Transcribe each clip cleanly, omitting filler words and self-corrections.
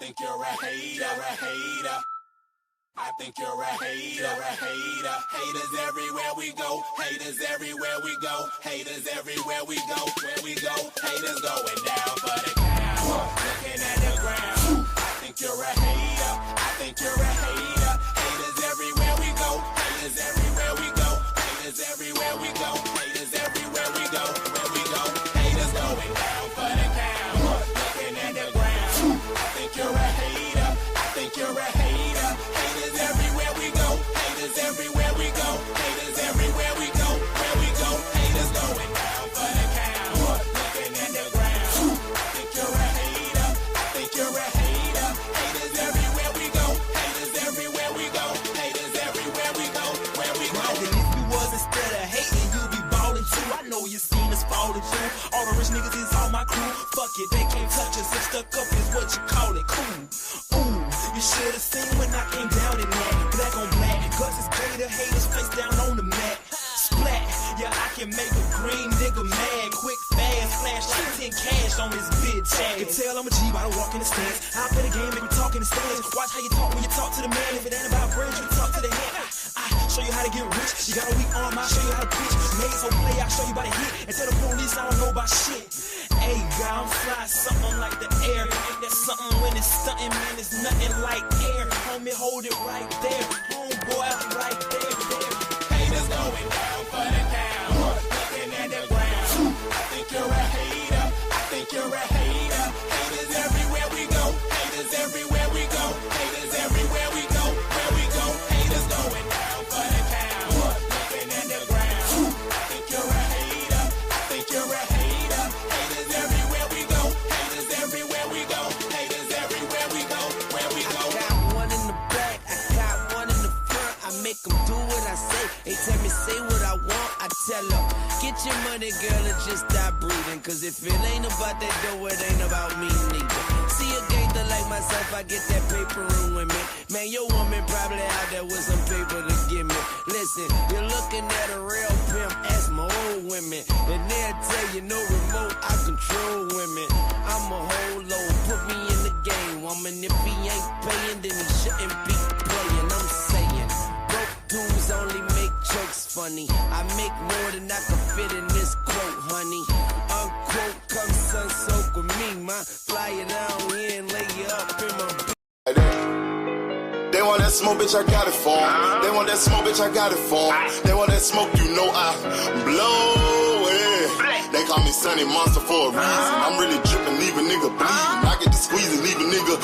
think you're a hater. I think you're a hater. Haters everywhere we go. Haters everywhere we go. Haters everywhere we go. Where we go, haters going down for the count. Looking at the ground. I think you're a hater. I think you're a hater. Haters everywhere we go. Haters everywhere we go. Haters everywhere we go. Haters everywhere we go. Where we go, haters going down for the count. Looking at the ground. I think you're a hater. I think you're a hater. Haters everywhere we go. Haters everywhere we go. Haters everywhere we go. Where we go, haters going down for the count. Looking at the ground. I think you're a hater. I think you're a hater. Haters everywhere we go. Haters everywhere we go. Haters everywhere we go. Where we go. And if you was instead of hating, you'd be ballin' too. I know you seen us fallin' through. All the rich niggas is all my crew. Fuck it, they can't touch us. If stuck up is what you call it. Cool. Ooh, you should've seen when I came down in that. Black on black, cause it's greater haters face down on the mat. Splat, yeah, I can make a green nigga mad. Quick, fast, flash like 10 cash on this bitch ass. You can tell I'm a G by the walk in the stands. I play the game, make me talk in the stands. Watch how you talk when you talk to the man. If it ain't about bread, you talk to the hand. I show you how to get rich. You got a weak arm, I'll show you how to pitch. Made so play, I'll show you by the hit. And tell the police I don't know about shit. Hey, God, I'm fly, something like the air. Ain't that something when it's stunting, man? It's nothing like air. Homie, hold it right there. Homeboy, I'm right there. Haters going down for the count. Looking at the ground. I think you're a hater. I think you're a hater. Haters everywhere we go. Haters everywhere we go. Haters everywhere we go. Where we go, haters going down for the count. Looking at the ground. I think you're a hater. I think you're a hater. Haters everywhere we go. Haters everywhere we go. Haters everywhere we go. Where we go. I got one in the back, I got one in the front. I make them do what I say. They tell me say what I want, I tell them. Get your money, girl, and just stop breathing. Cause if it ain't about that dough, it ain't about me neither. See a gangster like myself, I get that paper and women. Man, your woman probably out there with some paper to give me. Listen, you're looking at a real pimp, ask my old women. And they'll tell you no remote, I control women. I'm a whole load, put me in the game, woman. If he ain't paying, then he shouldn't be playing. I'm saying, broke dudes only make jokes funny. I make more than I can fit in this quote, honey. Unquote, come sun soak with me, ma. Fly it down here and lay you up in my. They want that smoke, bitch, I got it for 'em. They want that smoke, bitch, I got it for 'em. They want that smoke, you know I blow it. They call me Sunny Monster for a reason. I'm really dripping, leave a nigga bleeding. I get to squeeze and leave a nigga.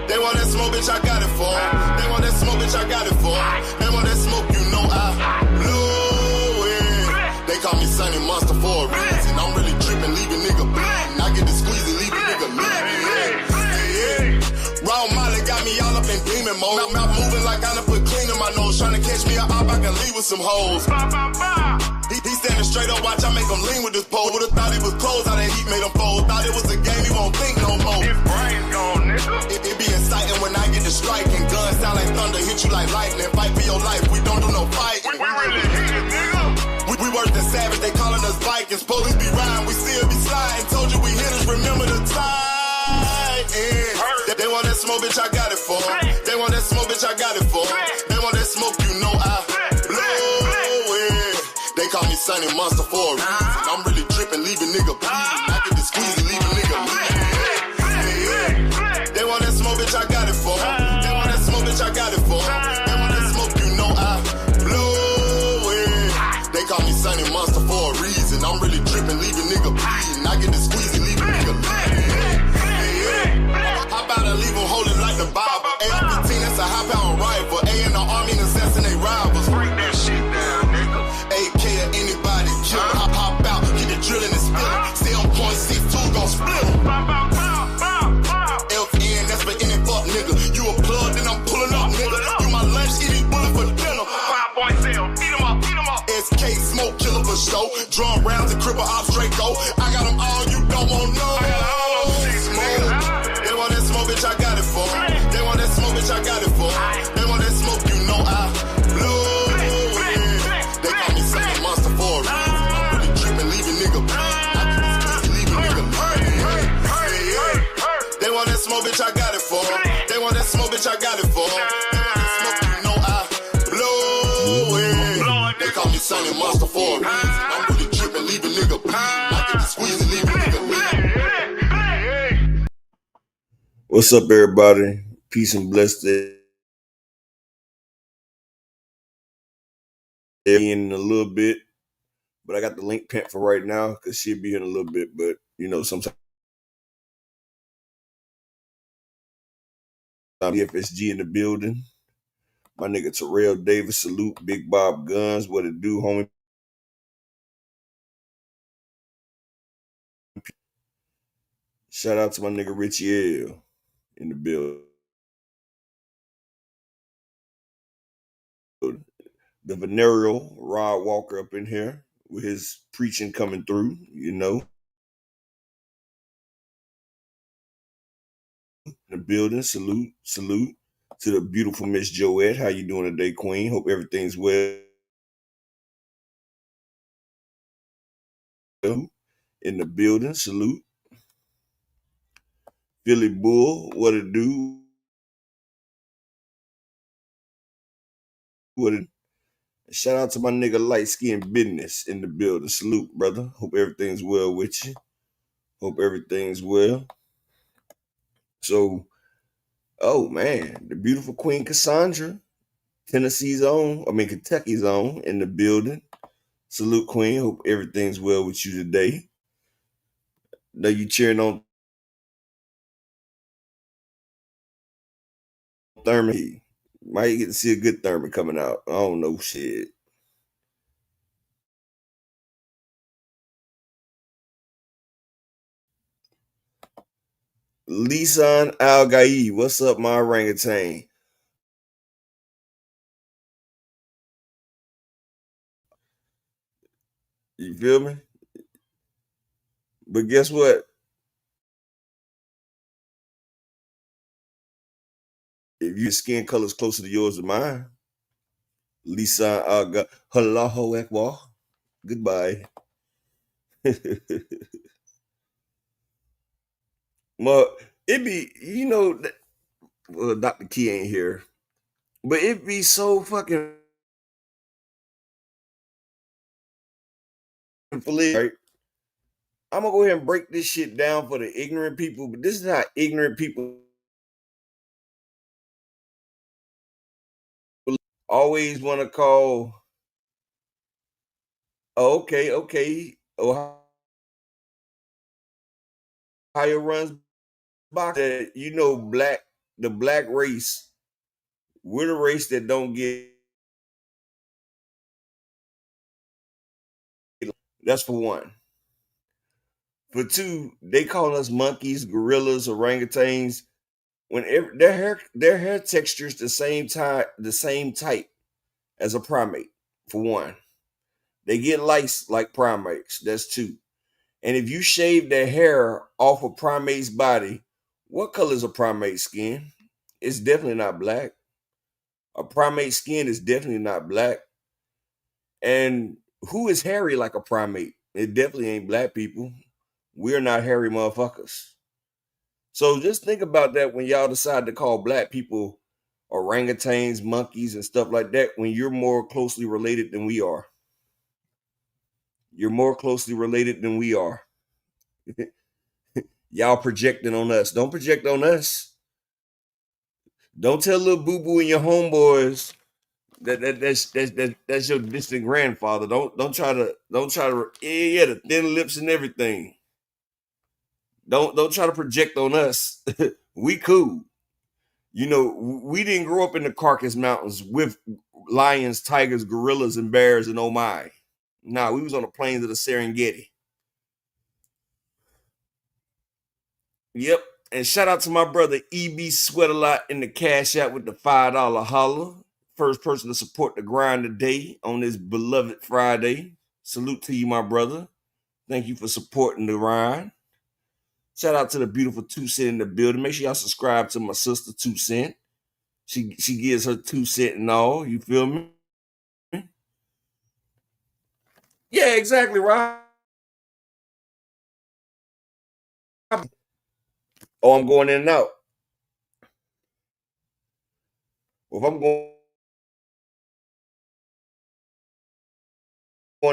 They want that smoke, bitch, I got it for 'em. They want that smoke, bitch, I got it for 'em. They want that smoke, you know I blow it. They call me Sunny Monster for a reason. I'm really dripping, leave a nigga bleeding. I get to squeeze and leave a nigga bleeding. Raw Molly got me all up in demon mode. Mouth moving like I done put clean in my nose. Trying to catch me up, I can leave with some hoes. He standing straight up, watch I make him lean with this pole. Would've thought he was closed, how that heat made him fold. Thought it was a game, he won't think no more. His brain's gone, nigga. It be exciting when I get to striking. Guns sound like thunder, hit you like lightning. Fight for your life, we don't do no fighting. We really hit it, nigga. We worse than savage, they calling us Vikings. Police be riding, we still be sliding. Told you we hitters, remember the time. They want that smoke, bitch, I got it for 'em. They want that smoke, bitch, I got it for 'em. They want that smoke, you know I blow it. They call me Sunny Monster for a reason. I'm really dripping, leave a nigga bleeding. I get to squeeze and leave a nigga bleeding. They want that smoke, bitch, I got it for 'em. They want that smoke, bitch, I got it for 'em. They want that smoke, you know I blow it. They call me Sunny Monster for a reason. I'm really dripping, leave a nigga bleeding. I get to squeeze and leave a nigga bleeding. How about I leave them holding like the Bible? AR-15, that's a high-power rifle. A in the army and assassinate rivals. Break that shit down, nigga. AK to anybody, kill him. Hop out, get the drilling and spilling. Stay on point, 6-2, gon' split him. FN, that's for any fuck, nigga. You a plug, then I'm pulling up, nigga. You my lunch, eat these bullets for dinner. 5 boys sell, eat them up, eat them up. SK, smoke killer for show. Drum rounds and cripple ops, Draco. I got them all, you don't want no. I got all those things, nigga. They want that smoke, bitch, I got it for 'em. They want that smoke, bitch, I got it for 'em. They want that smoke, you know I blow it. They call me Sunny Monster for a reason. I'm really dripping, leave a nigga bleeding. I get this pussy, leave a nigga bleeding. smoke, bitch, I got it for 'em. They want that smoke, bitch, I got it for 'em. They want that smoke, you know I blow it. They call me Sonny Monster for a reason. I'm really tripping, leave a nigga bleeding. I get the squeeze and leave a nigga bleeding. What's up, everybody? Peace and blessings. In a little bit, but I got the link pinned for right now because she'll be in a little bit. But you know, sometimes FSG in the building. My nigga Terrell Davis, salute. Big Bob Guns, what it do, homie? Shout out to my nigga Richie L in the building. The venereal Rod Walker up in here with his preaching coming through, you know. In the building, salute to the beautiful Miss Joette. How you doing today, Queen? Hope everything's well. In the building, salute. Philly Bull, what it do? Shout out to my nigga Light Skin Business in the building. Salute, brother. Hope everything's well with you. Hope everything's well. So, oh man, the beautiful Queen Cassandra, Kentucky's own in the building. Salute, Queen. Hope everything's well with you today. Know you cheering on Thurman. Might get to see a good Thurman coming out. I don't know shit. Lisan Al-Gaid, what's up, my orangutan? You feel me? But guess what? If your skin color is closer to yours than mine, Lisan Al-Gaid, Allahu Akbar, goodbye. Well, it be, you know, well, Dr. Key ain't here, but it be so fucking right? I'm gonna go ahead and break this shit down for the ignorant people, but this is how ignorant people always want to call. Oh, okay. Ohio runs boxing. You know, the black race, we're the race that don't get. That's for one. For two, they call us monkeys, gorillas, orangutans. Whenever their hair texture is the same type as a primate. For one, they get lice like primates. That's two. And if you shave their hair off a primate's body, what color is a primate's skin? It's definitely not black. A primate's skin is definitely not black. And who is hairy like a primate? It definitely ain't black people. We're not hairy motherfuckers. So just think about that when y'all decide to call black people orangutans, monkeys, and stuff like that, when you're more closely related than we are. You're more closely related than we are. Y'all projecting on us. Don't project on us. Don't tell little boo-boo and your homeboys that's your distant grandfather. Don't try to the thin lips and everything. Don't try to project on us. We cool. You know, we didn't grow up in the Caucasus Mountains with lions, tigers, gorillas, and bears, and oh my. Nah, we was on the plains of the Serengeti. Yep. And shout out to my brother EB Sweat a Lot in the Cash App with the $5 holler. First person to support the grind today on this beloved Friday. Salute to you, my brother. Thank you for supporting the grind. Shout out to the beautiful 2 Cent in the building. Make sure y'all subscribe to my sister 2 Cent. She gives her 2 cent and all. You feel me? Yeah, exactly, right. Oh, I'm going in and out. Well, if I'm going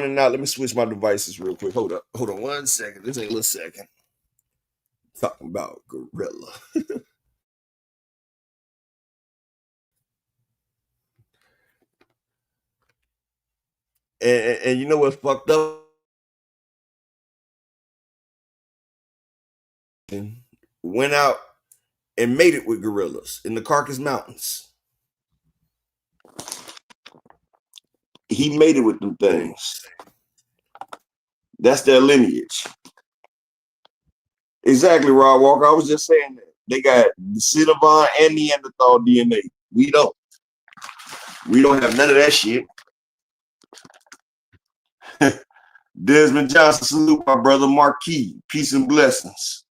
in and out, let me switch my devices real quick. Hold on 1 second. This ain't a little second. Talking about gorilla. and you know what's fucked up? Went out and made it with gorillas in the Caucasus Mountains. He made it with them things. That's their lineage. Exactly, Rod Walker. I was just saying that. They got the Cinnabon and Neanderthal DNA. We don't. We don't have none of that shit. Desmond Johnson, salute my brother Marquis. Peace and blessings.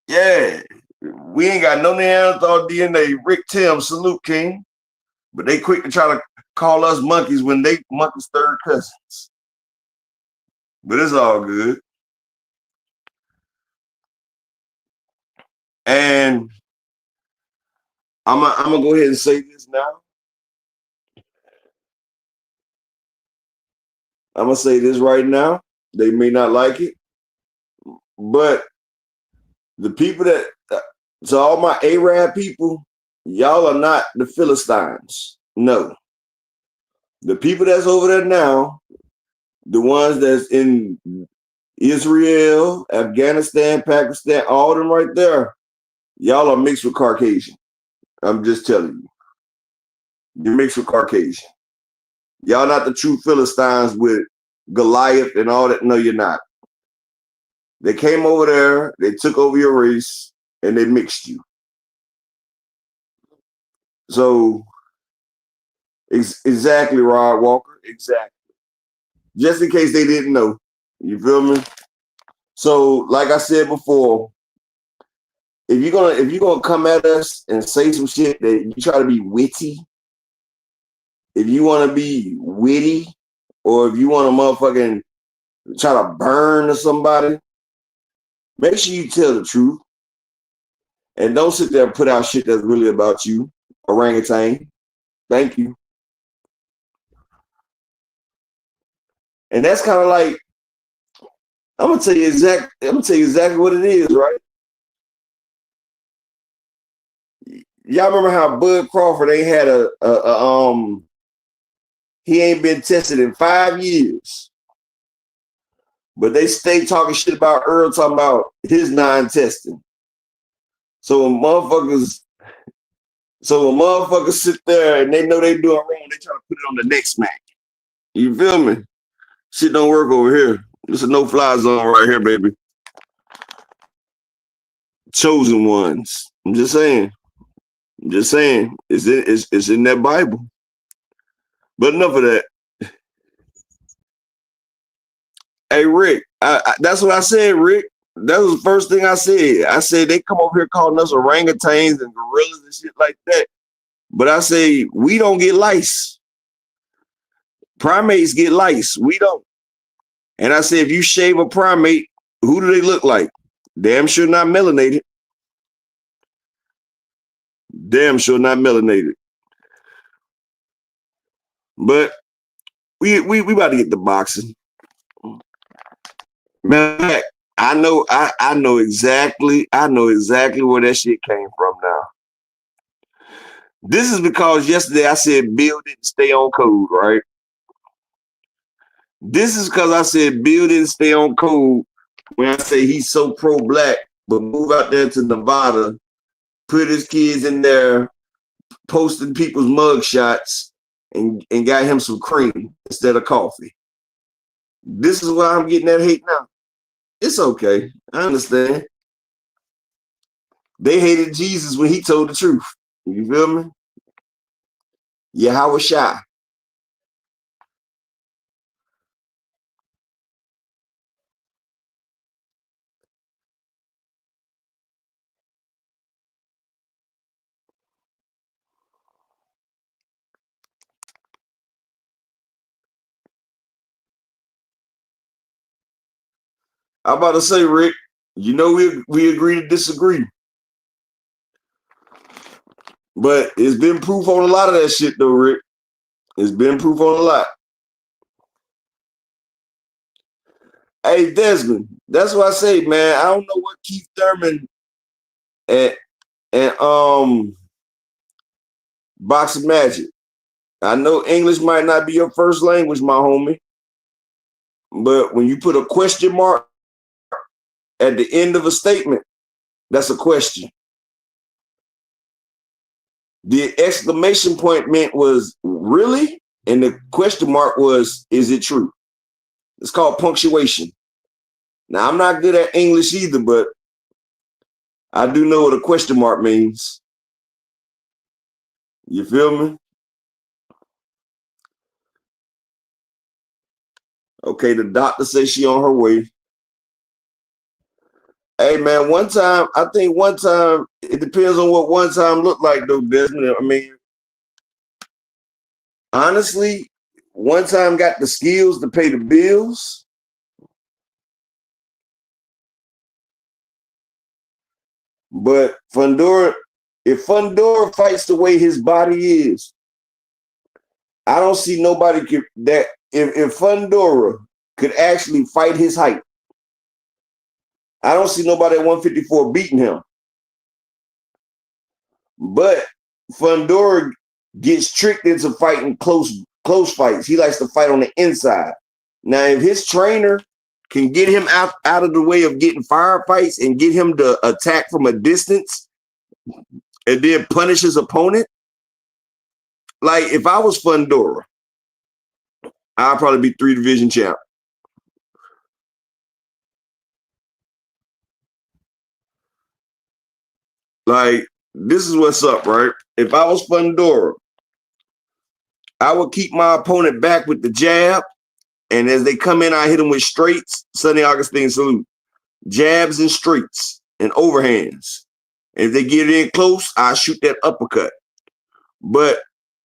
Yeah, we ain't got no Neanderthal DNA. Rick Tim, salute King. But they quick to try to call us monkeys when they monkeys' third cousins. But it's all good. And I'm gonna go ahead and say this now. I'm gonna say this right now. They may not like it, but the people that so all my Arab people, y'all are not the Philistines. No, the people that's over there now, the ones that's in Israel, Afghanistan, Pakistan, all of them right there, y'all are mixed with Caucasian. I'm just telling you, you're mixed with Caucasian. Y'all not the true Philistines with Goliath and all that. No, you're not. They came over there, they took over your race, and they mixed you. So, exactly, Rod Walker. Exactly. Just in case they didn't know. You feel me? So, like I said before, if you're gonna come at us and say some shit that you try to be witty, if you want to be witty, or if you want to motherfucking try to burn somebody, make sure you tell the truth. And don't sit there and put out shit that's really about you, orangutan. Thank you. And that's kind of like, I'm gonna tell you exactly what it is, right? Y'all remember how Bud Crawford ain't had he ain't been tested in 5 years. But they stay talking shit about Earl, talking about his non-testing. So when motherfuckers sit there and they know they doing wrong, they try to put it on the next smack. You feel me? Shit don't work over here. This is no-fly zone right here, baby. Chosen ones. I'm just saying. It's in that Bible. But enough of that. Hey, Rick, that's what I said, Rick. That was the first thing I said. I said they come over here calling us orangutans and gorillas and shit like that. But I say we don't get lice. Primates get lice. We don't. And I say if you shave a primate, who do they look like? Damn sure not melanated. Damn sure not melanated. But we about to get the boxing. Man, I know exactly where that shit came from now. This is because yesterday I said Bill didn't stay on code, right? This is because I said Bill didn't stay on code when I say he's so pro-black, but move out there to Nevada, put his kids in there, posting people's mug shots, and got him some cream instead of coffee. This is why I'm getting that hate now. It's okay. I understand. They hated Jesus when he told the truth. You feel me? Yahweh Shai. I'm about to say, Rick, you know we agree to disagree. But it's been proof on a lot of that shit, though, Rick. It's been proof on a lot. Hey, Desmond, that's what I say, man. I don't know what Keith Thurman and Boxing Magic. I know English might not be your first language, my homie. But when you put a question mark at the end of a statement, that's a question. The exclamation point meant was really, and the question mark was, is it true? It's called punctuation. Now, I'm not good at English either, but I do know what a question mark means. You feel me? Okay, the doctor says she on her way. Hey, man, I think one time, it depends on what one time looked like, though, Desmond. I mean, honestly, one time got the skills to pay the bills. But Fondora, if Fondora fights the way his body is, I don't see nobody if Fondora could actually fight his height, I don't see nobody at 154 beating him. But Fundora gets tricked into fighting close fights. He likes to fight on the inside. Now, if his trainer can get him out of the way of getting firefights and get him to attack from a distance and then punish his opponent, like if I was Fundora, I'd probably be 3 division champ. Like, this is what's up, right? If I was Fundora, I would keep my opponent back with the jab, and as they come in, I hit them with straights, Sonny Augustine salute, jabs and straights and overhands. And if they get in close, I shoot that uppercut. But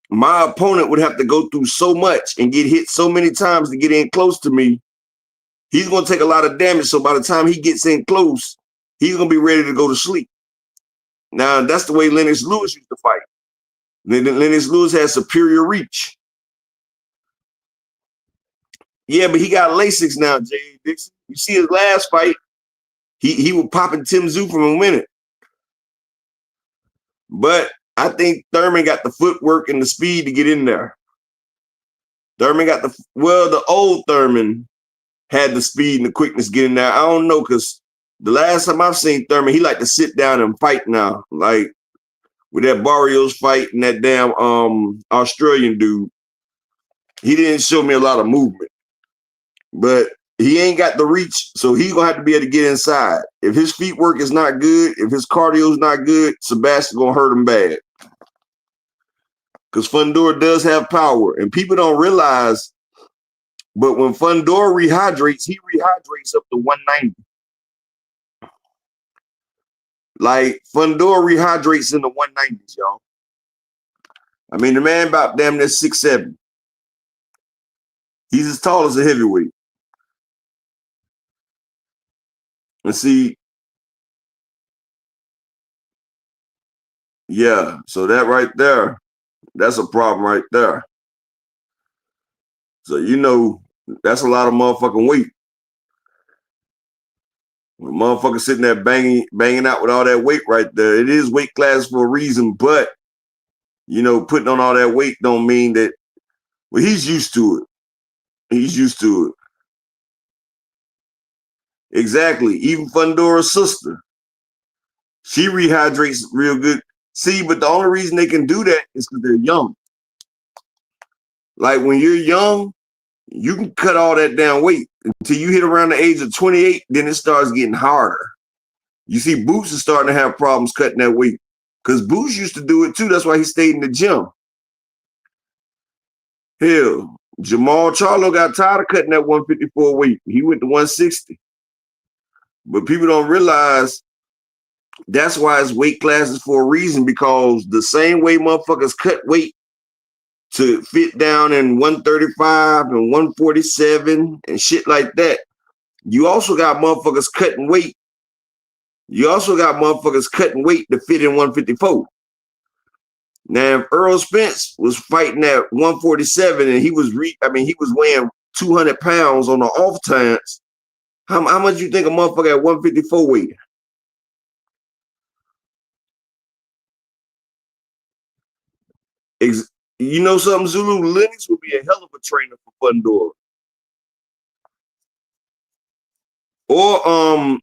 my opponent would have to go through so much and get hit so many times to get in close to me. He's going to take a lot of damage. So by the time he gets in close, he's going to be ready to go to sleep. Now, that's the way Lennox Lewis used to fight. Lennox Lewis has superior reach. Yeah, but he got Lasix now, Jay Dixon. You see his last fight, he was popping Tim Tszyu from a minute. But I think Thurman got the footwork and the speed to get in there. The old Thurman had the speed and the quickness to get in there. I don't know, because the last time I've seen Thurman, he like to sit down and fight now. Like with that Barrios fight and that damn Australian dude, he didn't show me a lot of movement. But he ain't got the reach, so he's going to have to be able to get inside. If his feet work is not good, if his cardio is not good, Sebastian's going to hurt him bad. Because Fundora does have power, and people don't realize, but when Fundora rehydrates, he rehydrates up to 190. Like, Fundora rehydrates in the 190s, y'all. I mean, the man about damn near 6'7". He's as tall as a heavyweight. And see, yeah, so that right there, that's a problem right there. So, you know, that's a lot of motherfucking weight. When motherfuckers sitting there banging out with all that weight right there, it is weight class for a reason, but, you know, putting on all that weight don't mean that, well, he's used to it. He's used to it. Exactly. Even Fondora's sister, she rehydrates real good. See, but the only reason they can do that is because they're young. Like when you're young, you can cut all that down weight until you hit around the age of 28, then it starts getting harder. You see, Boots is starting to have problems cutting that weight because Boots used to do it too. That's why he stayed in the gym. Hell, Jamal Charlo got tired of cutting that 154 weight. He went to 160. But people don't realize that's why it's weight classes for a reason, because the same way motherfuckers cut weight to fit down in 135 and 147 and shit like that, you also got motherfuckers cutting weight. You also got motherfuckers cutting weight to fit in 154. Now, if Earl Spence was fighting at 147 and he was weighing 200 pounds on the off times, how much you think a motherfucker at 154 weight? You know something, Zulu? Lennox would be a hell of a trainer for Fundora. Or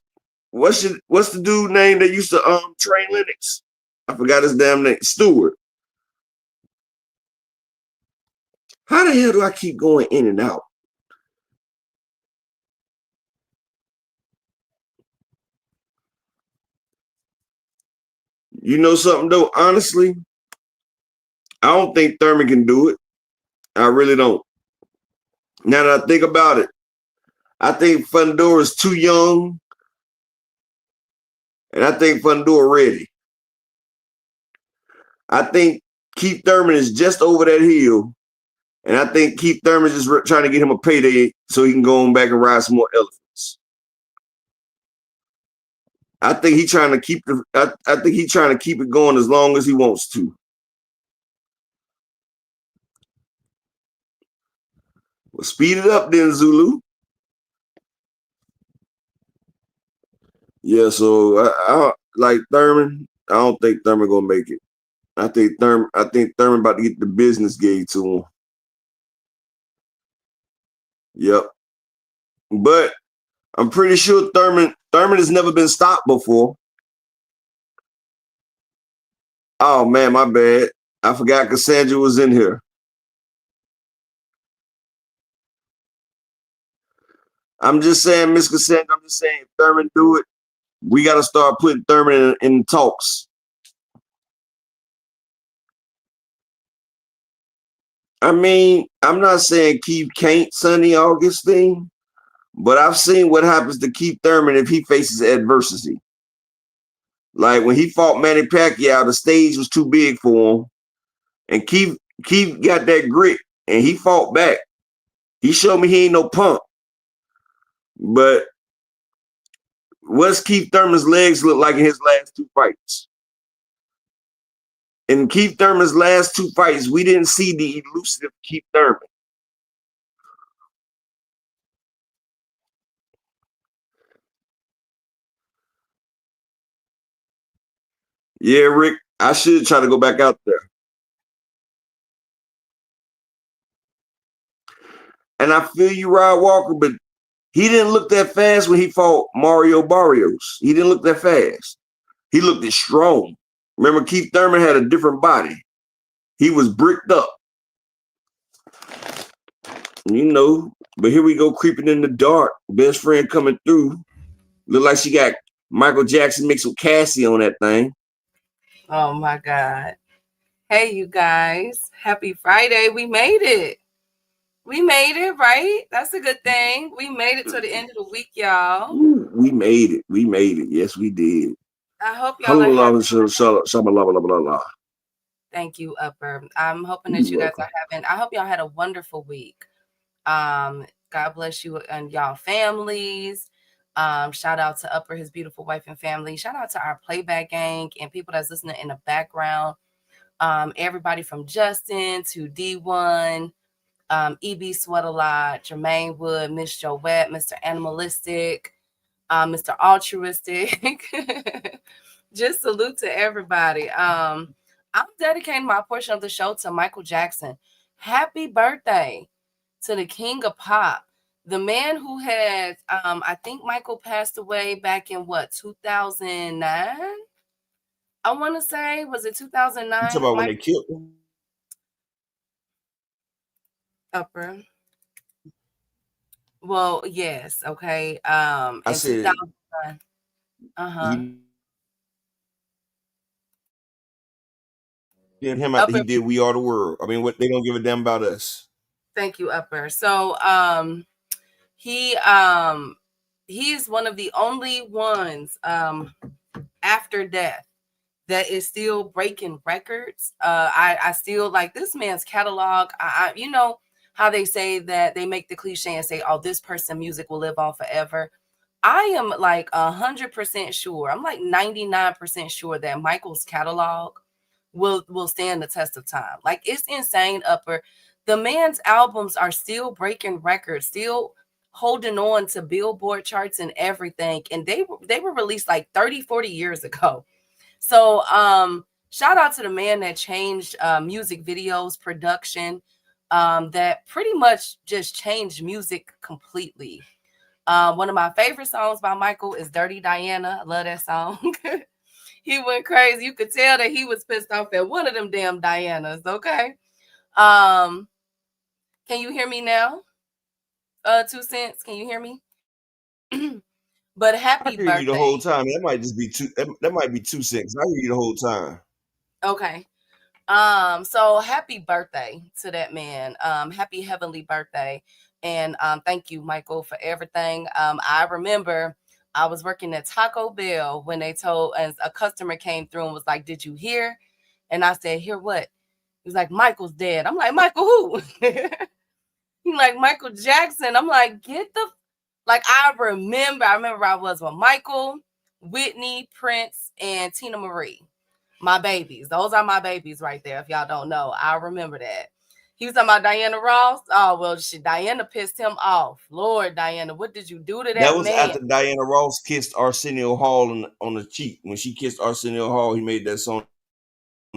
what's the dude name that used to train Lennox? I forgot his damn name. Stewart. How the hell do I keep going in and out? You know something though? Honestly, I don't think Thurman can do it. I really don't. Now that I think about it, I think Fondora is too young, and I think Fondora ready. I think Keith Thurman is just over that hill, and I think Keith Thurman is just trying to get him a payday so he can go on back and ride some more elephants. I think he's trying to keep it going as long as he wants to. Well, speed it up then, Zulu. Yeah, so I like Thurman. I don't think Thurman gonna make it. I think Thurman about to get the business gig to him. Yep. But I'm pretty sure Thurman has never been stopped before. Oh man, my bad. I forgot Cassandra was in here. I'm just saying, Miss Cassandra, I'm just saying, if Thurman do it, we got to start putting Thurman in talks. I mean, I'm not saying Keith can't Sonny Augustine, but I've seen what happens to Keith Thurman if he faces adversity. Like when he fought Manny Pacquiao, the stage was too big for him. And Keith got that grit and he fought back. He showed me he ain't no punk. But what's Keith Thurman's legs look like in his last two fights? In Keith Thurman's last two fights, we didn't see the elusive Keith Thurman. Yeah, Rick, I should try to go back out there. And I feel you, Rod Walker, but he didn't look that fast when he fought Mario Barrios. He didn't look that fast. He looked strong. Remember, Keith Thurman had a different body. He was bricked up. You know, but here we go creeping in the dark. Best friend coming through. Look like she got Michael Jackson mixed with Cassie on that thing. Oh, my God. Hey, you guys. Happy Friday. We made it. We made it, right? That's a good thing. We made it to the end of the week, y'all. Ooh, we made it. We made it. Yes, we did. I hope y'all are happy. Thank you, Upper. I'm hoping that you guys are having, I hope y'all had a wonderful week. God bless you and y'all families. Shout out to Upper, his beautiful wife and family. Shout out to our playback gang and people that's listening in the background. Everybody from Justin to D1, EB Sweat a Lot, Jermaine Wood, Miss Joette, Mr. Animalistic, Mr. Altruistic. Just salute to everybody. I'm dedicating my portion of the show to Michael Jackson. Happy birthday to the king of pop. The man who had, I think Michael passed away back in what, 2009? I want to say, was it 2009? You talking about when they killed him? Upper. Well, yes, okay. I said 2009. Him after he did We Are the World. I mean, what they don't give a damn about us. Thank you, Upper. So he is one of the only ones after death that is still breaking records. I still like this man's catalog. You know how they say that they make the cliche and say, oh, this person's music will live on forever. I am like 100% sure. I'm like 99% sure that Michael's catalog will stand the test of time. Like, it's insane, Upper. The man's albums are still breaking records, still holding on to Billboard charts and everything. And they were released like 30, 40 years ago. So shout out to the man that changed music videos, production, that pretty much just changed music completely. One of my favorite songs by Michael is Dirty Diana. I love that song. He went crazy. You could tell that he was pissed off at one of them damn Dianas. Okay. Can you hear me now? 2 cents. Can you hear me? But happy I hear you the birthday. whole time. That might just be that might be 2 cents. I hear you the whole time. Okay. So happy birthday to that man. Happy heavenly birthday. And thank you, Michael, for everything. I remember I was working at Taco Bell when they told, as a customer came through and was like, "Did you hear?" And I said, "Hear what?" He was like, "Michael's dead." I'm like, "Michael who?" He's like, "Michael Jackson." I'm like, I remember I was with Michael, Whitney, Prince, and Tina Marie. My babies. Those are my babies right there. If y'all don't know, I remember that. He was talking about Diana Ross. Oh, well, Diana pissed him off. Lord, Diana, what did you do to That that was man? after Diana Ross kissed Arsenio Hall on the cheek. When she kissed Arsenio Hall, he made that song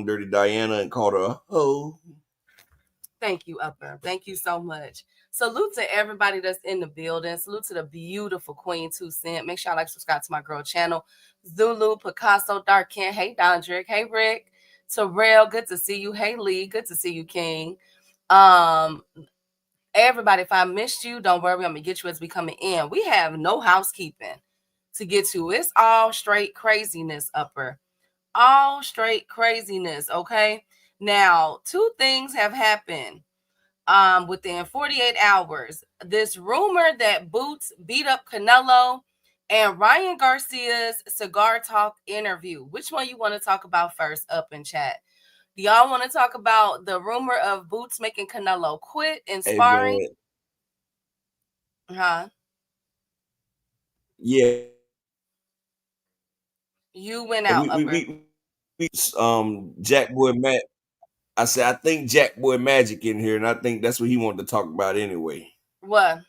Dirty Diana and called her a hoe. Thank you, Upper. Thank you so much. Salute to everybody that's in the building. Salute to the beautiful Queen 2 Cent. Make sure y'all subscribe to my girl channel. Zulu, Picasso, Dark Kent. Hey, Dondrick. Hey, Rick. Terrell, good to see you. Hey, Lee, good to see you, King. Everybody, if I missed you, don't worry. I'm going to get you as we coming in. We have no housekeeping to get to. It's all straight craziness, Upper. All straight craziness, okay? Now, 2 things have happened within 48 hours. This rumor that Boots beat up Canelo and Ryan Garcia's Cigar Talk interview. Which one you want to talk about first, up in chat? Do y'all want to talk about the rumor of Boots making Canelo quit in sparring? Hey, Huh? Yeah. You went out, Upper. Jack Boy Matt. I said, I think Jack Boy Magic in here, and I think that's what he wanted to talk about anyway. What?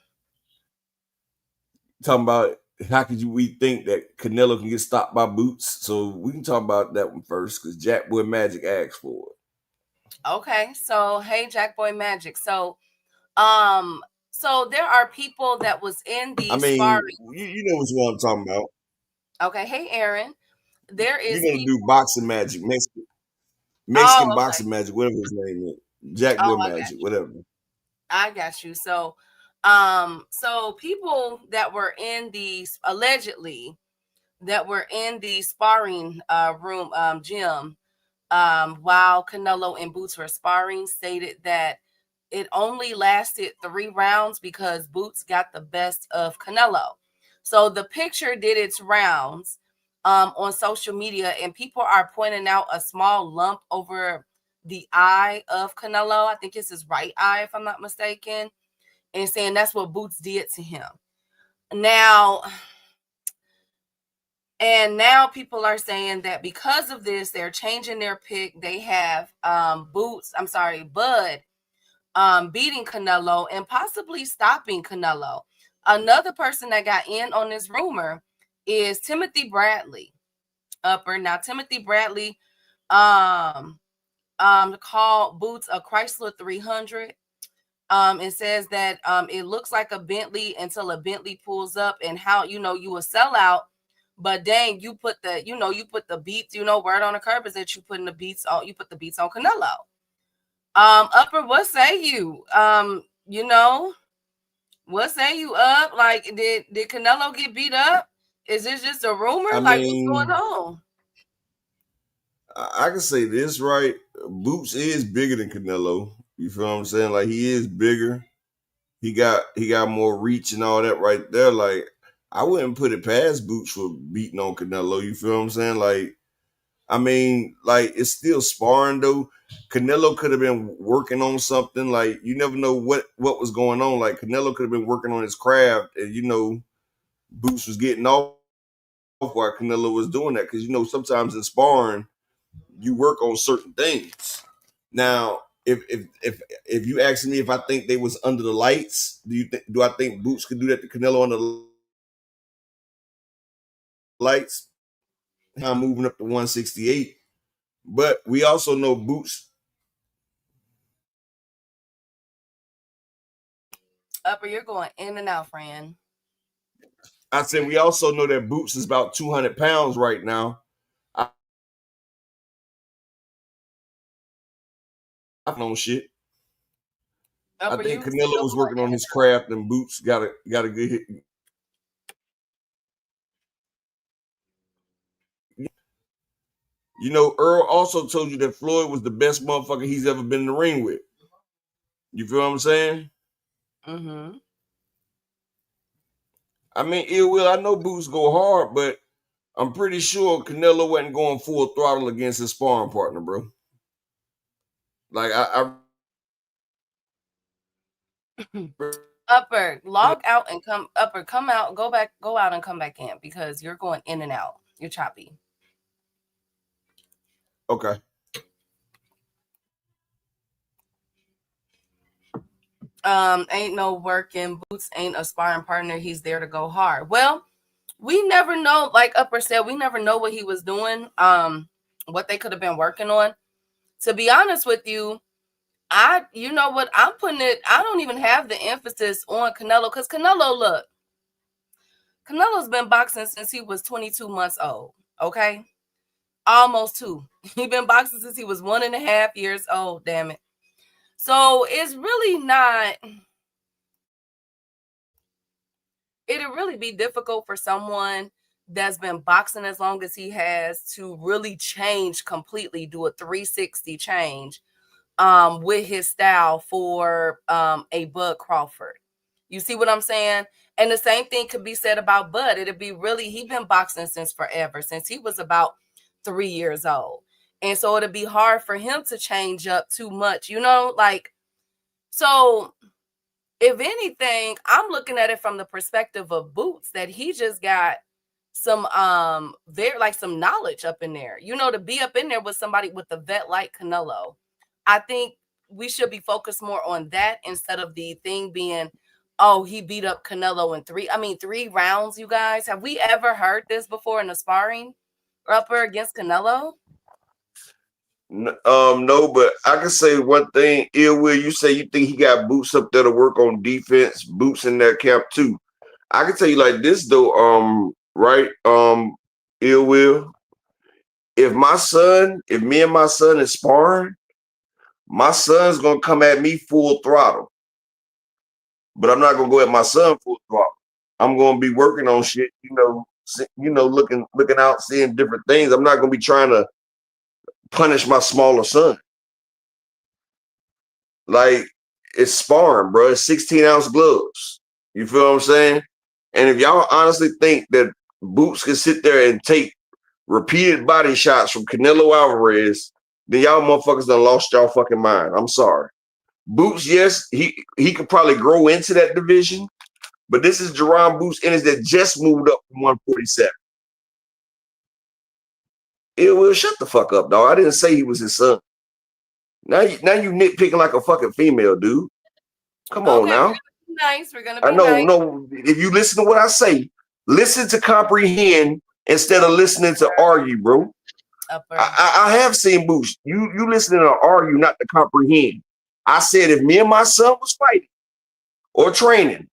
Talking about how could we think that Canelo can get stopped by Boots? So we can talk about that one first because Jack Boy Magic asked for it. Okay, so hey, Jack Boy Magic. So there are people that was in the sparring. You know what I'm talking about. Okay, hey Aaron. There is You're gonna do boxing magic, Mexican boxing magic, whatever his name is. Jack Boy Magic, whatever. I got you. So people that were in the allegedly that were in the sparring room gym while Canelo and Boots were sparring stated that it only lasted 3 rounds because Boots got the best of Canelo. So the picture did its rounds on social media, and people are pointing out a small lump over the eye of Canelo. I think it's his right eye, if I'm not mistaken, and saying that's what Boots did to him. Now people are saying that because of this, they're changing their pick. They have Bud beating Canelo and possibly stopping Canelo. Another person that got in on this rumor is Timothy Bradley. Now Timothy Bradley called Boots a Chrysler 300. It says that it looks like a Bentley until a Bentley pulls up, and how you a sellout, but dang, you put the beats, word on the curb is that you put the beats on Canelo. Upper, what say you? What say you, up? Like, did Canelo get beat up? Is this just a rumor? What's going on? I can say this, right? Boots is bigger than Canelo. You feel what I'm saying? Like, he is bigger. He got more reach and all that right there. Like, I wouldn't put it past Boots for beating on Canelo. You feel what I'm saying? Like, it's still sparring though. Canelo could have been working on something. Like, you never know what was going on. Like, Canelo could have been working on his craft, and Boots was getting off while Canelo was doing that. Because sometimes in sparring, you work on certain things. Now, if you ask me if I think they was under the lights, do I think Boots could do that to Canelo under the lights? I'm moving up to 168, but we also know Boots. Upper, you're going in and out, friend. I said we also know that Boots is about 200 pounds right now. I know shit. Upper, I think Canelo was working on his craft, and Boots got a good hit. You know, Earl also told you that Floyd was the best motherfucker he's ever been in the ring with. You feel what I'm saying? Mm-hmm. I mean, Ill Will, I know Boots go hard, but I'm pretty sure Canelo wasn't going full throttle against his sparring partner, bro. Like, Upper, log out and come. Upper, come out, go out and come back in because you're going in and out. You're choppy. Okay. Ain't no working. Boots ain't a sparring partner. He's there to go hard. Well, we never know. Like Upper said, we never know what he was doing. What they could have been working on. To be honest with you, you know what? I'm putting it. I don't even have the emphasis on Canelo because Canelo's been boxing since he was 22 months old. Okay, almost 2. He's been boxing since he was 1.5 years old. Damn it. So it's really not. It'll really be difficult for someone that's been boxing as long as he has to really change completely, do a 360 change with his style for a Bud Crawford. You see what I'm saying? And the same thing could be said about Bud. It'd be really, he's been boxing since forever, since he was about 3 years old. And so it'd be hard for him to change up too much, you know, like, so if anything, I'm looking at it from the perspective of Boots, that he just got some very like some knowledge up in there, you know, to be up in there with somebody with a vet like Canelo. I think we should be focused more on that instead of the thing being, oh, he beat up Canelo in 3 rounds. You guys, have we ever heard this before in a sparring Upper against Canelo? No, but I can say one thing. Ill Will, you say you think he got Boots up there to work on defense, Boots in that camp too. I can tell you like this though, right? Ill Will, if me and my son is sparring, my son's gonna come at me full throttle. But I'm not gonna go at my son full throttle. I'm gonna be working on shit, looking out, seeing different things. I'm not gonna be trying to punish my smaller son. Like, it's sparring, bro. It's 16-ounce gloves. You feel what I'm saying? And if y'all honestly think that Boots can sit there and take repeated body shots from Canelo Alvarez, then y'all motherfuckers done lost y'all fucking mind. I'm sorry. Boots, yes, he could probably grow into that division, but this is Jerron Boots Ennis that just moved up from 147. It will shut the fuck up, dog. I didn't say he was his son. Now you nitpicking like a fucking female, dude. Come on now. We're gonna be nice. No. If you listen to what I say, listen to comprehend instead of listening to argue, bro. I have seen Boots. You listening to argue, not to comprehend. I said if me and my son was fighting or training,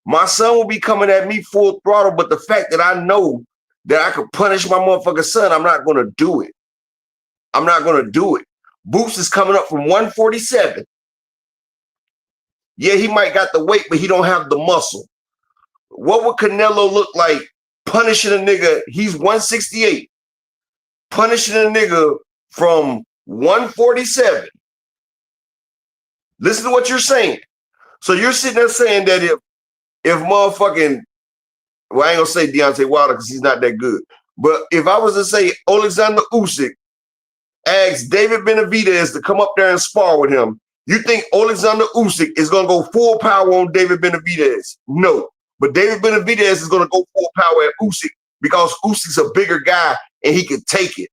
my son will be coming at me full throttle. But the fact that I know that I could punish my motherfucking son, I'm not going to do it. I'm not going to do it. Boots is coming up from 147. Yeah, he might got the weight, but he don't have the muscle. What would Canelo look like punishing a nigga? He's 168. Punishing a nigga from 147. Listen to what you're saying. So you're sitting there saying that if motherfucking, well, I ain't gonna say Deontay Wilder because he's not that good. But if I was to say Alexander Usyk asked David Benavidez to come up there and spar with him, you think Alexander Usyk is gonna go full power on David Benavidez? No. But David Benavidez is gonna go full power at Usyk because Usyk's a bigger guy and he can take it.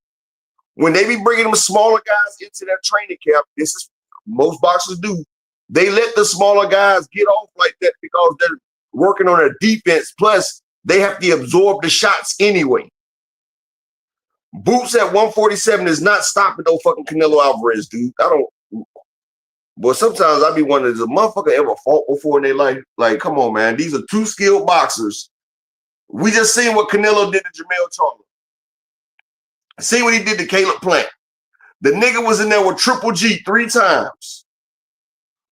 when they be bringing them smaller guys into that training camp, this is most boxers do. They let the smaller guys get off like that because they're working on their defense. Plus, they have to absorb the shots anyway. Boots at 147 is not stopping no fucking Canelo Alvarez, dude. I don't. But sometimes I be wondering, does a motherfucker ever fought before in their life? Like, come on, man. These are two skilled boxers. We just seen what Canelo did to Jamal Charlo. See what he did to Caleb Plant. The nigga was in there with Triple G 3 times.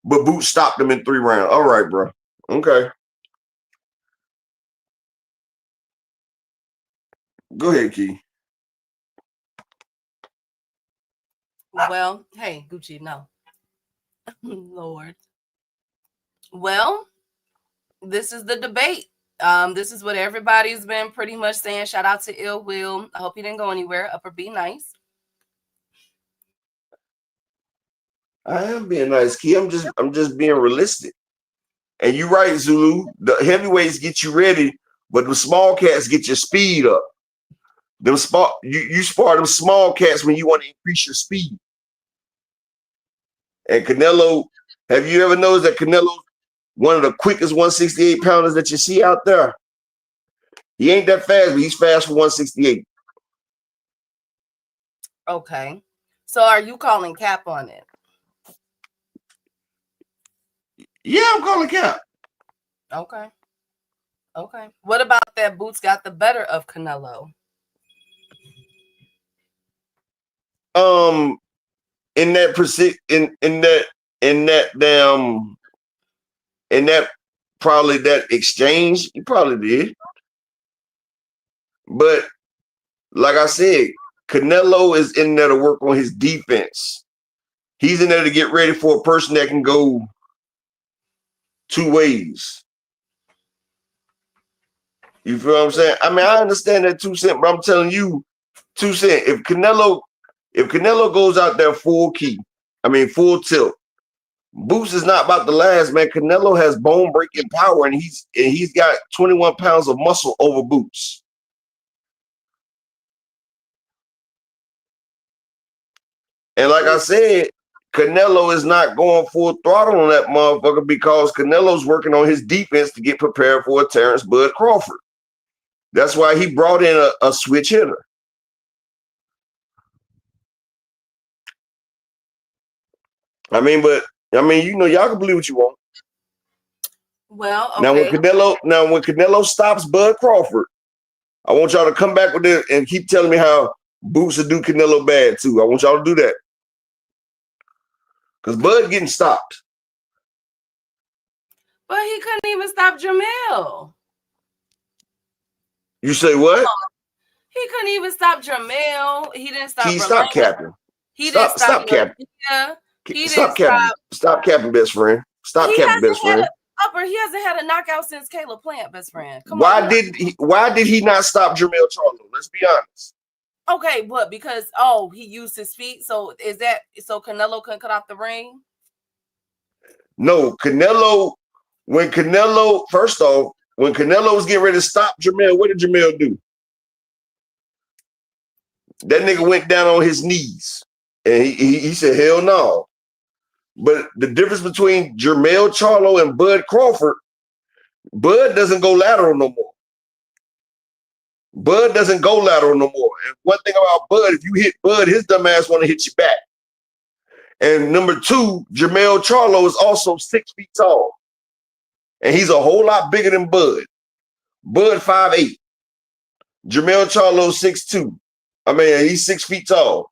But Boots stopped him in 3 rounds. All right, bro. Okay. Go ahead, Key. Well, hey, Gucci, no. Lord. Well, this is the debate. This is what everybody's been pretty much saying. Shout out to Ill Will. I hope he didn't go anywhere. Upper be nice. I am being nice, Key. I'm just being realistic. And you're right, Zulu. The heavyweights get you ready, but the small cats get your speed up. You spar them small cats when you want to increase your speed. And Canelo, have you ever noticed that Canelo's one of the quickest 168 pounders that you see out there? He ain't that fast, but he's fast for 168. Okay. So are you calling cap on it? Yeah, I'm calling cap. Okay. Okay. What about that Boots got the better of Canelo? In that probably that exchange, he probably did. But like I said, Canelo is in there to work on his defense. He's in there to get ready for a person that can go 2 ways. You feel what I'm saying? I mean, I understand that 2 Cent, but I'm telling you, 2 Cent, if Canelo goes out there full tilt, Boots is not about to last, man. Canelo has bone breaking power, and he's got 21 pounds of muscle over Boots. And like I said, Canelo is not going full throttle on that motherfucker because Canelo's working on his defense to get prepared for a Terrence Bud Crawford. That's why he brought in a switch hitter. I mean, you know, y'all can believe what you want. Well, okay. Now when Canelo stops Bud Crawford, I want y'all to come back with it and keep telling me how Boots will do Canelo bad too. I want y'all to do that. Because Bud getting stopped. But he couldn't even stop Jamal. You say what? He couldn't even stop Jamal. He didn't stop. He stopped capping. He didn't stop capping. Stop capping, best friend. Stop capping, best friend. He hasn't had a knockout since Caleb Plant, best friend. Why did he not stop Jamal Charlo? Let's be honest. Okay, but because he used his feet. So Canelo couldn't cut off the ring? No, when Canelo was getting ready to stop Jamal, what did Jamal do? That nigga went down on his knees and he said, hell no. But the difference between Jamal Charlo and Bud Crawford, Bud doesn't go lateral no more. Bud doesn't go lateral no more. And one thing about Bud, if you hit Bud, his dumb ass want to hit you back. And number 2, Jamal Charlo is also 6 feet tall. And he's a whole lot bigger than Bud. Bud 5'8". Jamal Charlo 6'2". I mean, he's 6 feet tall.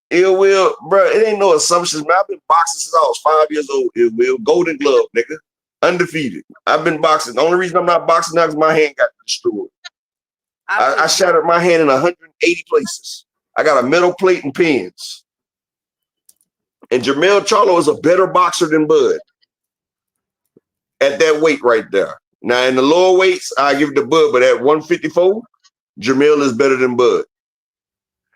Ill Will, bro, it ain't no assumptions, man. I've been boxing since I was 5 years old. Ill Will, Golden Glove, nigga. Undefeated. I've been boxing. The only reason I'm not boxing now is my hand got destroyed. I shattered my hand in 180 places. I got a metal plate and pins. And Jamal Charlo is a better boxer than Bud at that weight right there. Now, in the lower weights, I give it to Bud, but at 154, Jamal is better than Bud.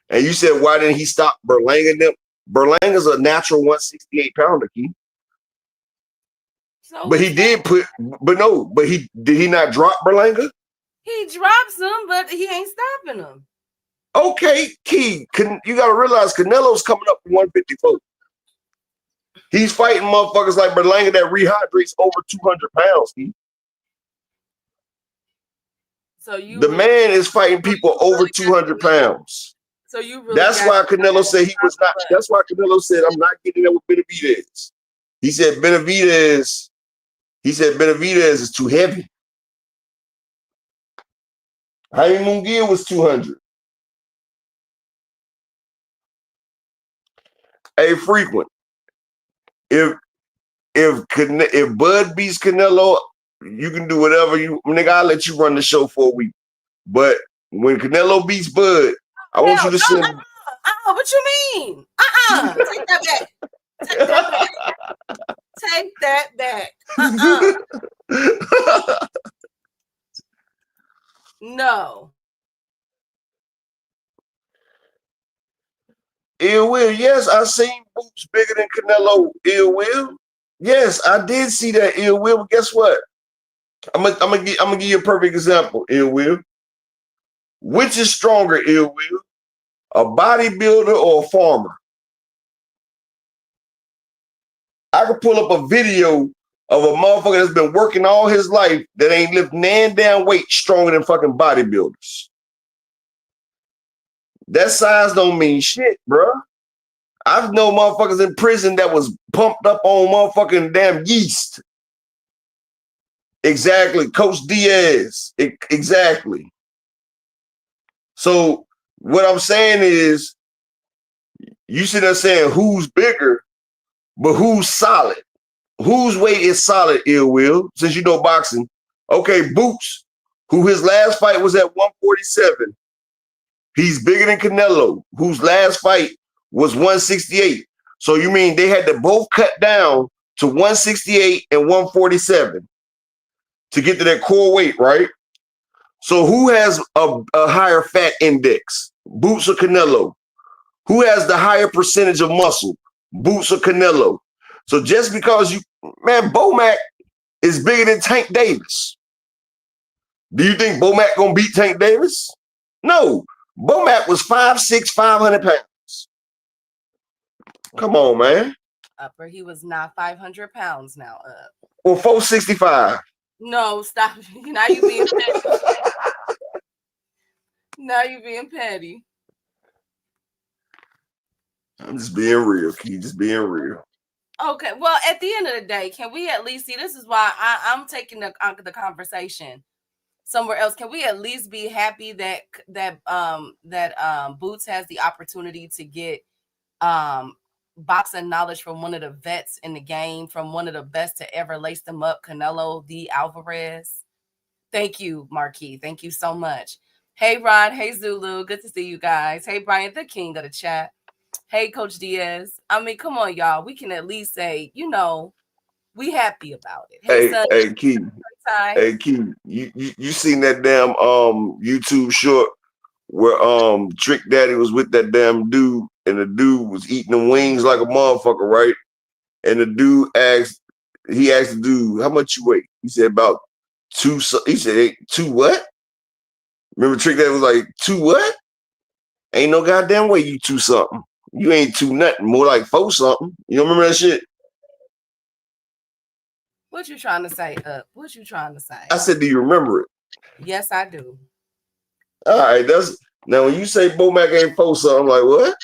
And you said, why didn't he stop Berlanga them? Berlanga's a natural 168 pounder, Key. So, but he did did he not drop Berlanga? He drops him, but he ain't stopping him. Okay, Key, you got to realize Canelo's coming up to 154. He's fighting motherfuckers like Berlanga that rehydrates over 200 pounds, Key. So the man is fighting people over 200 pounds. So you really that's why Canelo said he was not. That's why Canelo said, I'm not getting there with Benavidez. He said Benavidez is too heavy. Jaime Munguia was 200. Hey, frequent. If Bud beats Canelo, you can do whatever you nigga. I'll let you run the show for a week. But when Canelo beats Bud, I want you to send. What you mean? Take that back. Take that back. Take that back. No. Ill Will, yes, I seen Boots bigger than Canelo. Ill Will, yes, I did see that. Ill Will, but guess what? I'm gonna give you a perfect example. Ill Will, which is stronger? Ill Will, a bodybuilder or a farmer? I could pull up a video of a motherfucker that's been working all his life that ain't lift nan damn weight stronger than fucking bodybuilders. That size don't mean shit, bro. I've known motherfuckers in prison that was pumped up on motherfucking damn yeast. Exactly. Coach Diaz. Exactly. So what I'm saying is, you sit there saying who's bigger, but who's solid? Whose weight is solid, Ill Will, since you know boxing? Okay, Boots, who his last fight was at 147. He's bigger than Canelo, whose last fight was 168. So you mean they had to both cut down to 168 and 147 to get to that core weight, right? So who has a higher fat index, Boots or Canelo? Who has the higher percentage of muscle, Boots or Canelo? So just because Bomac is bigger than Tank Davis. Do you think Bomac gonna beat Tank Davis? No. Bomac was 5'6", 500 pounds. Come on, man. Upper, he was not 500 pounds now up. Or 465. No, stop. Now you being petty. Now you being petty. I'm just being real, Key. Just being real. Okay, well, at the end of the day, can we at least see? This is why I'm taking the conversation somewhere else. Can we at least be happy that Boots has the opportunity to get boxing knowledge from one of the vets in the game, from one of the best to ever lace them up, Canelo D. Alvarez? Thank you, Marquis. Thank you so much. Hey, Ron. Hey, Zulu. Good to see you guys. Hey, Brian, the king of the chat. Hey, Coach Diaz. I mean, come on, y'all. We can at least say, we happy about it. Hey, Key. Hey, Key. You seen that damn YouTube short where Trick Daddy was with that damn dude, and the dude was eating the wings like a motherfucker, right? And the dude asked the dude, how much you weigh? He said about 2. He said, hey, 2 what? Remember Trick Daddy was like, 2 what? Ain't no goddamn way you 2 something. You ain't 2 nothing, more like 4 something. You don't remember that shit? What you trying to say, What you trying to say? I said, do you remember it? Yes, I do. All right, now when you say Bomac ain't 4 something, I'm like, what?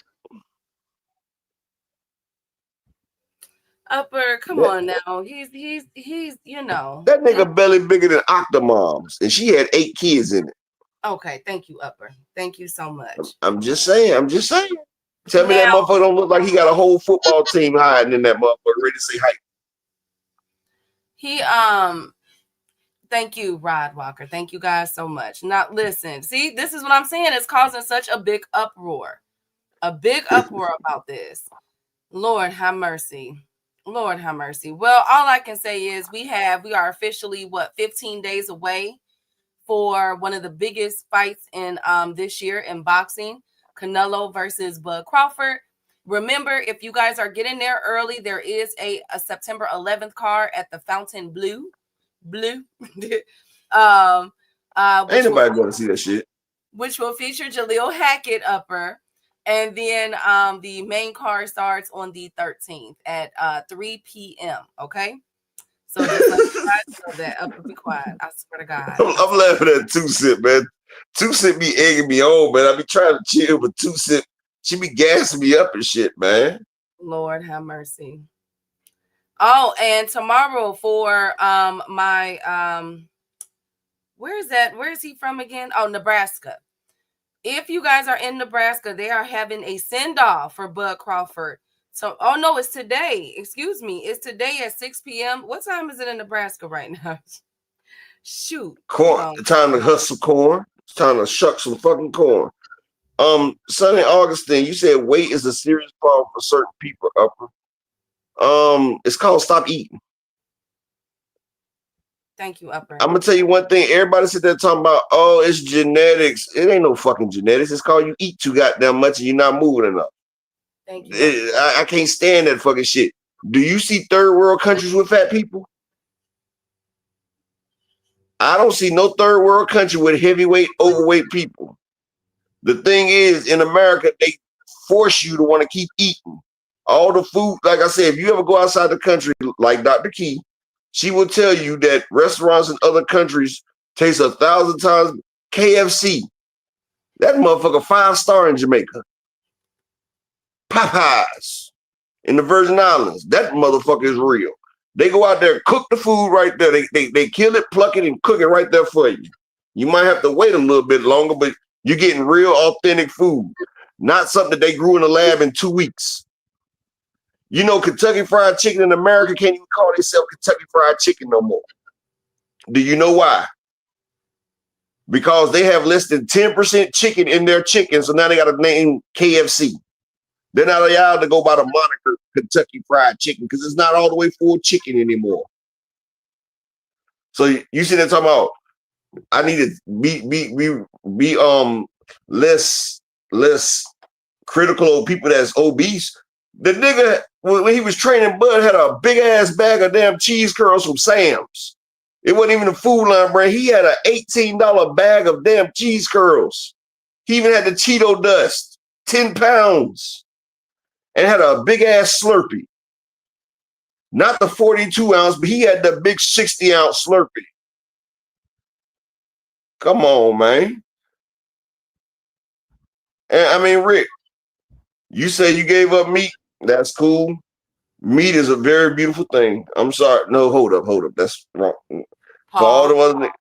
Upper, come on now. He's That nigga belly bigger than Octomom's, and she had 8 kids in it. Okay, thank you, Upper. Thank you so much. I'm just saying. Tell me that motherfucker don't look like he got a whole football team hiding in that motherfucker, ready to say hi. Thank you, Rod Walker. Thank you guys so much. Now, listen, see, this is what I'm saying. It's causing such a big uproar. A big uproar about this. Lord have mercy. Lord have mercy. Well, all I can say is we are officially 15 days away for one of the biggest fights in this year in boxing, Canelo versus Bud Crawford. Remember, if you guys are getting there early, there is a September 11th card at the Fountain Blue. Ain't nobody going to see that shit. Which will feature Jaleel Hackett upper. And then the main card starts on the 13th at 3 p.m. Okay? So just let you guys know that. Upper, be quiet. I swear to God. I'm laughing at 2 Cent, man. 2 Cent be egging me on, man. I be trying to chill, but 2 Cent, she be gassing me up and shit, man. Lord have mercy. Oh, and tomorrow for my where is that? Where is he from again? Oh, Nebraska. If you guys are in Nebraska, they are having a send-off for Bud Crawford. So, oh no, it's today. Excuse me. It's today at 6 p.m. What time is it in Nebraska right now? Shoot. Corn. It's time to hustle corn. It's time to shuck some fucking corn. Sonny Augustine, you said weight is a serious problem for certain people, upper. It's called stop eating. Thank you, upper. I'm gonna tell you one thing. Everybody sit there talking about, oh, it's genetics. It ain't no fucking genetics. It's called you eat too goddamn much and you're not moving enough. Thank you. I can't stand that fucking shit. Do you see third world countries with fat people? I don't see no third world country with heavyweight, overweight people. The thing is, in America, they force you to want to keep eating. All the food, like I said, if you ever go outside the country, like Dr. Key, she will tell you that restaurants in other countries taste 1,000 times KFC. That motherfucker 5-star in Jamaica. Popeyes in the Virgin Islands. That motherfucker is real. They go out there, cook the food right there. They kill it, pluck it, and cook it right there for you. You might have to wait a little bit longer, but you're getting real authentic food. Not something that they grew in the lab in 2 weeks. You know, Kentucky Fried Chicken in America can't even call themselves Kentucky Fried Chicken no more. Do you know why? Because they have less than 10% chicken in their chicken, so now they got to name KFC. They're not allowed to go by the moniker Kentucky Fried Chicken because it's not all the way full chicken anymore. So you see that talking about, I need to be less critical of people that's obese. The nigga, when he was training Bud, had a big ass bag of damn cheese curls from Sam's. It wasn't even a Food Line brand. He had an $18 bag of damn cheese curls. He even had the Cheeto dust, 10 pounds, and had a big ass Slurpee. Not the 42 ounce, but he had the big 60 ounce Slurpee. Come on, man. And I mean, Rick, you say you gave up meat. That's cool. Meat is a very beautiful thing. I'm sorry. No, hold up. That's wrong. For all the other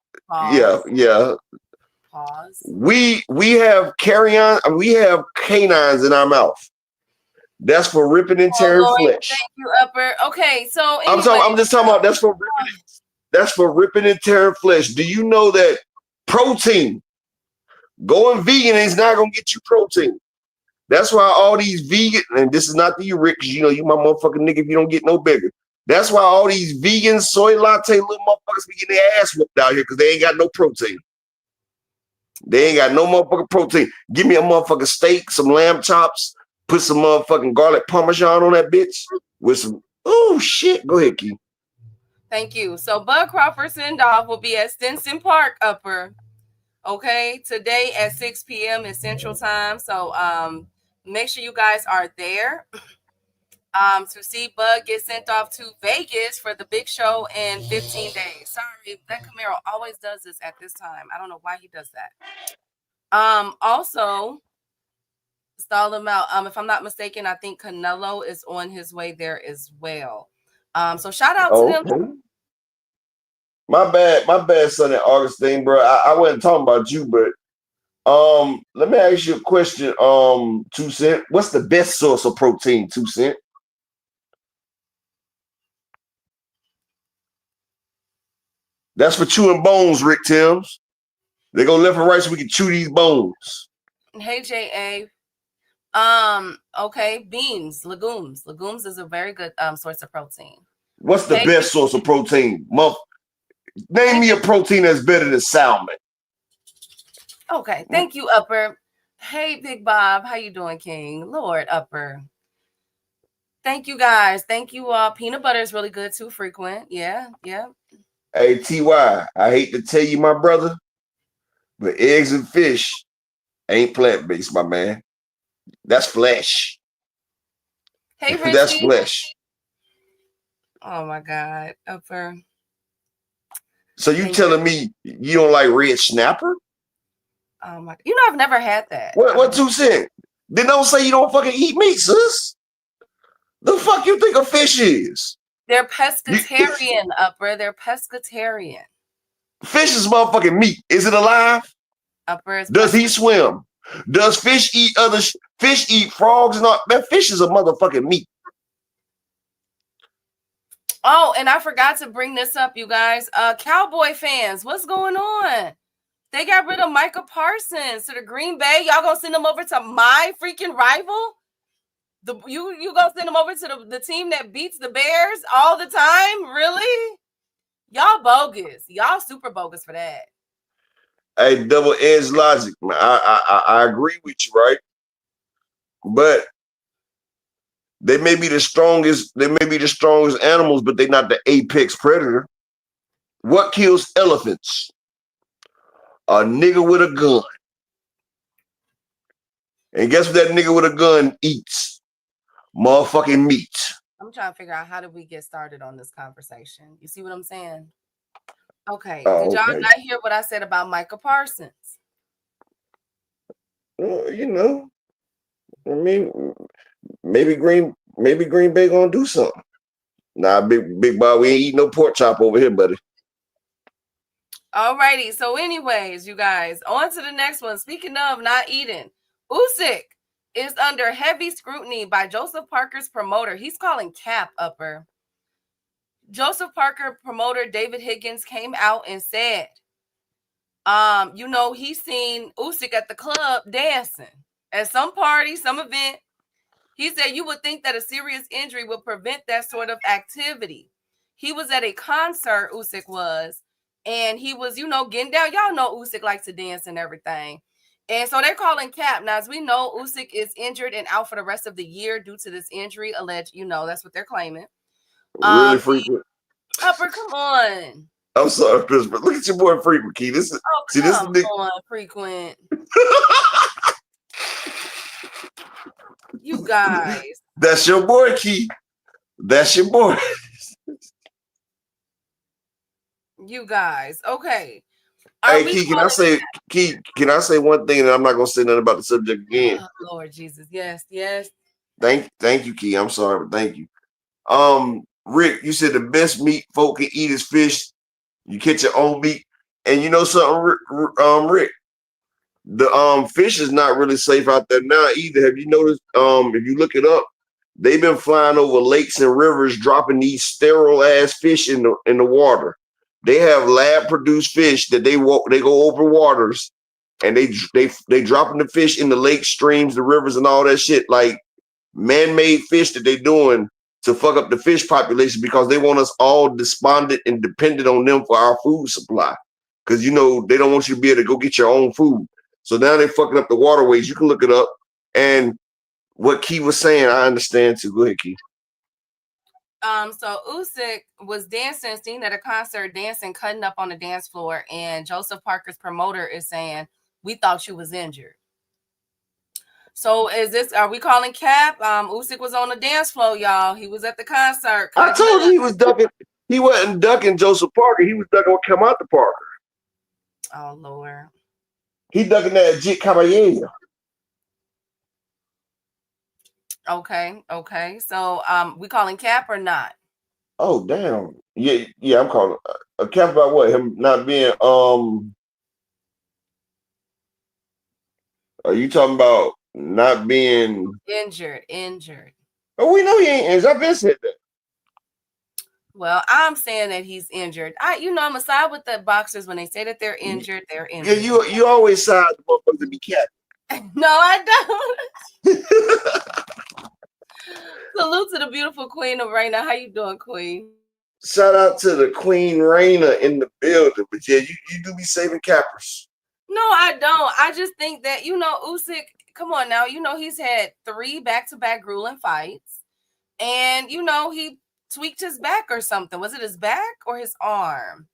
yeah. Pause. We have we have canines in our mouth. That's for ripping and tearing flesh. Thank you, upper. Okay, so anyway. I'm just talking about that's for ripping and tearing flesh. Do you know that protein, going vegan is not gonna get you protein? That's why all these vegan, and this is not to you, Rick, because you know you my motherfucking nigga if you don't get no bigger. That's why all these vegan soy latte little motherfuckers be getting their ass whooped out here because they ain't got no protein. They ain't got no motherfucking protein. Give me a motherfucking steak, some lamb chops, put some motherfucking garlic parmesan on that bitch with some, oh shit. Go ahead, Key. Thank you. So Bud Crawford send-off will be at Stinson Park, upper. Okay, today at 6 p.m. in Central Time. So make sure you guys are there to see Bud get sent off to Vegas for the big show in 15 days. Sorry, that Camaro always does this at this time. I don't know why he does that. Also, stall him out. If I'm not mistaken, I think Canelo is on his way there as well. So shout out to them. My bad, Sonny Augustine, bro. I wasn't talking about you, but let me ask you a question. 2 Cent, what's the best source of protein? 2 Cent. That's for chewing bones, Rick Timms. They go left and right so we can chew these bones. Hey, J.A. Okay, beans, legumes. Legumes is a very good source of protein. What's the best source of protein? Name me a protein that's better than salmon. Okay, thank you, upper. Hey, Big Bob, how you doing, King? Lord, upper. Thank you, guys. Thank you. Peanut butter is really good too. Frequent, yeah. Hey, Ty, I hate to tell you, my brother, But eggs and fish ain't plant-based, my man. That's flesh. Hey, That's Richie. flesh. Oh my God, Upper. So you telling me you don't like red snapper? Oh my! You know I've never had that. What 2 cents? Then don't say you don't fucking eat meat, sis. The fuck you think a fish is? They're pescatarian, Upper. They're pescatarian. Fish is motherfucking meat. Is it alive? Upper is Does he swim? Does fish eat other fish eat frogs and all? That fish is a motherfucking meat. Oh, and I forgot to bring this up, you guys. Cowboy fans, what's going on? They got rid of Micah Parsons to the Green Bay. Y'all gonna send him over to my freaking rival? You gonna send him over to the team that beats the Bears all the time? Really? Y'all bogus. Y'all super bogus for that. Hey, double-edged logic. I agree with you, right? But they may be the strongest. They may be the strongest animals, but they're not the apex predator. What kills elephants? A nigga with a gun. And guess what that nigga with a gun eats? Motherfucking meat. I'm trying to figure out how did we get started on this conversation. You see what I'm saying? Okay. Did y'all not hear what I said about Micah Parsons? You know, I mean, maybe Green Bay gonna do something. Nah, big boy, we ain't eating no pork chop over here, buddy. Alrighty. So, anyways, you guys, on to the next one. Speaking of not eating, Usyk is under heavy scrutiny by Joseph Parker's promoter. He's calling cap, Upper. Joseph Parker promoter David Higgins came out and said, he's seen Usyk at the club dancing at some party, some event. He said you would think that a serious injury would prevent that sort of activity. He was at a concert, Usyk was, and he was, getting down. Y'all know Usyk likes to dance and everything. And so they're calling cap. Now, as we know, Usyk is injured and out for the rest of the year due to this injury, alleged, that's what they're claiming. Really frequent. Upper, come on. I'm sorry, Chris, but look at your boy Frequent, Key. This is this on, Frequent. You guys. That's your boy, Key. That's your boy. You guys. Okay. Hey, Key, can I say one thing, and I'm not gonna say nothing about the subject again? Oh, Lord Jesus. Yes. Thank you, Key. I'm sorry, but thank you. Rick, you said the best meat folk can eat is fish. You catch your own meat. And you know something, Rick? The fish is not really safe out there now either. Have you noticed? If you look it up, they've been flying over lakes and rivers, dropping these sterile ass fish in the water. They have lab produced fish that they go over waters, and they dropping the fish in the lakes, streams, the rivers, and all that shit, like man-made fish that they doing to fuck up the fish population because they want us all despondent and dependent on them for our food supply. Because they don't want you to be able to go get your own food. So now they're fucking up the waterways. You can look it up. And what Key was saying, I understand too. Go ahead, Key. So Usyk was dancing, seen at a concert, dancing, cutting up on the dance floor, and Joseph Parker's promoter is saying, "We thought you was injured." So are we calling cap? Usyk was on the dance floor, y'all. He was at the concert. I told you he was ducking. He wasn't ducking Joseph Parker. He was ducking what came out the Parker. Oh, Lord. He ducking that Jit Caballero. Okay. So, we calling cap or not? Oh, damn. Yeah, I'm calling a cap about what? Him not being, are you talking about not being injured? Oh, we know he ain't injured. I've been said that. Well, I'm saying that he's injured. I'm a side with the boxers when they say that they're injured, they're injured. Yeah, you always side the motherfuckers to be cat. No, I don't. Salute to the beautiful Queen of Raina. How you doing, Queen? Shout out to the Queen Raina in the building. But yeah, you do be saving cappers. No, I don't. I just think that, Usyk, come on now. He's had 3 back-to-back grueling fights. And, he tweaked his back or something. Was it his back or his arm?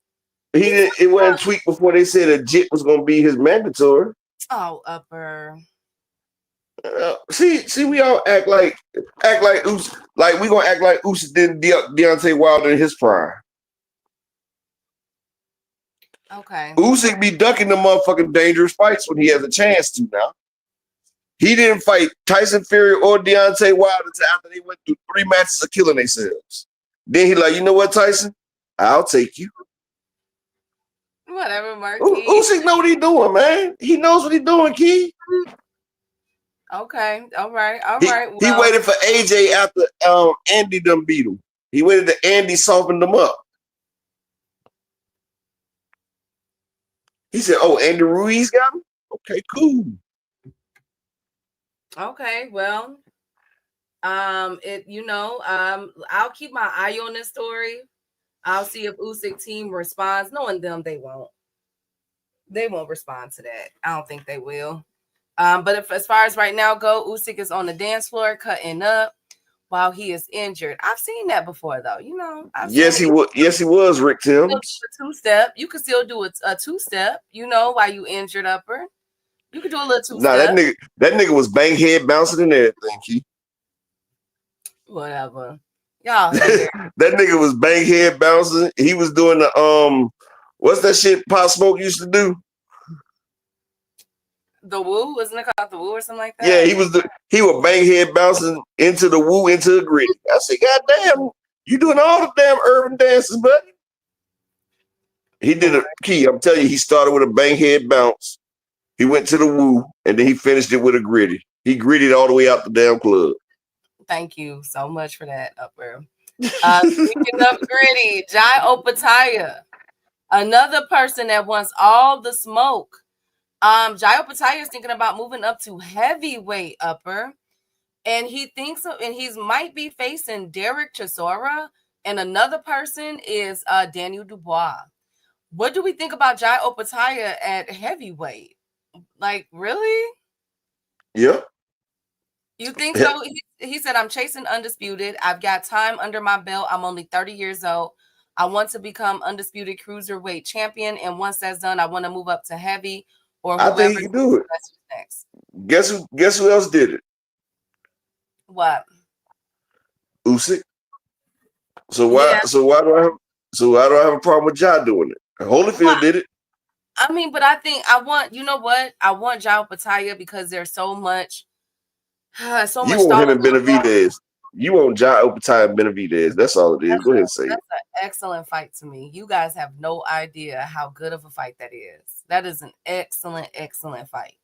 He didn't. It wasn't tweaked before they said a jit was gonna be his mandatory. Oh, Upper. See, we all act like Usyk, like we gonna act like Usyk did Deontay Wilder in his prime. Okay. Usyk be ducking the motherfucking dangerous fights when he has a chance to now. He didn't fight Tyson Fury or Deontay Wilder until after they went through 3 matches of killing themselves. Then he like, you know what, Tyson? I'll take you. Whatever, Marquis. Usyk know what he doing, man. He knows what he doing, Key. Okay, all right. He waited for AJ after Andy done beat him. He waited till Andy softened him up. He said, "Oh, Andy Ruiz got him. Okay, cool. Okay, well, I'll keep my eye on this story. I'll see if Usyk team responds. Knowing them, they won't. They won't respond to that. I don't think they will. But if as far as right now go, Usyk is on the dance floor cutting up while he is injured. I've seen that before, though. You know. Yes, he was. Yes, he was. Rick Tim. A 2-step. You could still do a 2-step. You know, while you injured, Upper. You could do a little 2-step. Nah, that nigga was bang head bouncing and everything. Key. Whatever. Y'all. That nigga was bang head bouncing. He was doing the what's that shit Pop Smoke used to do? The woo, wasn't it called the woo or something like that? Yeah, he was bang head bouncing into the woo, into the gritty. I said, God damn, you doing all the damn urban dances, buddy. He did a Key. I'm telling you, he started with a bang head bounce. He went to the woo, and then he finished it with a gritty. He gritted all the way out the damn club. Thank you so much for that, Upper. Speaking of gritty, Jai Opataya, another person that wants all the smoke. Jai Opataya is thinking about moving up to heavyweight, Upper, and he thinks and he's might be facing Derek Chisora, and another person is Daniel Dubois. What do we think about Jai Opataya at heavyweight? Like, really? Yep. You think so? He said, I'm chasing undisputed. I've got time under my belt. I'm only 30 years old. I want to become undisputed cruiserweight champion. And once that's done, I want to move up to heavy or whoever. I think he can do it. Next. Guess who else did it? What? Usyk. So why do I have a problem with Ja doing it? Holyfield did it. I mean, but I think I want Jai Opataya because there's so much. You want him and Benavidez. You want Jai Opataya and Benavidez. That's all it is. Go ahead and say it. That's an excellent fight to me. You guys have no idea how good of a fight that is. That is an excellent, excellent fight.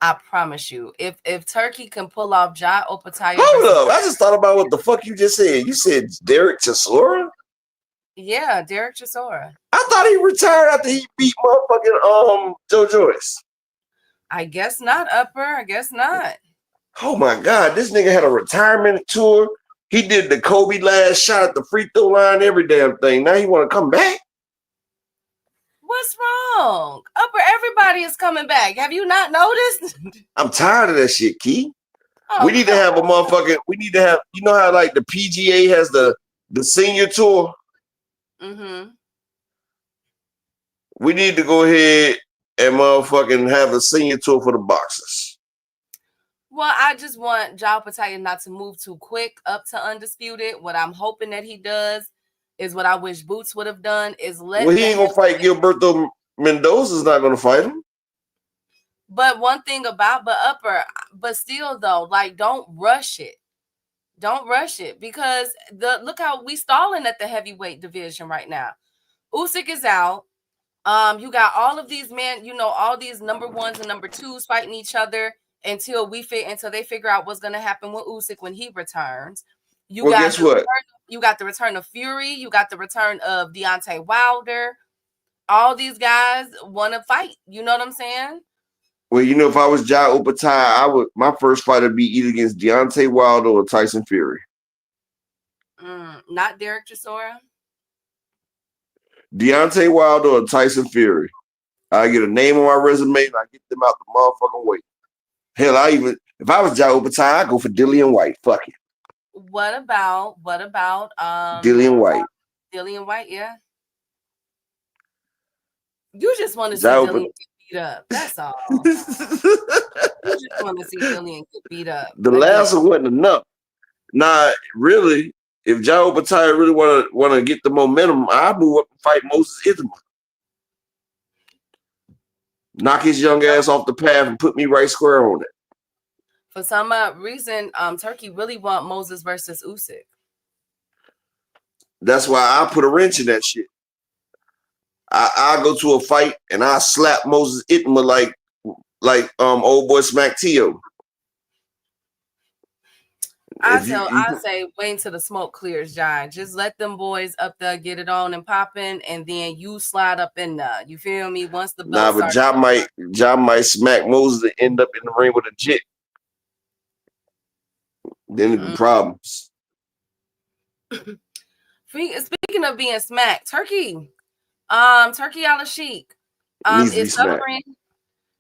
I promise you. If Turkey can pull off Jai Opataya. Hold up. I just thought about what the fuck you just said. You said Derek Chisora? Yeah, Derek Chisora. I thought he retired after he beat motherfucking Joe Joyce. I guess not, Upper. I guess not. Oh my God, this nigga had a retirement tour. He did the Kobe last shot at the free throw line, every damn thing. Now he want to come back? What's wrong? Upper, everybody is coming back. Have you not noticed? I'm tired of that shit, Key. Oh, we need to have you know how like the PGA has the senior tour? Mm-hmm. We need to go ahead and motherfucking have a senior tour for the boxers. Well, I just want Jai Opataya not to move too quick up to undisputed. What I'm hoping that he does is what I wish Boots would have done is he ain't gonna fight Gilberto Mendoza's not gonna fight him. But one thing about but still though, like don't rush it. Don't rush it because look how we stalling at the heavyweight division right now. Usyk is out. You got all of these men, all these number ones and number twos fighting each other until they figure out what's going to happen with Usyk when he returns. Guess what? You got the return of Fury. You got the return of Deontay Wilder. All these guys want to fight. You know what I'm saying? Well, if I was Jai Opataya, my first fight would be either against Deontay Wilder or Tyson Fury. Not Derek Chisora? Deontay Wilder or Tyson Fury. I get a name on my resume and I get them out the motherfucking way. Hell, if I was Jai Opataya, I'd go for Dillian White. Fuck it. What about Dillian White? Dillian White, yeah. You just want to see Dillian get beat up. That's all. You just want to see Dillian get beat up. The last one wasn't enough. Nah, really, if Joe Pataya really want to get the momentum, I'd move up and fight Moses Ithama. Knock his young ass off the path and put me right square on it. For some reason, Turkey really want Moses versus Usyk. That's why I put a wrench in that shit. I go to a fight and I slap Moses Ithama like old boy Smack Tio. I say wait until the smoke clears, John. Just let them boys up there get it on and popping, and then you slide up in there. You feel me? Once the belt but John might smack Moses and end up in the ring with a jit. Then it'd be problems. Speaking of being smacked, Turkey Al-Sheik is suffering.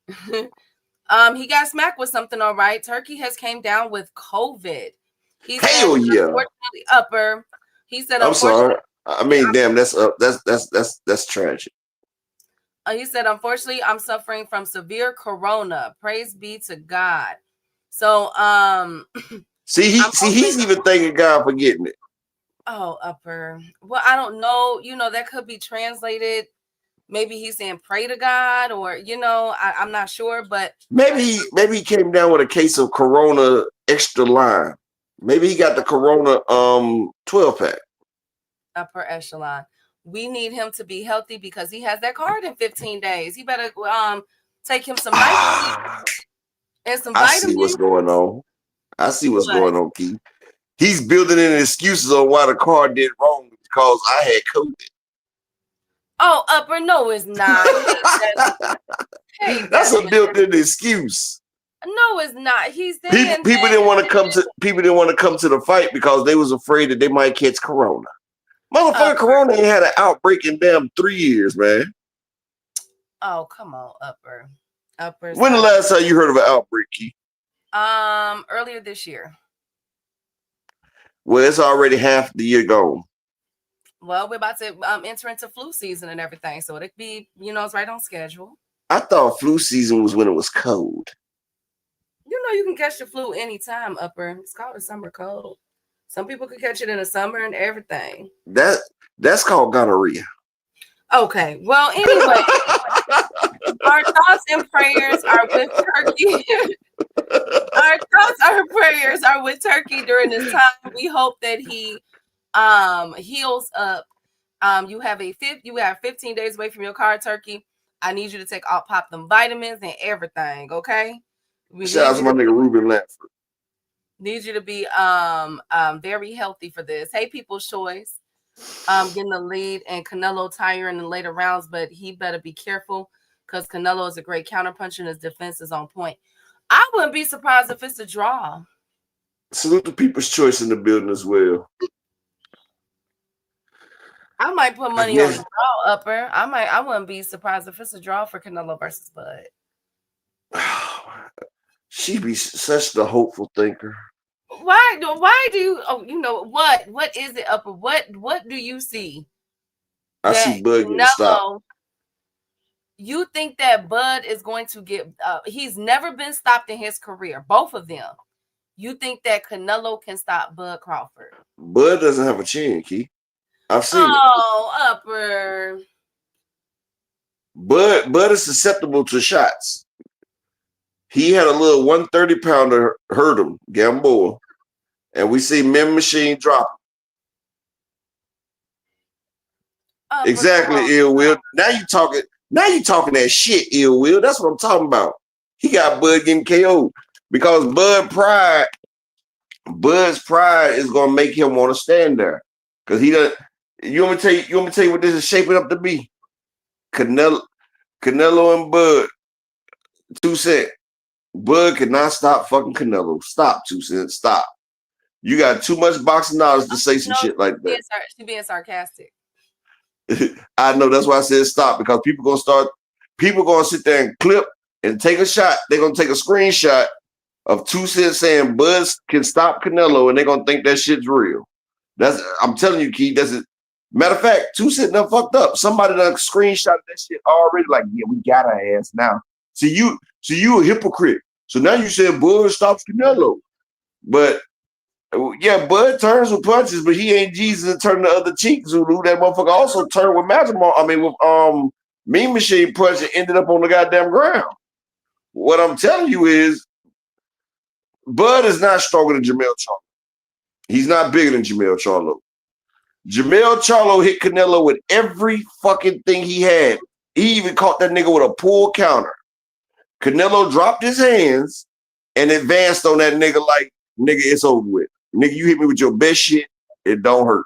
He got smacked with something, all right. Turkey has came down with COVID. He said, hell yeah. Unfortunately, upper. He said, I'm sorry. I mean, damn, that's tragic. He said, unfortunately, I'm suffering from severe corona. Praise be to God. So, he's even thanking God for getting it. Oh, upper. Well, I don't know. You know, that could be translated. Maybe he's saying pray to God, or I'm not sure, but maybe he came down with a case of Corona extra lime. Maybe he got the Corona 12-pack. Upper echelon. We need him to be healthy because he has that card in 15 days. He better take him some nitrogen and some vitamins. I see what's going on, Keith. He's building in excuses on why the card did wrong because I had COVID. Oh, upper, no, it's not. That's a built-in excuse. No, it's not. He's saying people didn't want to come to the fight because they was afraid that they might catch Corona. Motherfucker, Corona ain't had an outbreak in damn 3 years, man. Oh, come on, upper. When the last time you heard of an outbreak, Keith? Earlier this year. Well, it's already half the year gone. Well, we're about to enter into flu season and everything, so it'd be, it's right on schedule. I thought flu season was when it was cold. You can catch the flu anytime, upper. It's called a summer cold. Some people can catch it in the summer and everything. That's called gonorrhea. Okay. Well, anyway, our thoughts and prayers are with Turkey. Our prayers are with Turkey during this time. We hope that he heals up. You have 15 days away from your card, Turkey. I need you to pop them vitamins and everything, okay? Shout out to my nigga Ruben Lanford. Need you to be very healthy for this. Hey, People's Choice. Getting the lead and Canelo tiring in later rounds, but he better be careful because Canelo is a great counterpuncher and his defense is on point. I wouldn't be surprised if it's a draw. Salute the People's Choice in the building as well. I might put money on the draw, upper. I wouldn't be surprised if it's a draw for Canelo versus Bud. She be such the hopeful thinker. Why do you what is it, upper? What do you see? I see Bud getting stopped. You think that Bud is going to get he's never been stopped in his career, both of them. You think that Canelo can stop Bud Crawford? Bud doesn't have a chin, Keith. I've seen it. Upper. Bud is susceptible to shots. He had a little 130-pounder hurt him, Gamboa, and we see Mem Machine drop him. Exactly, Ill Will. Now you talking that shit, Ill Will. That's what I'm talking about. He got Bud getting KO'd because Bud's pride is gonna make him want to stand there. Because he doesn't. You want me to tell you what this is shaping up to be? Canelo and Bud. 2 cents. Bud cannot stop fucking Canelo. Stop, 2 cents. Stop. You got too much boxing knowledge to say some shit like that. She's being sarcastic. I know, that's why I said stop, because people gonna sit there and clip and take a shot. They're gonna take a screenshot of 2 cents saying Bud can stop Canelo, and they're gonna think that shit's real. I'm telling you, Keith, Matter of fact, 2 Cent done fucked up. Somebody done screenshot that shit already. Like, yeah, we got our ass now. So you a hypocrite. So now you said Bud stops Canelo. But yeah, Bud turns with punches, but he ain't Jesus and turn the other cheek. Zulu. That motherfucker also turned with with Mean Machine punch and ended up on the goddamn ground. What I'm telling you is Bud is not stronger than Jamal Charlo. He's not bigger than Jamal Charlo. Jamal Charlo hit Canelo with every fucking thing he had. He even caught that nigga with a pull counter. Canelo dropped his hands and advanced on that nigga like, nigga, it's over with. Nigga, you hit me with your best shit, it don't hurt.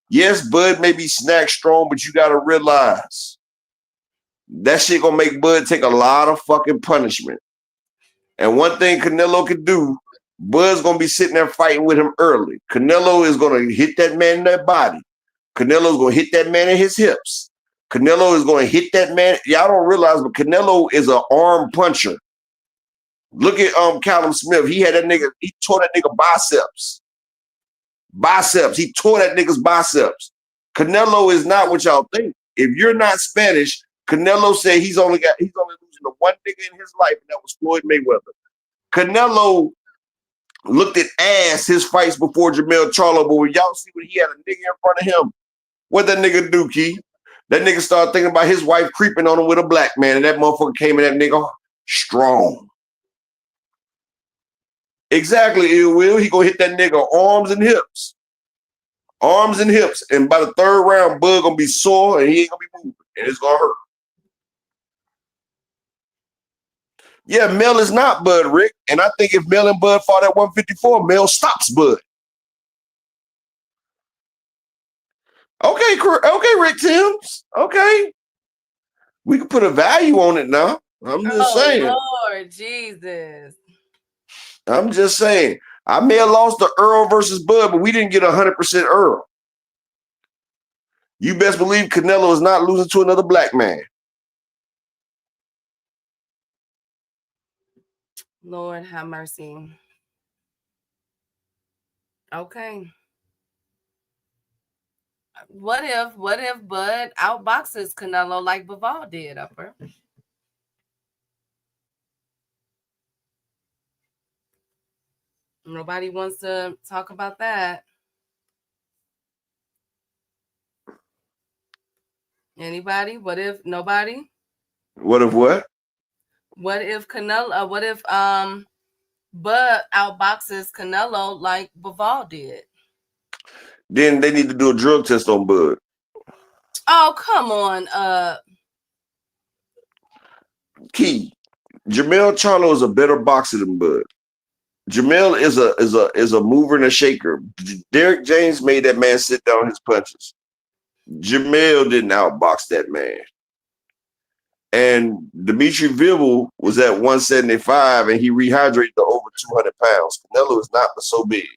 Yes, Bud may be snack strong, but you gotta realize that shit gonna make Bud take a lot of fucking punishment. And one thing Canelo can do, Bud's gonna be sitting there fighting with him early. Canelo is gonna hit that man in that body. Canelo's gonna hit that man in his hips. Canelo is gonna hit that man. Y'all don't realize, but Canelo is an arm puncher. Look at Callum Smith. He had that nigga, he tore that nigga biceps. He tore that nigga's biceps. Canelo is not what y'all think. If you're not Spanish, Canelo said he's only losing to one nigga in his life, and that was Floyd Mayweather. Canelo looked at ass his fights before Jamal Charlo, but when y'all see when he had a nigga in front of him, what that nigga do, Key? That nigga started thinking about his wife creeping on him with a black man, and that motherfucker came in that nigga strong. Exactly, Ill Will. He gonna hit that nigga arms and hips. Arms and hips. And by the third round, Bud gonna be sore and he ain't gonna be moving. And it's gonna hurt. Yeah, Mel is not Bud, Rick. And I think if Mel and Bud fought at 154, Mel stops Bud. Okay, Rick Timms. Okay. We can put a value on it now. I'm just saying. Lord Jesus. I'm just saying. I may have lost the Earl versus Bud, but we didn't get 100% Earl. You best believe Canelo is not losing to another black man. Lord have mercy. Okay. What if Bud outboxes Canelo like Bivol did, Upper? Nobody wants to talk about that. Anybody? What if nobody? What if what? What if Canelo? What if Bud outboxes Canelo like Bivol did? Then they need to do a drug test on Bud. Oh, come on, Key. Jamal Charlo is a better boxer than Bud. Jamel is a mover and a shaker. Derek James made that man sit down his punches. Jamel didn't outbox that man. And Dimitri Bivol was at 175 and he rehydrated to over 200 pounds. Canelo is not so big.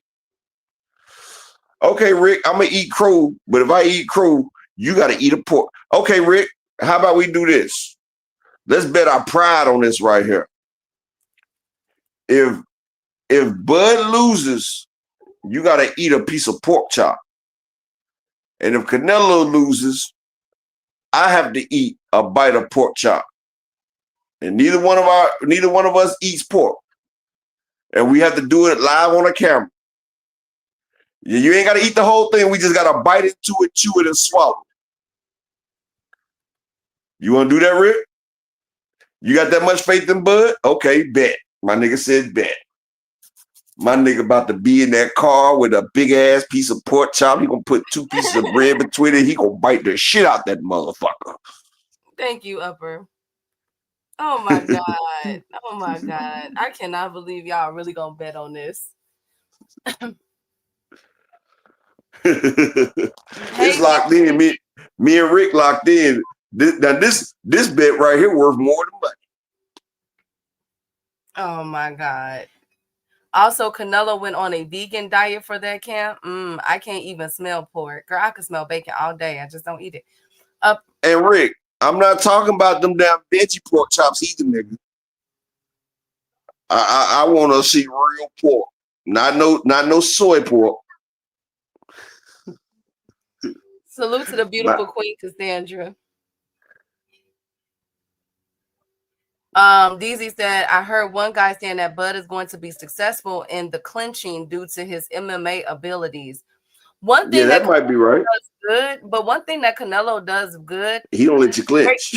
Okay, Rick, I'm going to eat crow, but if I eat crow, you got to eat a pork. Okay, Rick, how about we do this? Let's bet our pride on this right here. If Bud loses, you got to eat a piece of pork chop. And if Canelo loses, I have to eat a bite of pork chop. And neither one of us eats pork. And we have to do it live on a camera. You ain't got to eat the whole thing. We just got to bite into it, chew it, and swallow. You want to do that, Rick? You got that much faith in Bud? Okay, bet. My nigga said bet. My nigga about to be in that car with a big ass piece of pork chop. He gonna put 2 pieces of bread between it. He gonna bite the shit out that motherfucker. Thank you, Upper. Oh my God. Oh my God. I cannot believe y'all really gonna bet on this. It's locked in. Me and Rick locked in. This bet right here worth more than money. Oh my God. Also, Canelo went on a vegan diet for that camp. I can't even smell pork. Girl, I can smell bacon all day. I just don't eat it. And Rick, I'm not talking about them damn veggie pork chops either, nigga. I want to see real pork, not no soy pork. Salute to the beautiful Queen Cassandra. DZ said, I heard one guy saying that Bud is going to be successful in the clinching due to his MMA abilities. One thing that might be right. Does good, but one thing that Canelo does good, he don't let you clinch.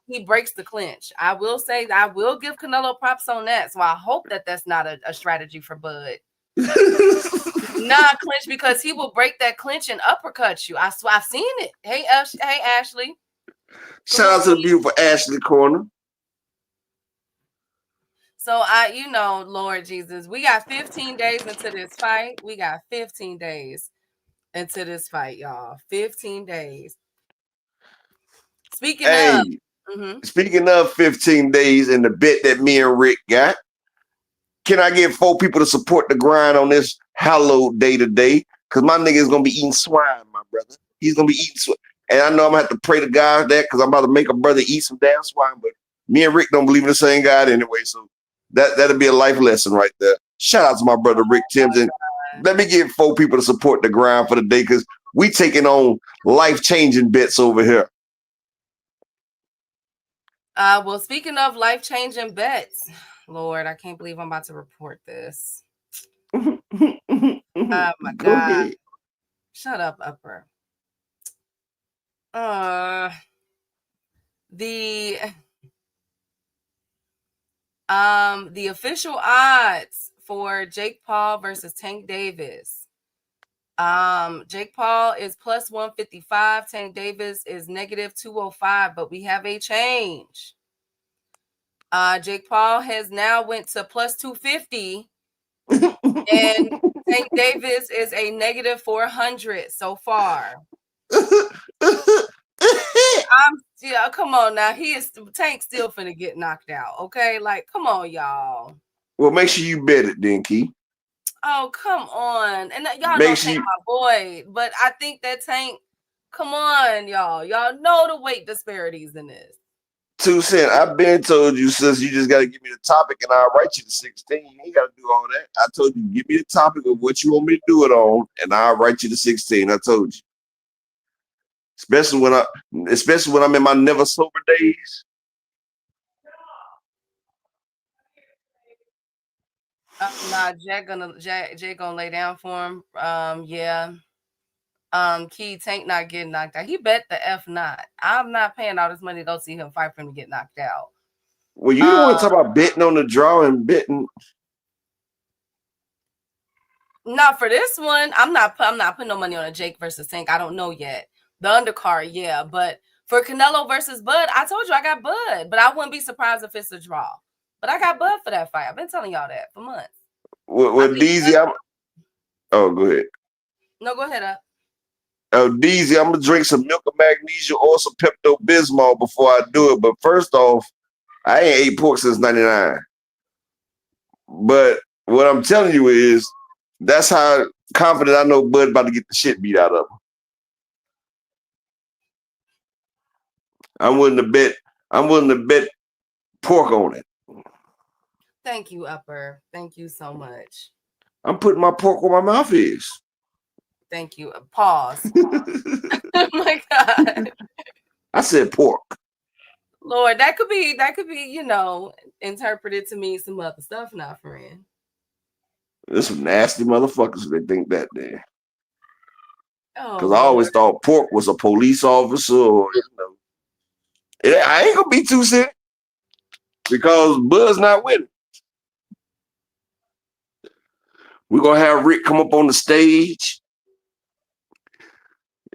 He breaks the clinch. I will say, I will give Canelo props on that. So I hope that that's not a strategy for Bud. Not clinch, because he will break that clinch and uppercut you. I've seen it. Hey, Ashley. Shout out to the beautiful Ashley Corner. So Lord Jesus, we got 15 days into this fight. We got 15 days into this fight, y'all. 15 days. Speaking of 15 days and the bet that me and Rick got, can I get 4 people to support the grind on this hallowed day today? Because my nigga is going to be eating swine, my brother. He's going to be eating swine. And I know I'm going to have to pray to God that, because I'm about to make a brother eat some damn swine. But me and Rick don't believe in the same God anyway. So that'll be a life lesson right there. Shout out to my brother Rick Timms. And let me get 4 people to support the grind for the day, because we taking on life-changing bets over here. Well, speaking of life-changing bets, Lord, I can't believe I'm about to report this. Oh my God. Shut up, Upper. The official odds for Jake Paul versus Tank Davis. Jake Paul is plus 155. Tank Davis is negative 205, but we have a change. Jake Paul has now went to plus 250, and Tank Davis is a negative 400 so far. Come on now. Tank still finna get knocked out. Okay, like, come on, y'all. Well, make sure you bet it then, Key. Oh, come on. And y'all know Tank my boy, but I think that Tank, come on, y'all. Y'all know the weight disparities in this. 2 Cent, I've been told you, sis, you just got to give me the topic and I'll write you the 16. You ain't got to do all that. I told you, give me the topic of what you want me to do it on, and I'll write you the 16. I told you. Especially when I'm in my never sober days. Nah, Jay gonna lay down for him. Yeah. Key, Tank not getting knocked out. He bet the F not. I'm not paying all this money to go see him fight for him to get knocked out. Well, you don't want to talk about betting on the draw and betting. Not for this one. I'm not putting no money on a Jake versus Tank. I don't know yet. The undercard, yeah. But for Canelo versus Bud, I told you I got Bud, but I wouldn't be surprised if it's a draw. But I got Bud for that fight. I've been telling y'all that for months. Well, DZ, oh, go ahead. No, go ahead up. Oh, DZ, I'm gonna drink some milk of magnesia or some Pepto-Bismol before I do it. But first off, I ain't ate pork since '99. But what I'm telling you is, that's how confident I know Bud about to get the shit beat out of him. I'm willing to bet pork on it. Thank you, Upper. Thank you so much. I'm putting my pork where my mouth is. Thank you. Pause. Oh my God. I said pork. Lord, that could be, interpreted to mean some other stuff, not friend. There's some nasty motherfuckers that think that there. Because I Lord. always thought pork was a police officer, or I ain't gonna be too sick because Bud's not winning. We're gonna have Rick come up on the stage.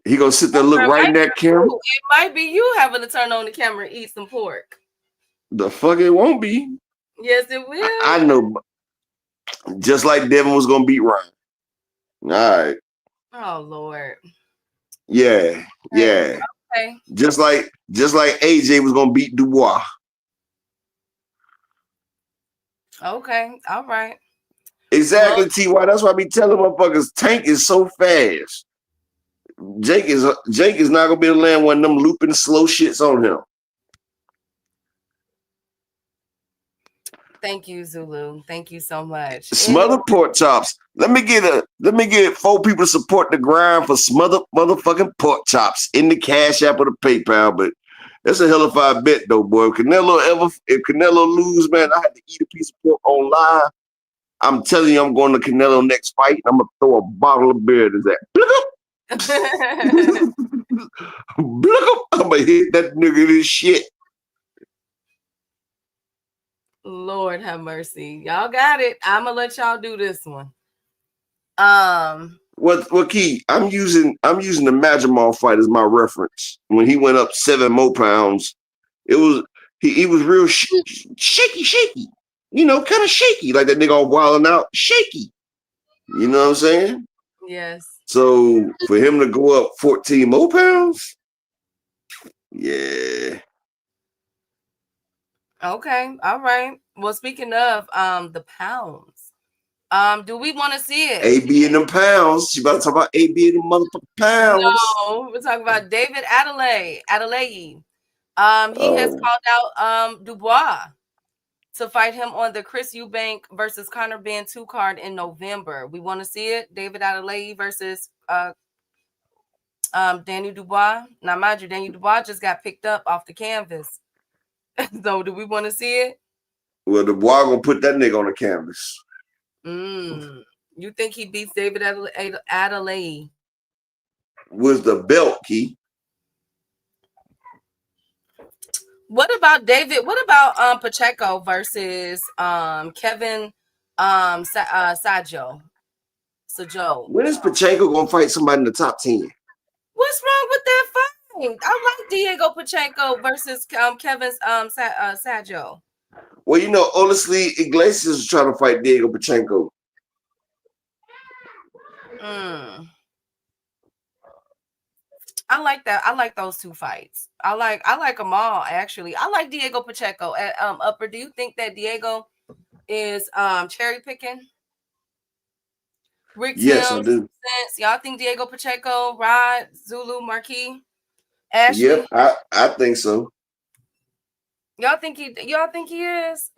He gonna sit there and look right in that camera. It might be you having to turn on the camera and eat some pork. The fuck it won't be. Yes, it will. I know. Just like Devin was gonna beat Ryan. All right. Oh Lord. Yeah. Yeah. Okay. Just like AJ was gonna beat Dubois. Okay. All right. Exactly, T.Y. That's why I be telling motherfuckers, Tank is so fast. Jake is not gonna be able to land one of them looping slow shits on him. Thank you, Zulu. Thank you so much. Smothered pork chops. Let me get 4 people to support the grind for smothered motherfucking pork chops in the Cash App or the PayPal. But that's a hell of a bet though, boy. If Canelo lose, man, I had to eat a piece of pork on live. I'm telling you, I'm going to Canelo next fight. I'm gonna throw a bottle of beer at his ass. I'm gonna hit that nigga this shit. Lord have mercy. Y'all got it. I'm gonna let y'all do this one. What Key? I'm using the Majamal fight as my reference. When he went up 7 more pounds, it was he was real shaky. You know, kind of shaky, like that nigga all wilding out, shaky. You know what I'm saying? Yes. So for him to go up 14 more pounds, yeah. Okay. All right. Well, speaking of the pounds, do we want to see it? AB in them pounds. She about to talk about AB in the motherfucking pounds. No, we're talking about David Adelaide. He has called out Dubois to fight him on the Chris Eubank versus Conor Ben 2 card in November. We want to see it. David Adelaide versus Daniel Dubois. Now, mind you, Daniel Dubois just got picked up off the canvas. So, do we want to see it? Well, Dubois gonna put that nigga on the canvas. You think he beats David Adelaide? Was the belt, Key? What about David? What about Pacheco versus Kevin Sajo? When is Pacheco gonna fight somebody in the top 10? What's wrong with that fight? I like Diego Pacheco versus Kevin Sajo. Well, you know, honestly, Iglesias is trying to fight Diego Pacheco. I like that. I like those 2 fights. I like them all, actually. I like Diego Pacheco at Upper. Do you think that Diego is cherry picking? Rick Yes, Tim, I do. Y'all think Diego Pacheco, Rod, Zulu, Marquis, Ashley? Yep, I think so. Y'all think he is?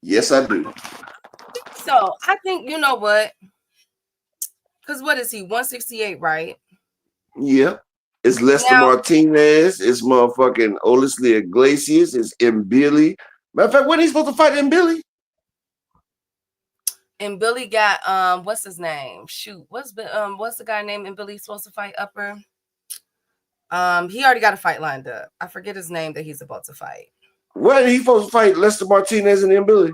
Yes, I do. So I think, you know what? Because what is he? 168, right? Yep. It's Lester Martinez. It's motherfucking Olisly Iglesias. It's Mbili. Matter of fact, when he supposed to fight Mbili? And Billy got what's his name? Shoot, what's the guy named Mbili supposed to fight Upper? He already got a fight lined up. I forget his name that he's about to fight. When he supposed to fight Lester Martinez and Mbili?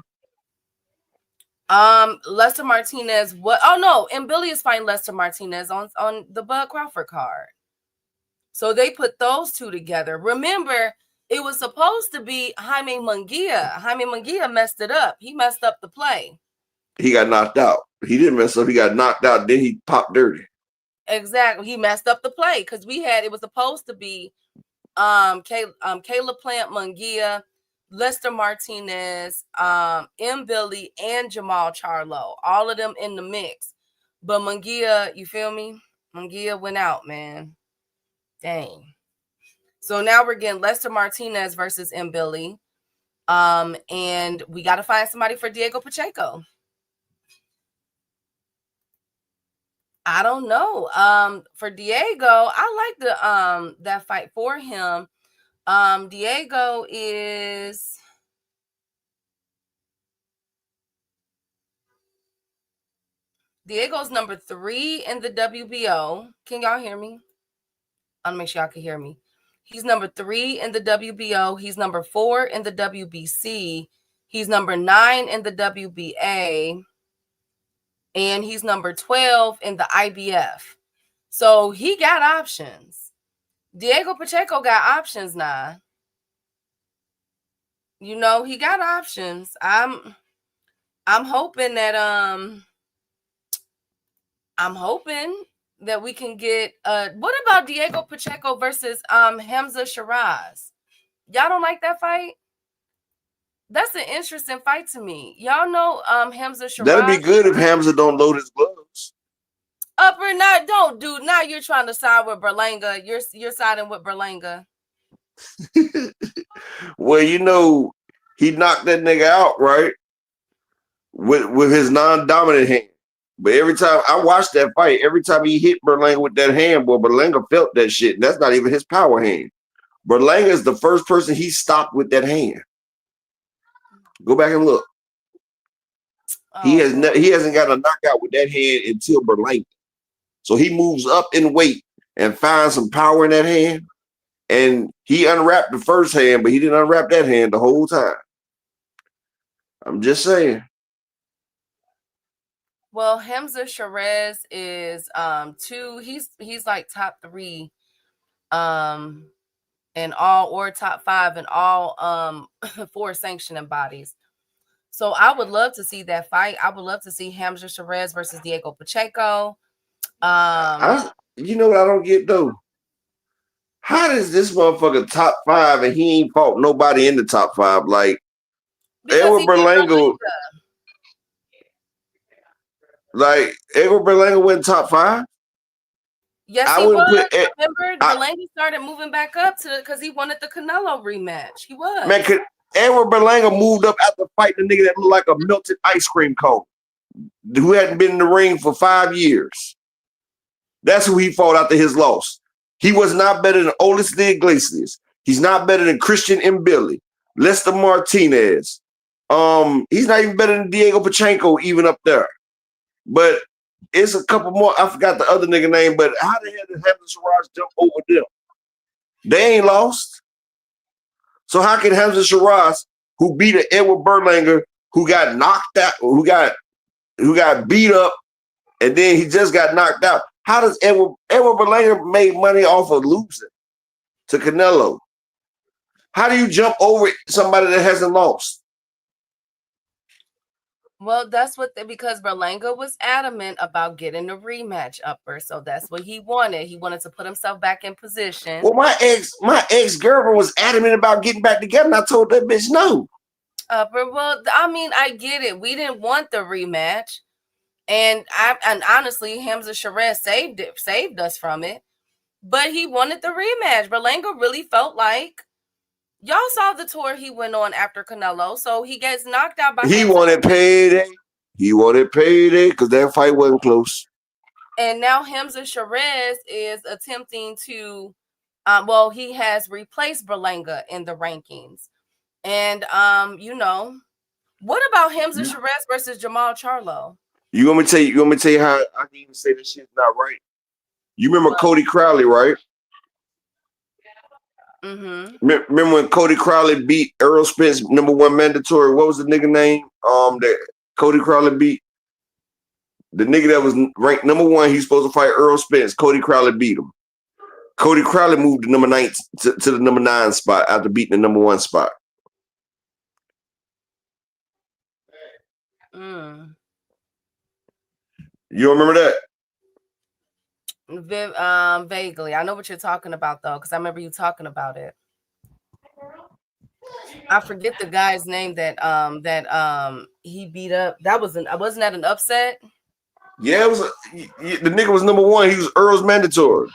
Lester Martinez. What? Oh no, Mbili is fighting Lester Martinez on the Bud Crawford card. So they put those 2 together. Remember, it was supposed to be Jaime Munguia. Jaime Munguia messed it up. He messed up the play. He got knocked out. He didn't mess up. He got knocked out. Then he popped dirty. Exactly. He messed up the play because it was supposed to be Caleb Plant Munguia, Lester Martinez, Mbili, and Jamal Charlo. All of them in the mix. But Munguia, you feel me? Munguia went out, man. Dang. So now we're getting Lester Martinez versus Mbili. And we got to find somebody for Diego Pacheco. I don't know. For Diego, I like the that fight for him. Diego's number 3 in the WBO. Can y'all hear me? I'll make sure y'all can hear me. He's number 3 in the WBO. He's number 4 in the WBC. He's number 9 in the WBA. And he's number 12 in the IBF. So he got options. Diego Pacheco got options now. You know, he got options. I'm hoping that we can get what about Diego Pacheco versus Hamza Shiraz? Y'all don't like that fight? That's an interesting fight to me. Y'all know Hamza Shiraz. That'd be good if Hamza don't load his gloves. Upper, not don't, dude. Now you're trying to side with Berlanga. You're siding with Berlanga. Well, you know, he knocked that nigga out, right? With his non-dominant hand. But every time I watched that fight, every time he hit Berlanga with that hand, boy, Berlanga felt that shit. And that's not even his power hand. Berlanga is the first person he stopped with that hand. Go back and look. He hasn't got a knockout with that hand until Berlanga. So he moves up in weight and finds some power in that hand. And he unwrapped the first hand, but he didn't unwrap that hand the whole time. I'm just saying. Well, Hamza Sherez is he's like top 3 in all, or top 5 in all 4 sanctioning bodies. So I would love to see that fight. I would love to see Hamza Sherez versus Diego Pacheco. You know what I don't get though? How does this motherfucker top 5 and he ain't fought nobody in the top 5? Like Edward Berlanga. Like Edward Berlanga went top 5? Yes, he was. Remember, Berlanga started moving back up because he wanted the Canelo rematch. He was. Man, Edward Berlanga moved up after fighting a nigga that looked like a melted ice cream cone, who hadn't been in the ring for 5 years. That's who he fought after his loss. He was not better than Olis de Iglesias. He's not better than Christian Mbili, Lester Martinez. He's not even better than Diego Pacheco, even up there. But it's a couple more. I forgot the other nigga name, but how the hell did Hamza Sherraz jump over them? They ain't lost. So how can Hamza Sherraz, who beat an Edward Berlanga, who got knocked out, who got beat up, and then he just got knocked out? How does Edward Berlanga made money off of losing to Canelo? How do you jump over somebody that hasn't lost? Well, that's because Berlanga was adamant about getting a rematch, Upper. So that's what he wanted. He wanted to put himself back in position. Well, my ex-girlfriend was adamant about getting back together, and I told that bitch no. Upper, well, I mean, I get it. We didn't want the rematch. And honestly, Hamza Sherez saved us from it. But he wanted the rematch. Berlanga really felt like, y'all saw the tour he went on after Canelo, so he gets knocked out by. He wanted payday. He wanted payday because that fight wasn't close. And now Hamza Sherez is attempting to, he has replaced Berlanga in the rankings. And what about Hamza Sherez versus Jamal Charlo? You want me to tell you how I can even say this shit's not right? You remember Cody Crowley, right? Mm-hmm. Remember when Cody Crowley beat Errol Spence, #1 mandatory? What was the nigga name? That Cody Crowley beat the nigga that was ranked #1. He's supposed to fight Errol Spence. Cody Crowley beat him. Cody Crowley moved to #9 to the #9 spot after beating the #1 spot. You don't remember that? Vaguely. I know what you're talking about though, because I remember you talking about it. I forget the guy's name that he beat up. Wasn't that an upset? Yeah, it was. The nigga was #1. He was Earl's mandatory.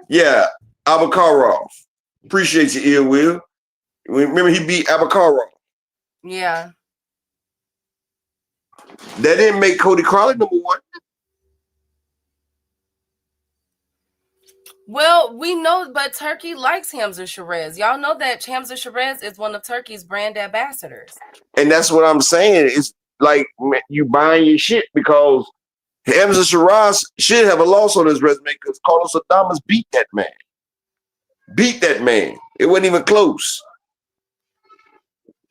Yeah, Abakarov. Appreciate you, Ill Will. Remember he beat Abakarov. Yeah. That didn't make Cody Crowley #1. Well, we know, but Turkey likes Hamza Sherez. Y'all know that Hamza Sherez is one of Turkey's brand ambassadors. And that's what I'm saying. It's like you buying your shit because Hamza Sherraz should have a loss on his resume because Carlos Adames beat that man. It wasn't even close.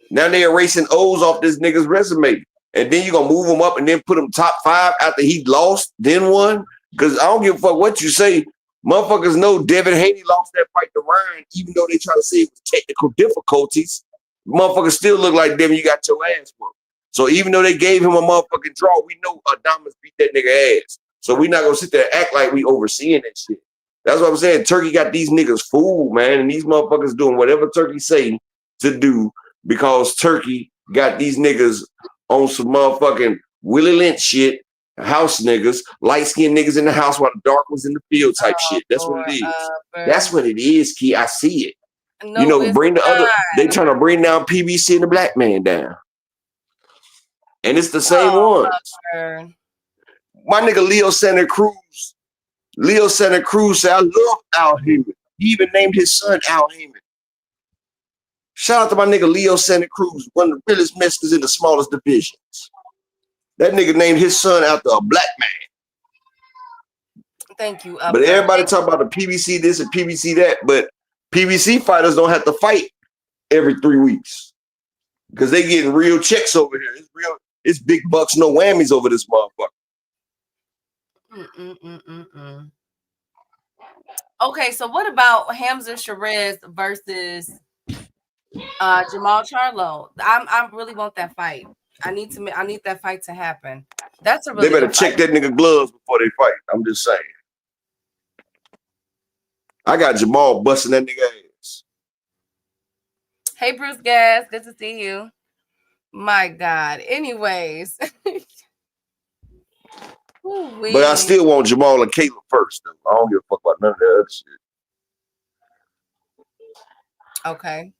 Now they're erasing O's off this nigga's resume. And then you're going to move him up and then put him top 5 after he lost, then won? Because I don't give a fuck what you say. Motherfuckers know Devin Haney lost that fight to Ryan, even though they try to say it was technical difficulties. Motherfuckers still look like Devin, you got your ass whooped. So even though they gave him a motherfucking draw, we know Adames beat that nigga ass. So we're not going to sit there and act like we overseeing that shit. That's what I'm saying. Turkey got these niggas fooled, man. And these motherfuckers doing whatever Turkey say to do because Turkey got these niggas on some motherfucking Willie Lynch shit. House niggas, light-skinned niggas in the house while the dark ones in the field type shit. That's what it is. That's what it is, Key. I see it. No, You know, it's bring the other. not. They trying to bring down PBC and the black man down, and it's the same ones. Upper. My nigga Leo Santa Cruz. Leo Santa Cruz said, "I love Al Heyman." He even named his son Al Heyman. Shout out to my nigga Leo Santa Cruz, one of the realest Mexicans in the smallest divisions. That nigga named his son after a black man. Thank you, But everybody talk about the PBC this and PBC that, but PBC fighters don't have to fight every 3 weeks because they getting real checks over here. It's real. It's big bucks, no whammies over this motherfucker. Okay, so what about Hamza Sharez versus Jamal Charlo? I really want that fight. I need that fight to happen. That's a really They better good check fight. that nigga gloves before they fight. I'm just saying. I got Jamal busting that nigga ass. Hey, Bruce Gas, good to see you. My God. Anyways. But I still want Jamal and Caleb first, though. I don't give a fuck about none of that other shit. Okay.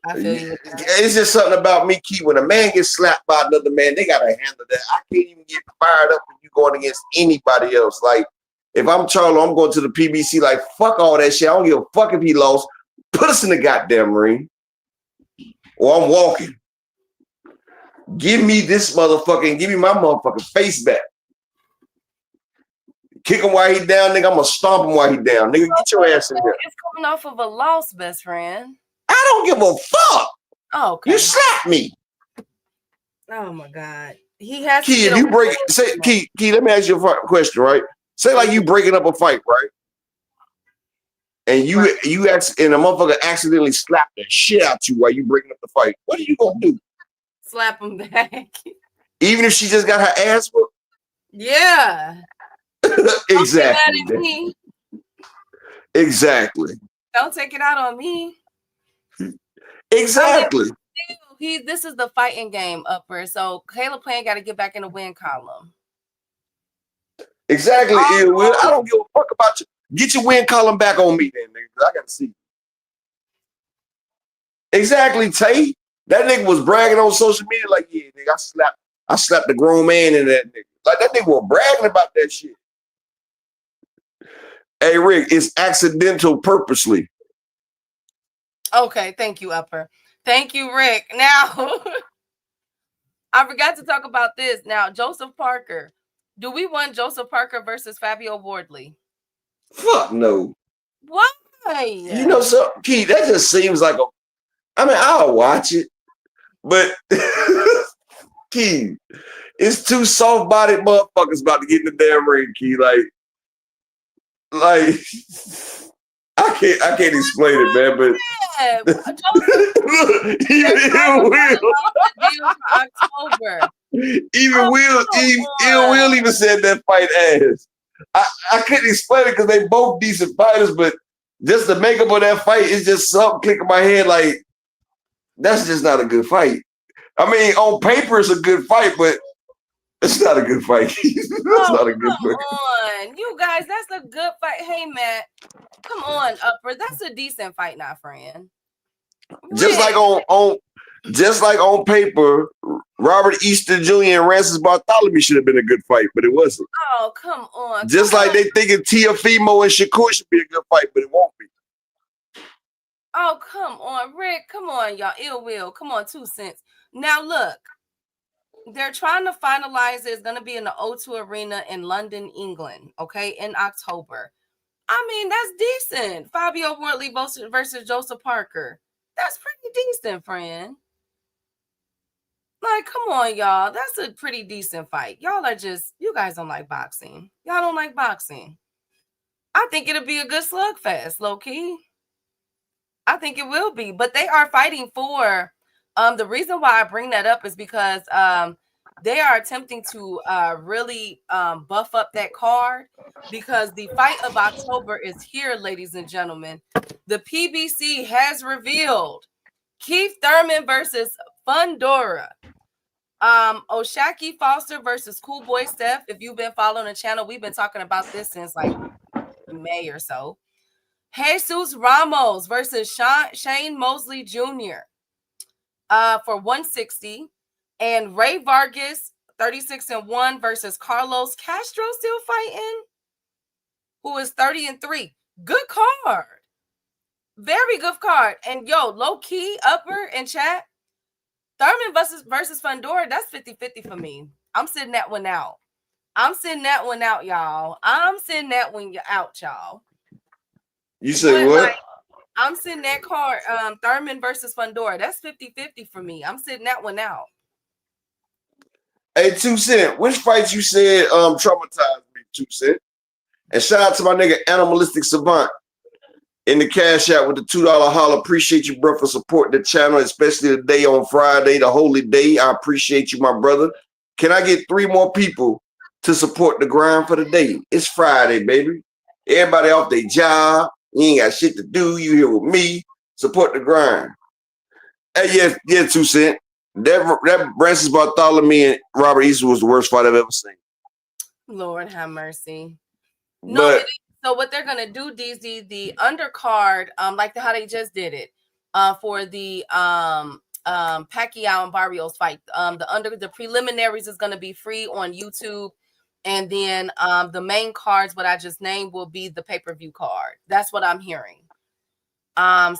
I feel you. It's just something about me, Key. When a man gets slapped by another man, they gotta handle that. I can't even get fired up when you going against anybody else. Like, if I'm Charlo, I'm going to the PBC. Like, fuck all that shit. I don't give a fuck if he lost. Put us in the goddamn ring, or I'm walking. Give me this motherfucker and give me my motherfucking face back. Kick him while he down, nigga. I'm gonna stomp him while he down, nigga. Get your ass in here. It's coming off of a loss, best friend. I don't give a fuck. Oh, okay. You slapped me. Oh my God. He has Key, to if you break say Key, let me ask you a question, right? Say like you breaking up a fight, right? And you ask, and a motherfucker accidentally slapped the shit out you while you breaking up the fight. What are you gonna do? Slap him back. Even if she just got her ass whooped? Yeah. Exactly. Exactly. Don't take it out on me. Exactly. This is the fighting game, Upper. So Caleb Payne got to get back in the win column. Exactly. I don't give a fuck about you. Get your win column back on me, then, nigga. I gotta see you. Exactly, Tay. That nigga was bragging on social media like, yeah, nigga, I slapped the grown man in that nigga. Like, that nigga was bragging about that shit. Hey, Rick, it's accidental purposely. Okay, thank you, Upper. Thank you, Rick. Now, I forgot to talk about this. Now, Joseph Parker. Do we want Joseph Parker versus Fabio Wardley? Fuck no. Why? You know something, Keith, that just seems like I'll watch it. But, Keith, it's two soft-bodied motherfuckers about to get in the damn ring, Keith. Like, I can't explain it, man, but Will even said that fight ass. I couldn't explain it because they both decent fighters, but just the makeup of that fight is just something click in my head like that's just not a good fight. I mean, on paper it's a good fight, but it's not a good fight. That's not a good fight. Come on, you guys, that's a good fight. Hey, Matt, come on, Upper. That's a decent fight, not friend. Just like on paper, Robert Easter Jr. and Francis Bartholomew should have been a good fight, but it wasn't. Oh, come on. Just like they thinking Tiafimo and Shakur should be a good fight, but it won't be. Oh, come on, Rick. Come on, y'all. Ill will. Come on, 2 cents. Now, look. They're trying to finalize it. It's going to be in the O2 Arena in London, England, okay, in October. I mean, that's decent. Fabio Wardley versus Joseph Parker. That's pretty decent, friend. Like, come on, y'all. That's a pretty decent fight. You guys don't like boxing. Y'all don't like boxing. I think it'll be a good slugfest, low-key. I think it will be. But they are fighting for... the reason why I bring that up is because they are attempting to really buff up that card because the fight of October is here, ladies and gentlemen. The PBC has revealed Keith Thurman versus Fondora. Oshaki Foster versus Cool Boy Steph. If you've been following the channel, we've been talking about this since like May or so. Jesus Ramos versus Shane Mosley Jr. For 160. And Ray Vargas, 36-1 versus Carlos Castro still fighting, who is 30-3. Good card. Very good card. And yo, low key, upper in chat, Thurman versus Fondora, that's 50-50 for me. I'm sitting that one out. I'm sitting that one out, y'all. I'm sitting that one out, y'all. You say what? Like, I'm sitting that card, Thurman versus Fondora. That's 50-50 for me. I'm sitting that one out. Hey, 2 Cent, which fights you said traumatized me, 2 Cent? And shout out to my nigga Animalistic Savant in the cash out with the $2 holler. Appreciate you, bro, for supporting the channel, especially today on Friday, the holy day. I appreciate you, my brother. Can I get 3 more people to support the grind for the day? It's Friday, baby. Everybody off their job. You ain't got shit to do. You here with me. Support the grind. Hey, yeah, 2 Cent. That Francis Bartholomew and Robert Easter was the worst fight I've ever seen. Lord have mercy. But, so what they're gonna do, DZ, the undercard, like how they just did it, for the Pacquiao and Barrios fight. The preliminaries is gonna be free on YouTube, and then the main cards, what I just named, will be the pay-per-view card. That's what I'm hearing.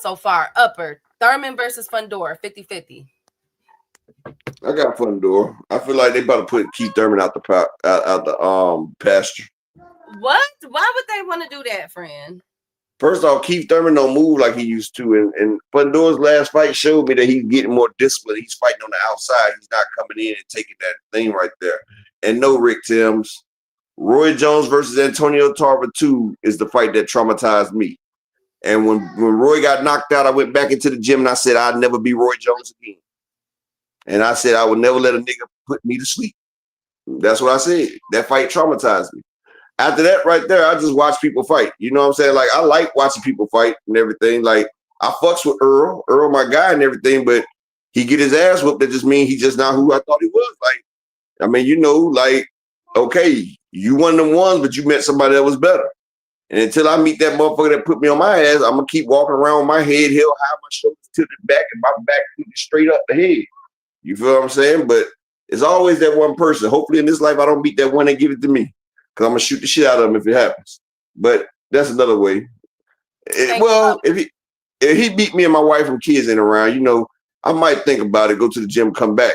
So far, upper Thurman versus Fondora, 50-50. I got Fundora. I feel like they about to put Keith Thurman out the pasture. What? Why would they want to do that, friend? First off, Keith Thurman don't move like he used to, and Fundora's last fight showed me that he's getting more disciplined. He's fighting on the outside. He's not coming in and taking that thing right there. And no, Rick Timms, Roy Jones versus Antonio Tarver 2 is the fight that traumatized me. And when Roy got knocked out, I went back into the gym and I said I'd never be Roy Jones again. And I said I would never let a nigga put me to sleep. That's what I said. That fight traumatized me. After that right there, I just watch people fight. You know what I'm saying? Like, I like watching people fight and everything. Like, I fucks with Earl my guy and everything, but he get his ass whooped. That just means he's just not who I thought he was. Like, I mean, you know, like, okay, you one of them ones, but you met somebody that was better. And until I meet that motherfucker that put me on my ass, I'm going to keep walking around with my head held high, my shoulders to the back, and my back straight up the head. You feel what I'm saying? But it's always that one person. Hopefully in this life, I don't beat that one and give it to me, because I'm going to shoot the shit out of him if it happens. But that's another way. If he beat me and my wife and kids in around, you know, I might think about it, go to the gym, come back.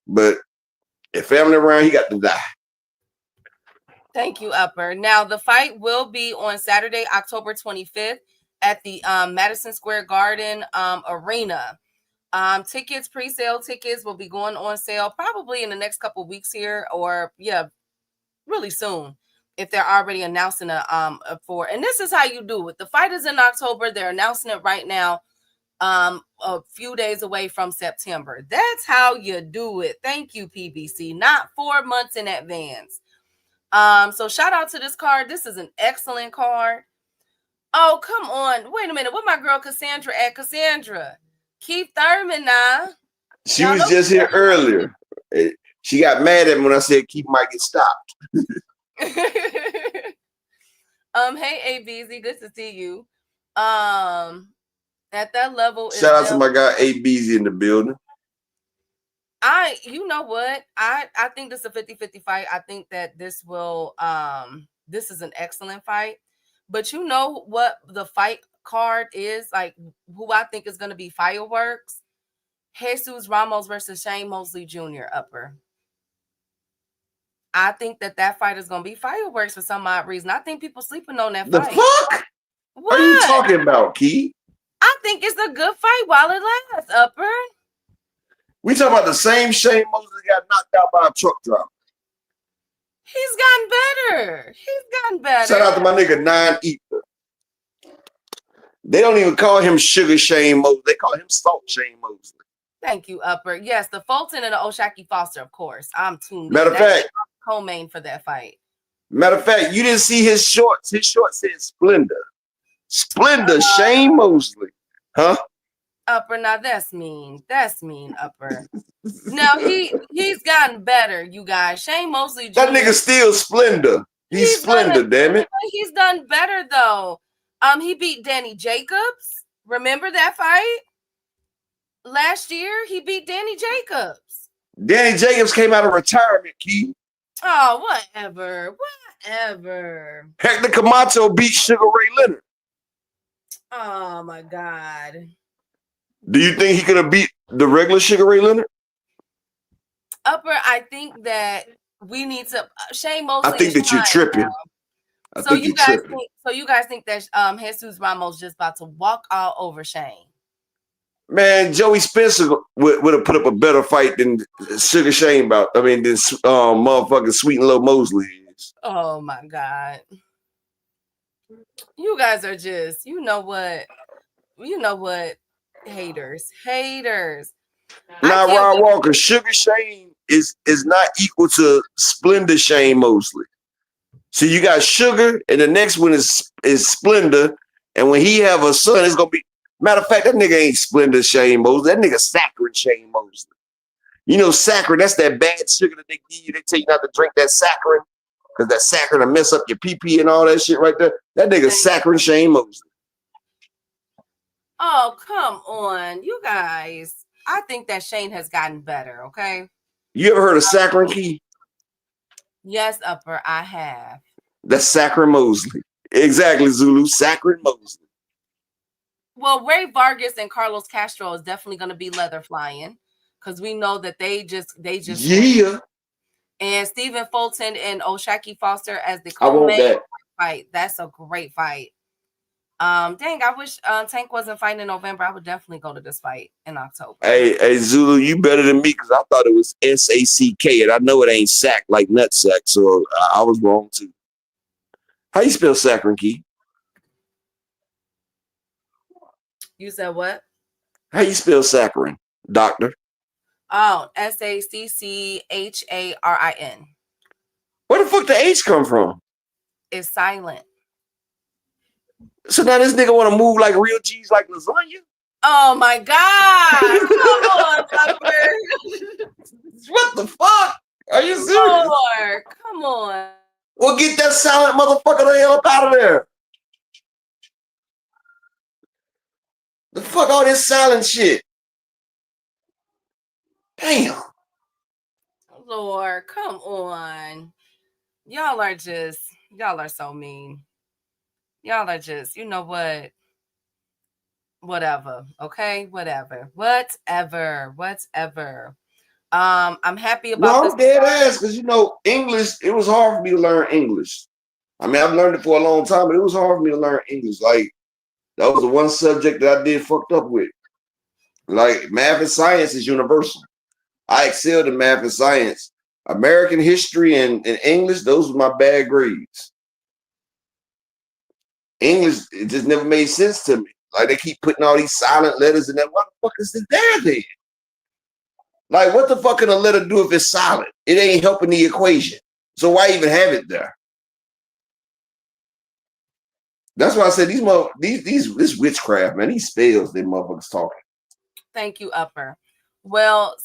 But if family around, he got to die. Thank you, Upper. Now, the fight will be on Saturday, October 25th at the Madison Square Garden Arena. Tickets, pre-sale tickets will be going on sale probably in the next couple of weeks here, or really soon, if they're already announcing and this is how you do it. The fight is in October. They're announcing it right now, a few days away from September. That's how you do it. Thank you, PBC. Not 4 months in advance. So shout out to this card. This is an excellent card. Oh, come on. Wait a minute. What my girl Cassandra at? Cassandra, Keith Thurman now. She was just here earlier. She got mad at me when I said Keith might get stopped. Hey, ABZ, good to see you. At that level. Shout out to my guy ABZ in the building. You know what? I think this is a 50-50 fight. I think that this will this is an excellent fight. But you know what the fight card is, like, who I think is going to be fireworks? Jesus Ramos versus Shane Mosley Jr. Upper. I think that fight is going to be fireworks for some odd reason. I think people sleeping on that fight. The fuck? What are you talking about, Key? I think it's a good fight while it lasts, Upper. We talking about the same Shane Mosley got knocked out by a truck driver. He's gotten better. Shout out to my nigga 9 Ether. They don't even call him Sugar Shane Mosley. They call him Salt Shane Mosley. Thank you, Upper. Yes, the Fulton and the Oshaki Foster, of course. I'm tuned in. Matter of fact, co-main for that fight. Matter of fact, you didn't see his shorts. His shorts said Splendor. Splendor Shane Mosley. Huh? Upper, now that's mean. That's mean, Upper. Now he's gotten better, you guys. Shane Mosley Jr. That nigga still Splendor. He's Splendor, damn it. He's done better though. He beat Danny Jacobs. Remember that fight? Last year, he beat Danny Jacobs. Danny Jacobs came out of retirement, Key. Oh, whatever. Hector Camacho beat Sugar Ray Leonard. Oh, my God. Do you think he could have beat the regular Sugar Ray Leonard? Upper, I think that we need to Shane Mosley. I think that you're tripping. So you guys think that Jesus Ramos just about to walk all over Shane? Man, Joey Spencer would have put up a better fight than Sugar Shane than motherfucking Sweet and Low Mosley is. Oh my God. You guys are just, you know what? Haters. Now, Ron Walker, Sugar Shane is not equal to Splendor Shane Mosley. So you got Sugar, and the next one is Splendor, and when he have a son, it's gonna be. Matter of fact, that nigga ain't Splendor Shane Mosley. That nigga Saccharin Shane Mosley. You know, saccharin, that's that bad sugar that they give you. They tell you not to drink that saccharin because that saccharin will mess up your pee and all that shit right there. That nigga Saccharin Shane Mosley. Oh, come on. You guys. I think that Shane has gotten better, okay? You ever heard of Saccharin, Key? Yes, Upper, I have. That's Saccharin Mosley. Exactly, Zulu. Saccharin Mosley. Well, Ray Vargas and Carlos Castro is definitely going to be leather flying because we know that they just yeah. And Stephen Fulton and Oshaki Foster as the co-main fight. That's a great fight. Dang, I wish Tank wasn't fighting in November. I would definitely go to this fight in October. Hey, Zulu, you better than me because I thought it was S-A-C-K, and I know it ain't sack like nutsack, so I was wrong too. How you spell saccharin, Key? You said what? How you spell saccharin, doctor? Oh, S-A-C-C-H-A-R-I-N. Where the fuck the H come from? It's silent. So now this nigga want to move like real G's like lasagna? Oh my God. Come on, Tucker. What the fuck? Are you serious? Lord, come on. Well, get that silent motherfucker the hell up out of there. The fuck all this silent shit? Damn. Lord, come on. Y'all are so mean. Y'all are just, you know what? Whatever. Okay? Whatever. I'm happy about this. I'm dead ass because, you know, English, it was hard for me to learn English. I mean, I've learned it for a long time, but it was hard for me to learn English. Like, that was the one subject that I did fucked up with. Like, math and science is universal. I excelled in math and science. American history and English, those were my bad grades. English, it just never made sense to me. Like, they keep putting all these silent letters in there. What the fuck is it there then? Like, what the fuck can a letter do if it's silent? It ain't helping the equation. So why even have it there? That's why I said this witchcraft, man. These spells, they motherfuckers talking. Thank you, Upper. Well,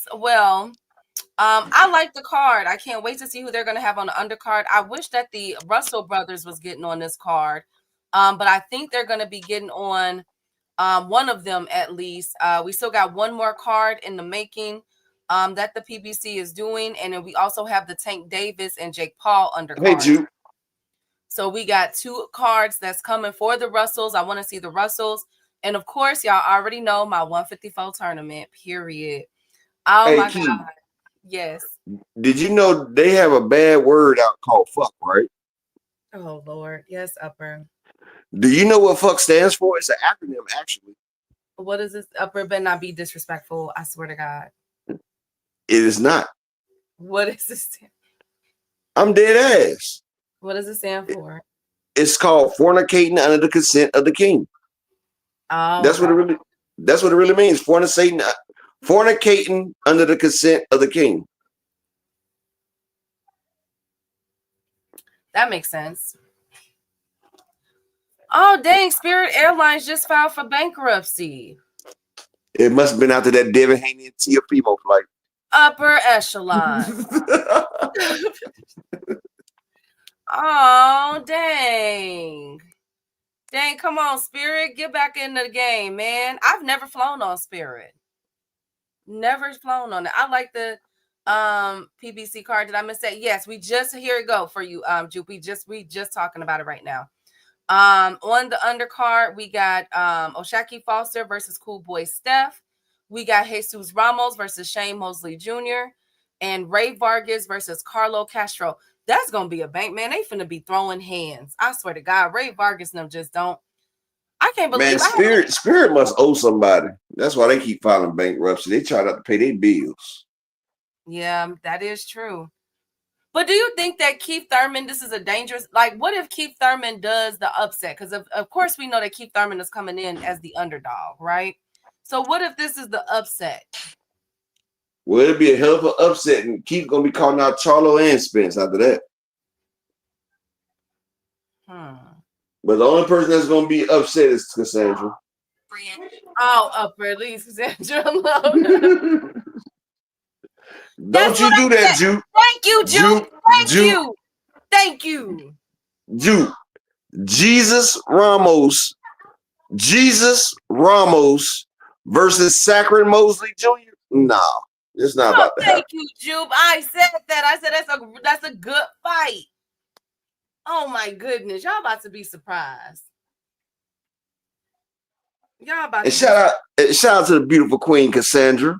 I like the card. I can't wait to see who they're going to have on the undercard. I wish that the Russell brothers was getting on this card, but I think they're going to be getting on one of them at least. We still got one more card in the making that the PBC is doing, and then we also have the Tank Davis and Jake Paul undercard. Hey, Jude. So we got two cards that's coming for the Russells. I want to see the Russells. And of course, y'all already know my 154 tournament, period. Oh, hey, my God. Yes. Did you know they have a bad word out called fuck, right? Oh, Lord. Yes, Upper. Do you know what fuck stands for? It's an acronym, actually. What is this? Upper better not be disrespectful. I swear to God. It is not. What is this? I'm dead ass. What does it stand for? It's called fornicating under the consent of the king. Oh, that's what it really means. Fornicating under the consent of the king. That makes sense. Oh, dang. Spirit Airlines just filed for bankruptcy. It must have been after that Devin Haney and Tia Primo flight. Upper echelon. Oh, dang. Dang, come on, Spirit. Get back into the game, man. I've never flown on Spirit. Never flown on it. I like the PBC card. Did I miss that? Yes, we just here it go for you, Jupe. We just talking about it right now. On the undercard, we got Oshaki Foster versus Cool Boy Steph. We got Jesus Ramos versus Shane Mosley Jr. and Ray Vargas versus Carlo Castro. That's gonna be a bank, man. They finna be throwing hands. I swear to God, Ray Vargas and them just don't. I can't believe. Man, Spirit must owe somebody. That's why they keep filing bankruptcy. They try not to pay their bills. Yeah, that is true. But do you think that Keith Thurman, this is a dangerous, like, what if Keith Thurman does the upset? Because of course we know that Keith Thurman is coming in as the underdog, right? So what if this is the upset? Well, it'd be a hell of an upset, and Keith gonna be calling out Charlo and Spence after that. But the only person that's gonna be upset is Cassandra. Oh, upper at least Cassandra. Don't you do that, Juke. Thank you, Juke. Thank you. Juke. Jesus Ramos versus Sacred Mosley Jr. No, it's not about that. Thank you, Juke. I said that. I said that's a good fight. Oh my goodness, y'all about to be surprised. Y'all about to shout out to the beautiful Queen Cassandra.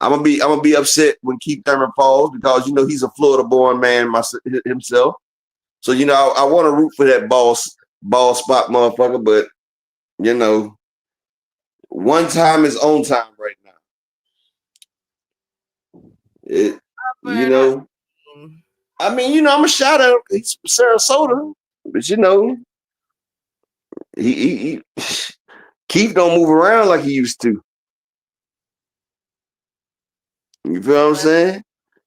I'm gonna be upset when Keith Thurman falls because he's a Florida-born man himself. So I want to root for that ball spot motherfucker, but one time is on time right now. I'm a shout out. He's from Sarasota, but he Keith don't move around like he used to. You feel what I'm saying?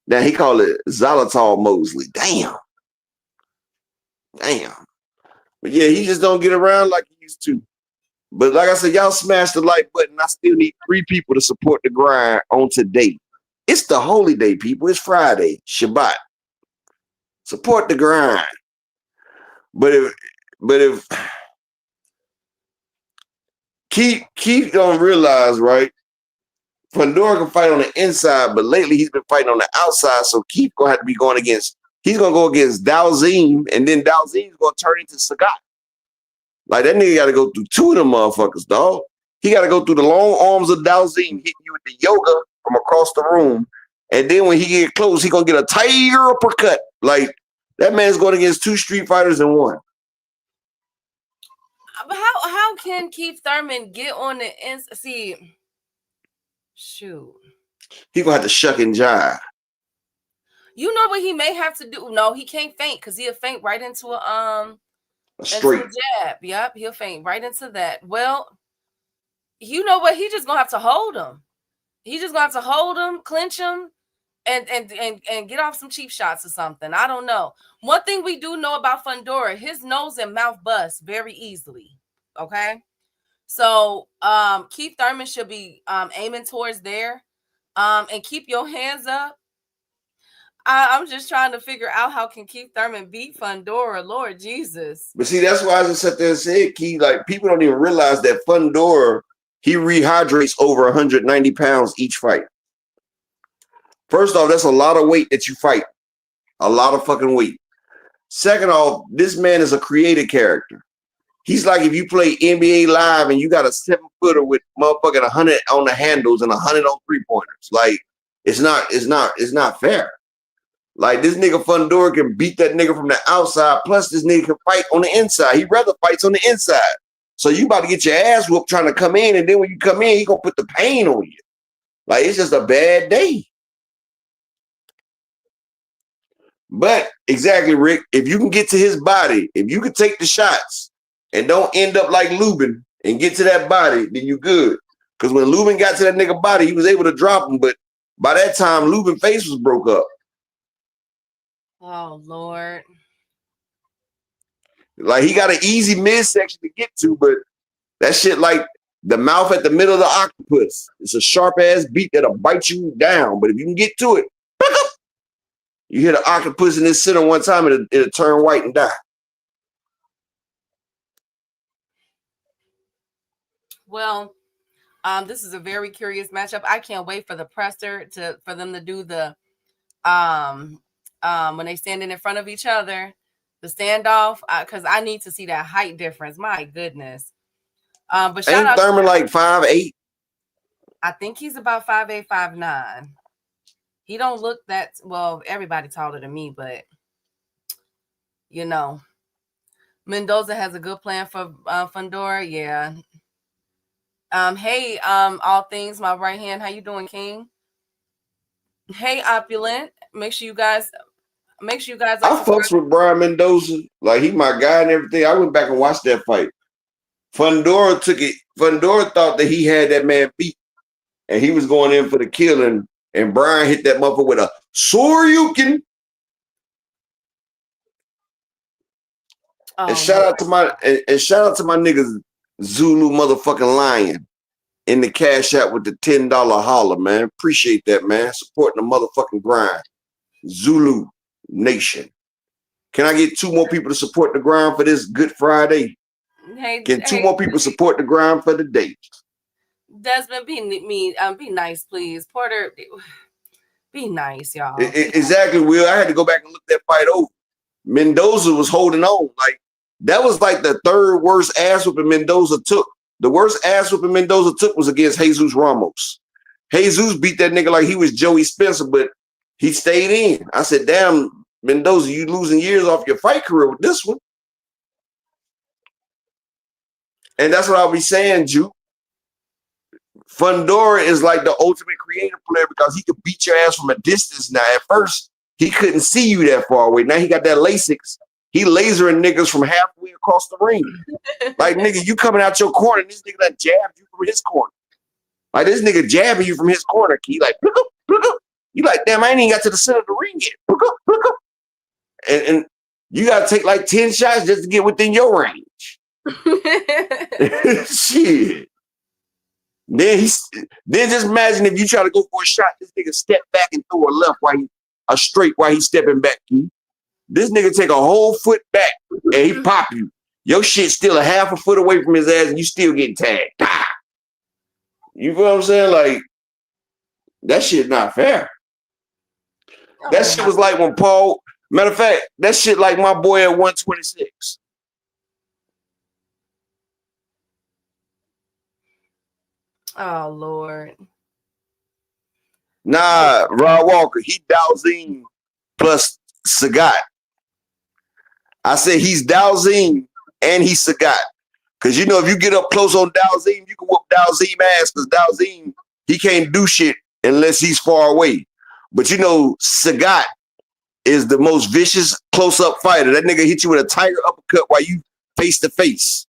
Now he call it Xylitol Mosley. Damn. But yeah, he just don't get around like he used to. But like I said, y'all smash the like button. I still need 3 people to support the grind on today. It's the holy day, people. It's Friday, Shabbat. Support the grind. But if Keith don't realize, right? Fondora can fight on the inside, but lately he's been fighting on the outside. So Keith gonna have to be going against. He's gonna go against Dalzim, and then Dalzim's gonna turn into Sagat. Like that nigga got to go through 2 of them motherfuckers, dog. He got to go through the long arms of Dalzim, hitting you with the yoga from across the room, and then when he get close, he gonna get a tiger uppercut. Like that man's going against 2 street fighters in one. How can Keith Thurman get on the inside? See. Shoot. He gonna have to shuck and jive. You know what he may have to do? No, he can't faint because he'll faint right into a straight jab. Yep, he'll faint right into that. Well, you know what? He just gonna have to hold him. He's just gonna have to hold him, clinch him, and get off some cheap shots or something. I don't know. One thing we do know about Fondora, his nose and mouth bust very easily. Okay. So Keith Thurman should be aiming towards there. And keep your hands up. I'm just trying to figure out how can Keith Thurman beat Fondora, Lord Jesus. But see, that's why I just sat there and said, Keith, like people don't even realize that Fondora, he rehydrates over 190 pounds each fight. First off, that's a lot of weight that you fight. A lot of fucking weight. Second off, this man is a creative character. He's like if you play NBA Live and you got a 7-footer with motherfucking 100 on the handles and 100 on 3-pointers. Like it's not fair. Like this nigga Fundora can beat that nigga from the outside. Plus this nigga can fight on the inside. He rather fights on the inside. So you about to get your ass whooped trying to come in, and then when you come in, he gonna put the pain on you. Like it's just a bad day. But exactly, Rick, if you can get to his body, if you can take the shots and don't end up like Lubin and get to that body, then you good. Because when Lubin got to that nigga body, he was able to drop him, but by that time, Lubin's face was broke up. Oh, Lord. Like, he got an easy midsection to get to, but that shit like the mouth at the middle of the octopus. It's a sharp-ass beat that'll bite you down, but if you can get to it, you hit an octopus in this center one time, it'll turn white and die. Well, this is a very curious matchup. I can't wait for the presser for them to do the when they standing in front of each other, the standoff, because I need to see that height difference. My goodness. But shout out Thurman like 5'8"? I think he's about 5'8", 5'9". He don't look that well. Everybody taller than me, but you know, Mendoza has a good plan for Fondora. Yeah. Hey, all things, my right hand. How you doing, King? Hey, Opulent. Make sure you guys. I fucks with Brian Mendoza. Like, he my guy and everything. I went back and watched that fight. Fundora took it. Fundora thought that he had that man beat, and he was going in for the kill, and Brian hit that motherfucker with a Soryukin. And shout out to my niggas Zulu motherfucking Lion in the cash app with the $10 holler, man. Appreciate that, man. Supporting the motherfucking grind. Zulu Nation. Can I get 2 more people to support the grind for this Good Friday? Can 2 more people support the grind for the day? Desmond, be nice, please. Porter, be nice, y'all. Exactly, Will. I had to go back and look that fight over. Mendoza was holding on. Like, that was like the 3rd worst ass whooping Mendoza took. The worst ass whooping Mendoza took was against Jesus Ramos. Jesus beat that nigga like he was Joey Spencer, but he stayed in. I said, damn, Mendoza, you losing years off your fight career with this one. And that's what I'll be saying, Ju. Fondora is like the ultimate creative player because he could beat your ass from a distance now. At first, he couldn't see you that far away. Now he got that LASIK. He lasering niggas from halfway across the ring. Like, nigga, you coming out your corner, and this nigga that jabbed you from his corner. Like, this nigga jabbing you from his corner, key. Like, look up. You like, damn, I ain't even got to the center of the ring yet. Look up. And you got to take like 10 shots just to get within your range. Shit. Then just imagine if you try to go for a shot, this nigga step back and throw a left straight while he's stepping back. This nigga take a whole foot back and he pop you. Your shit's still a half a foot away from his ass and you still getting tagged. You feel what I'm saying? Like, that shit not fair. That shit was like when Paul, matter of fact, that shit like my boy at 126. Oh, Lord. Nah, Rod Walker, he Dalzine plus Sagat. I said he's Dalzine and he's Sagat. Because, you know, if you get up close on Dalzine, you can whoop Dalzine ass because Dalzine, he can't do shit unless he's far away. But, you know, Sagat is the most vicious close-up fighter. That nigga hit you with a tiger uppercut while you face-to-face.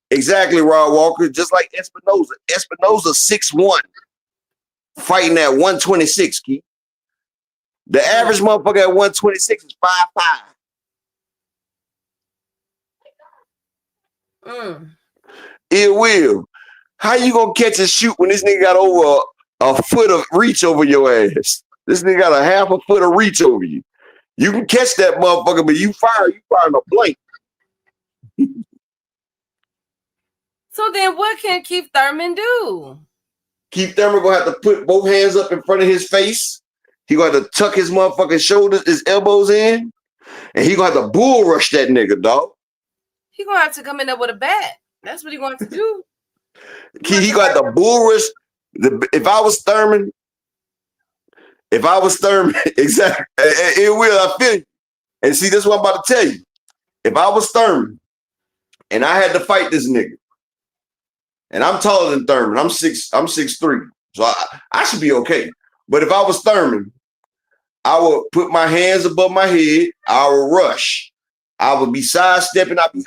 Exactly, Rod Walker. Just like Espinoza. Espinoza 6'1", fighting at 126, Keith. The average motherfucker at 126 is 5'5". It will. How you gonna catch and shoot when this nigga got over a foot of reach over your ass? This nigga got a half a foot of reach over you. You can catch that motherfucker, but you firing a blank. So then what can Keith Thurman do? Keith Thurman gonna have to put both hands up in front of his face. He gonna have to tuck his motherfucking shoulders, his elbows in, and he gonna have to bull rush that nigga, dog. He gonna have to come in there with a bat. That's what he wants to do. He gonna have to bull rush. If I was Thurman, exactly, it will. I feel you. And see, this is what I'm about to tell you. If I was Thurman and I had to fight this nigga, and I'm taller than Thurman, I'm 6'3", so I should be okay. But if I was Thurman, I would put my hands above my head. I would rush. I would be sidestepping. I'd be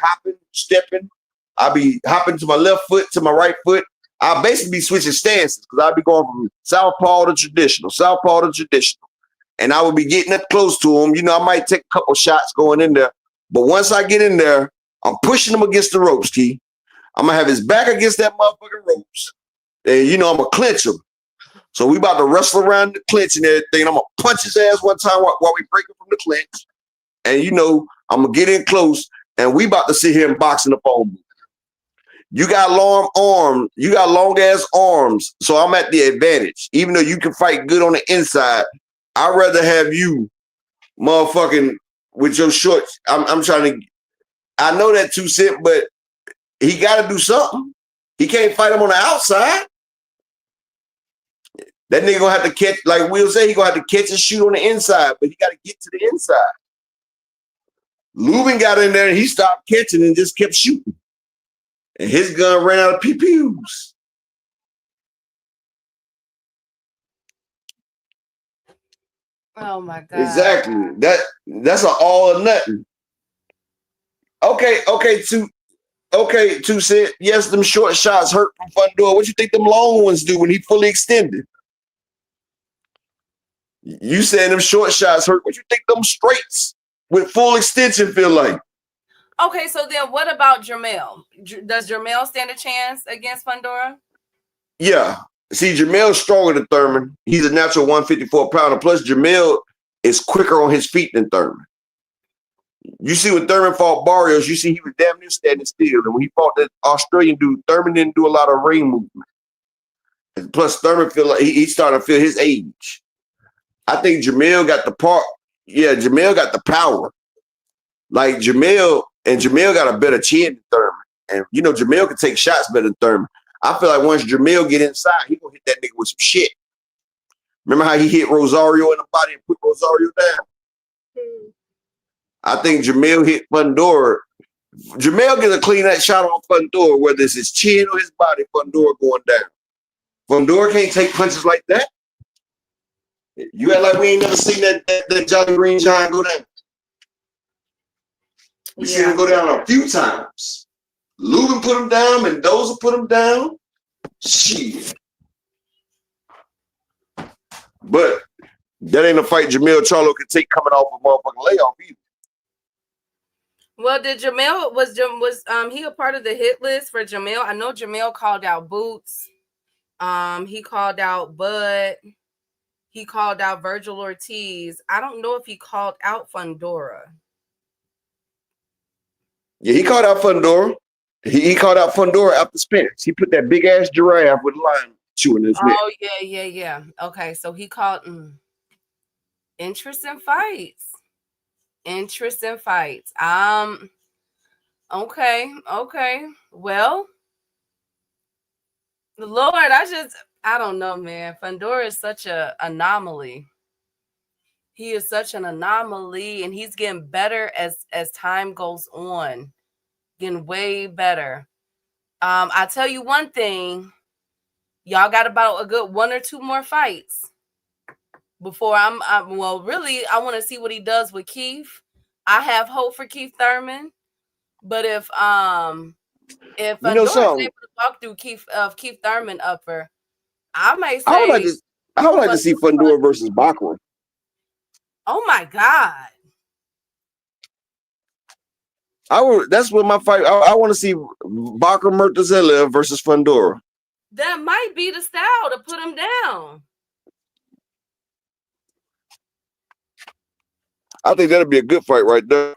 stepping. I'd be hopping to my left foot, to my right foot. I'll basically be switching stances because I'd be going from southpaw to traditional. And I would be getting up close to him. You know, I might take a couple shots going in there. But once I get in there, I'm pushing him against the ropes, T. I'm going to have his back against that motherfucking ropes. And, you know, I'm going to clinch him. So we about to wrestle around the clinch and everything. I'm going to punch his ass one time while we break him from the clinch. And, you know, I'm going to get in close. And we about to sit here and box in the phone booth. You got long arms. You got long ass arms. So I'm at the advantage. Even though you can fight good on the inside, I'd rather have you motherfucking with your shorts. I'm trying to. I know that 2 Cent, but he got to do something. He can't fight him on the outside. That nigga gonna have to catch, like Will say, he gonna have to catch and shoot on the inside, but he got to get to the inside. Lubin got in there and he stopped catching and just kept shooting. And his gun ran out of PPUs. Oh my God. Exactly. That's an all or nothing. Okay, 2 Cent. Yes, them short shots hurt from Fundora. What you think them long ones do when he fully extended? You saying them short shots hurt. What you think them straights with full extension feel like? Okay, so then what about Jermell? Does Jermell stand a chance against Fundora? Yeah. See, Jamel's stronger than Thurman. He's a natural 154 pounder. Plus, Jamel is quicker on his feet than Thurman. You see, when Thurman fought Barrios, you see he was damn near standing still. And when he fought that Australian dude, Thurman didn't do a lot of ring movement. And plus, Thurman feel like he's starting to feel his age. I think Jamel got the part. Yeah, Jamel got the power. Like Jamel got a better chin than Thurman. And, you know, Jamel can take shots better than Thurman. I feel like once Jamel get inside, he gonna hit that nigga with some shit. Remember how he hit Rosario in the body and put Rosario down? I think Jamel hit Fundora. Jamel get a clean that shot on Fundora, whether it's his chin or his body, Fundora going down. Fundora can't take punches like that. You act like we ain't never seen that Jolly Green Giant go down. We seen him go down a few times. Lubin put him down, Mendoza put him down. Shit. But that ain't a fight Jamal Charlo could take coming off a motherfucking layoff either. Well, did Jamel was he a part of the hit list for Jamel? I know Jamel called out Boots. He called out Bud. He called out Virgil Ortiz. I don't know if he called out Fundora. Yeah, he called out Fundora. He called out Fundora after Spence. He put that big ass giraffe with line chewing his neck. Oh yeah. Okay, so he called interesting fights. Okay. Well, Lord, I don't know, man. Fondora is such an anomaly. He is such an anomaly, and he's getting better as time goes on. Getting way better. I tell you one thing, y'all got about a good 1 or 2 more fights before I want to see what he does with Keith. I have hope for Keith Thurman, but if Fundora is able to walk through Keith Thurman upper, I might say I would like to see Fundora versus Bachman. Oh my God. That's what my fight. I want to see Bakr Murtazalia versus Fundora. That might be the style to put him down. I think that'd be a good fight right there.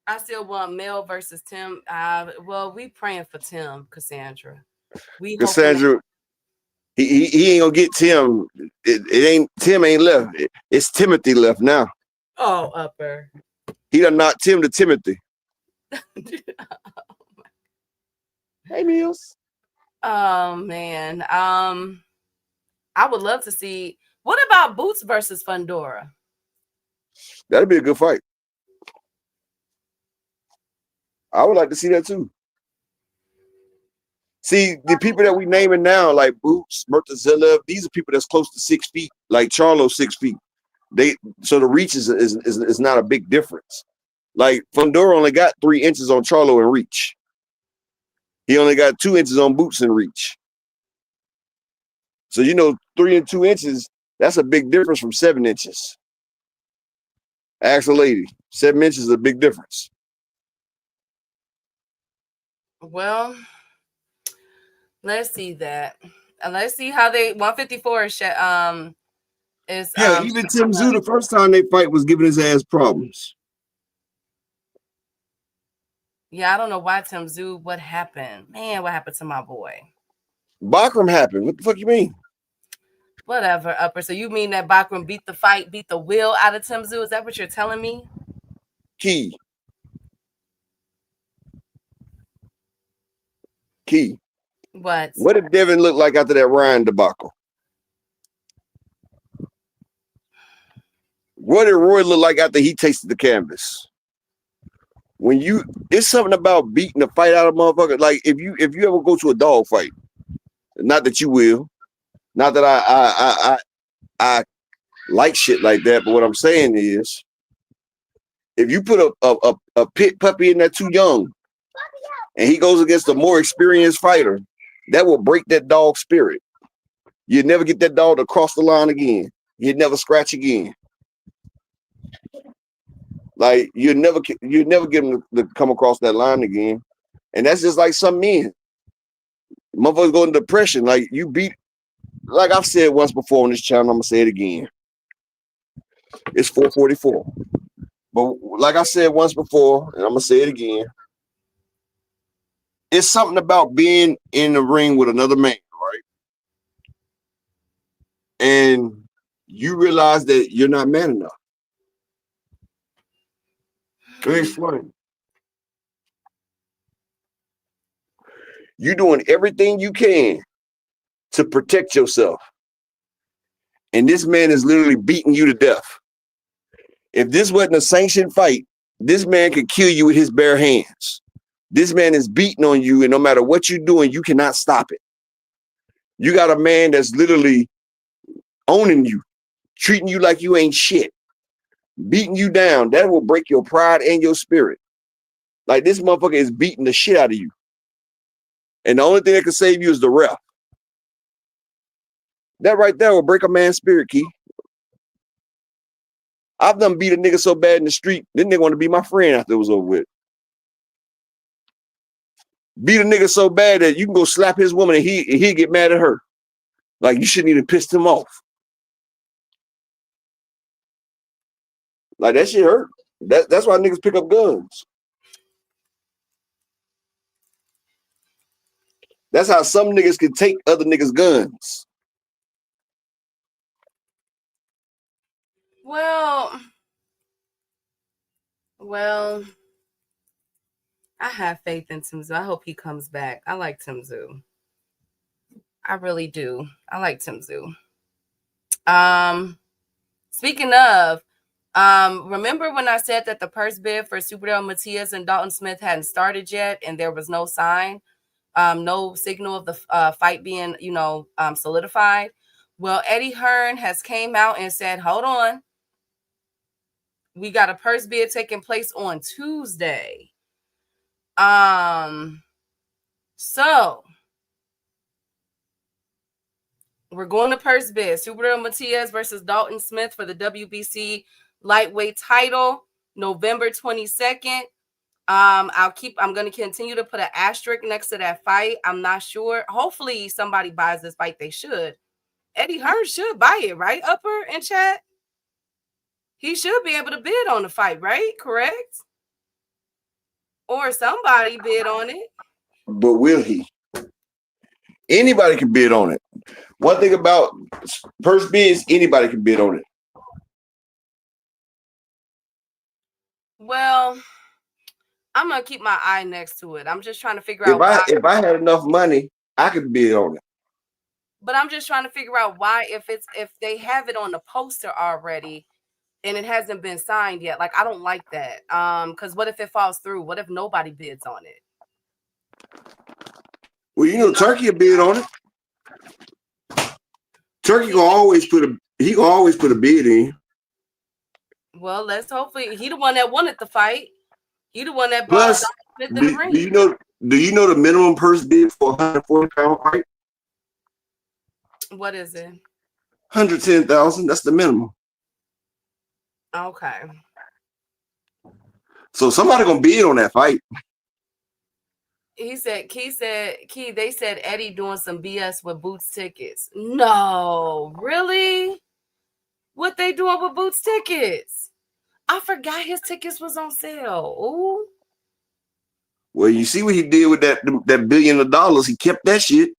I still want Mel versus Tim. We praying for Tim, Cassandra. Cassandra, he ain't gonna get Tim. Tim ain't left. It's Timothy left now. Oh, upper. He done knocked Tim to Timothy. Hey, Mills. Oh man. I would love to see. What about Boots versus Fundora? That'd be a good fight. I would like to see that too. See, the people that we naming now, like Boots, Murtazalia, these are people that's close to 6 feet, like Charlo 6 feet. So the reach is not a big difference. Like Fondora only got 3 inches on Charlo in reach. He only got 2 inches on Boots in reach. So 3 and 2 inches, that's a big difference from 7 inches. Ask a lady. 7 inches is a big difference. Well, let's see that. And let's see how 154 is even Tim Tszyu, the first time they fight was giving his ass problems. Yeah, I don't know why Tim Zoo. What happened? Man, what happened to my boy? Bakram happened. What the fuck you mean? Whatever, Upper. So you mean that Bakram beat the will out of Tim Zoo? Is that what you're telling me? Key. What? What did Devin look like after that Ryan debacle? What did Roy look like after he tasted the canvas? It's something about beating the fight out of motherfucker. Like if you ever go to a dog fight, not that you will, not that I like shit like that, but what I'm saying is, if you put a pit puppy in there too young, and he goes against a more experienced fighter, that will break that dog's spirit. You'd never get that dog to cross the line again. You'd never scratch again. Like you'd never get him to come across that line again. And that's just like some men. Motherfuckers go into depression. Like you beat, like I've said once before on this channel, I'm gonna say it again. It's 4:44. But like I said once before, and I'm gonna say it again. It's something about being in the ring with another man, right? And you realize that you're not man enough. Let me explain. You're doing everything you can to protect yourself. And this man is literally beating you to death. If this wasn't a sanctioned fight, this man could kill you with his bare hands. This man is beating on you, and no matter what you're doing, you cannot stop it. You got a man that's literally owning you, treating you like you ain't shit, beating you down. That will break your pride and your spirit. Like this motherfucker is beating the shit out of you. And the only thing that can save you is the ref. That right there will break a man's spirit, Key. I've done beat a nigga so bad in the street, this nigga want to be my friend after it was over with. Beat a nigga so bad that you can go slap his woman and he'll get mad at her. Like you shouldn't even piss him off. Like that shit hurt. That's why niggas pick up guns. That's how some niggas can take other niggas' guns. Well, I have faith in Tim Zoo. I hope he comes back. I like Tim Zoo. I really do. I like Tim Zoo. Speaking of, remember when I said that the purse bid for Superdale Matias and Dalton Smith hadn't started yet, and there was no sign, no signal of the fight being, solidified? Well, Eddie Hearn has came out and said, hold on. We got a purse bid taking place on Tuesday. So we're going to purse bid. Superdale Matias versus Dalton Smith for the WBC lightweight title, November 22nd. I'm going to continue to put an asterisk next to that fight. I'm not sure. Hopefully somebody buys this fight. They should. Eddie Hearn should buy it, right? Upper and chat. He should be able to bid on the fight, right? Correct? Or somebody bid on it. But will he? Anybody can bid on it. One thing about purse bids, anybody can bid on it. Well, I'm going to keep my eye next to it. I'm just trying to figure out if I had enough money, I could bid on it. But I'm just trying to figure out why, if they have it on the poster already and it hasn't been signed yet. Like, I don't like that. Because what if it falls through? What if nobody bids on it? Well, Turkey will bid on it. Turkey gonna always put a bid in. Well, let's hopefully he the one that wanted the fight. He the one that bought in the ring. Do you know the minimum purse bid for a 140-pound fight? What is it? $110,000. That's the minimum. Okay. So somebody gonna bid on that fight. They said Eddie doing some BS with Boots tickets. No, really? What they doing with Boots tickets? I forgot his tickets was on sale. Ooh. Well, you see what he did with that $1 billion. He kept that shit.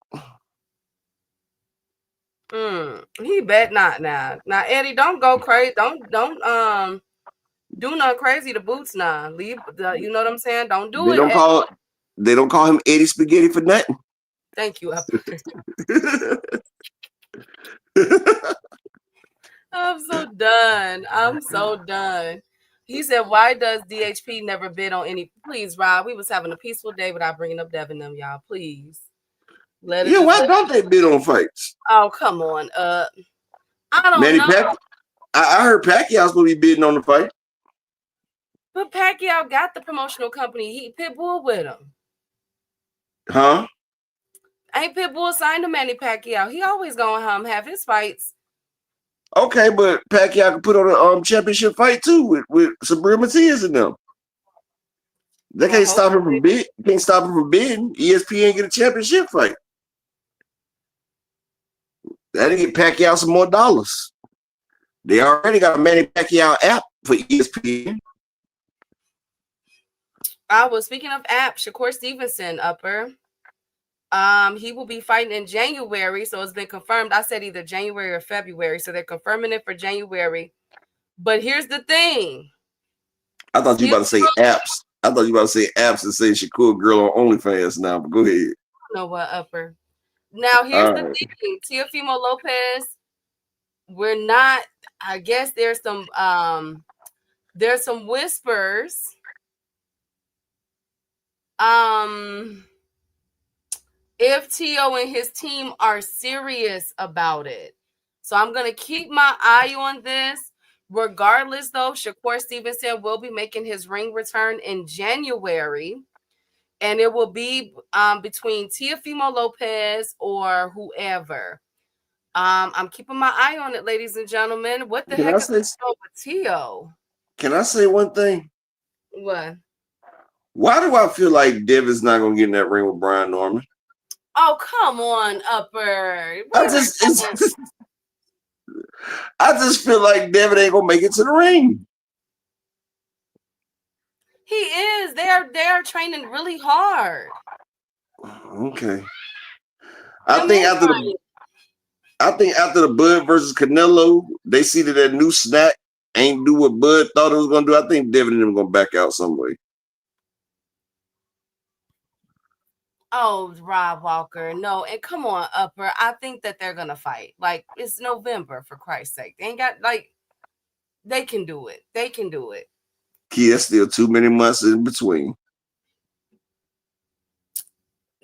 He bet not now. Now, Eddie, don't go crazy. Don't do nothing crazy to Boots now. Leave you know what I'm saying? Don't do it. They don't call him Eddie Spaghetti for nothing. Thank you. I'm so done. I'm so done. He said, why does DHP never bid on any? Please, Rob, we was having a peaceful day without bringing up Devin them, y'all. Please. Why don't they bid on fights? Oh, come on. I don't know. I heard Pacquiao's going to be bidding on the fight. But Pacquiao got the promotional company. He Pitbull with him. Huh? Ain't Pitbull signed to Manny Pacquiao? He always going to have his fights. Okay, but Pacquiao can put on a championship fight too with Sabrina Matias and them. They can't stop him from bidding. Can't stop him from bidding. ESPN get a championship fight. That'll get Pacquiao some more dollars. They already got a Manny Pacquiao app for ESPN. Speaking of app, Shakur Stevenson, Upper. He will be fighting in January, so it's been confirmed. I said either January or February, so they're confirming it for January. But here's the thing. I thought you were about to say apps. I thought you were about to say apps and say Shakur girl on OnlyFans now, but go ahead. You know what, Upper? Now, here's the thing. Teofimo Lopez, we're not, I guess there's some whispers. If Tio and his team are serious about it. So I'm going to keep my eye on this. Regardless, though, Shakur Stevenson will be making his ring return in January. And it will be between Teofimo Lopez or whoever. I'm keeping my eye on it, ladies and gentlemen. What the heck is going on with Tio? Can I say one thing? What? Why do I feel like Devin's not going to get in that ring with Brian Norman? Oh, come on, Upper. I just feel like Devin ain't gonna make it to the ring. He is. They are training really hard. Okay. I think after the Bud versus Canelo, they see that new snack ain't do what Bud thought it was gonna do. I think Devin and them gonna back out some way. Oh, Rob Walker. No, and come on, Upper. I think that they're gonna fight. Like, it's November, for Christ's sake. They ain't got they can do it. They can do it. Key, that's still too many months in between.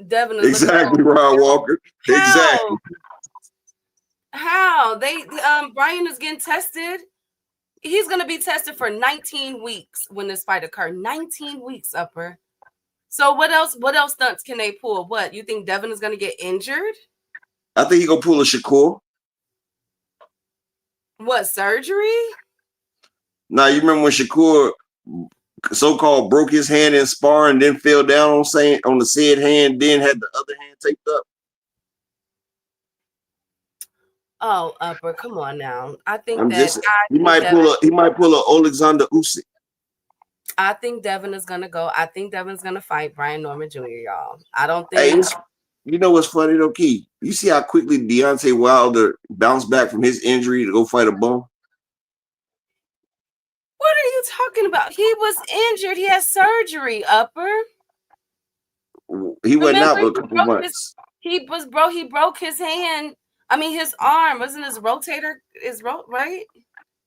Devin is exactly, Rob Walker. Exactly. How? Brian is getting tested. He's gonna be tested for 19 weeks when this fight occurs. 19 weeks, Upper. So what else stunts can they pull? What, you think Devin is going to get injured? I think he's going to pull a Shakur. What, surgery? Now, you remember when Shakur so-called broke his hand in sparring, then fell down on the said hand, then had the other hand taped up? Oh, Upper, come on now. I think he might pull a Alexander Usyk. I think Devin is going to go. I think Devin's going to fight Brian Norman Jr., y'all. I don't think... Hey, you know what's funny, though, Key? You see how quickly Deontay Wilder bounced back from his injury to go fight a bum? What are you talking about? He was injured. He had surgery, Upper. He wasn't out for a couple months. He broke his hand. I mean, his arm. Wasn't his rotator? Right?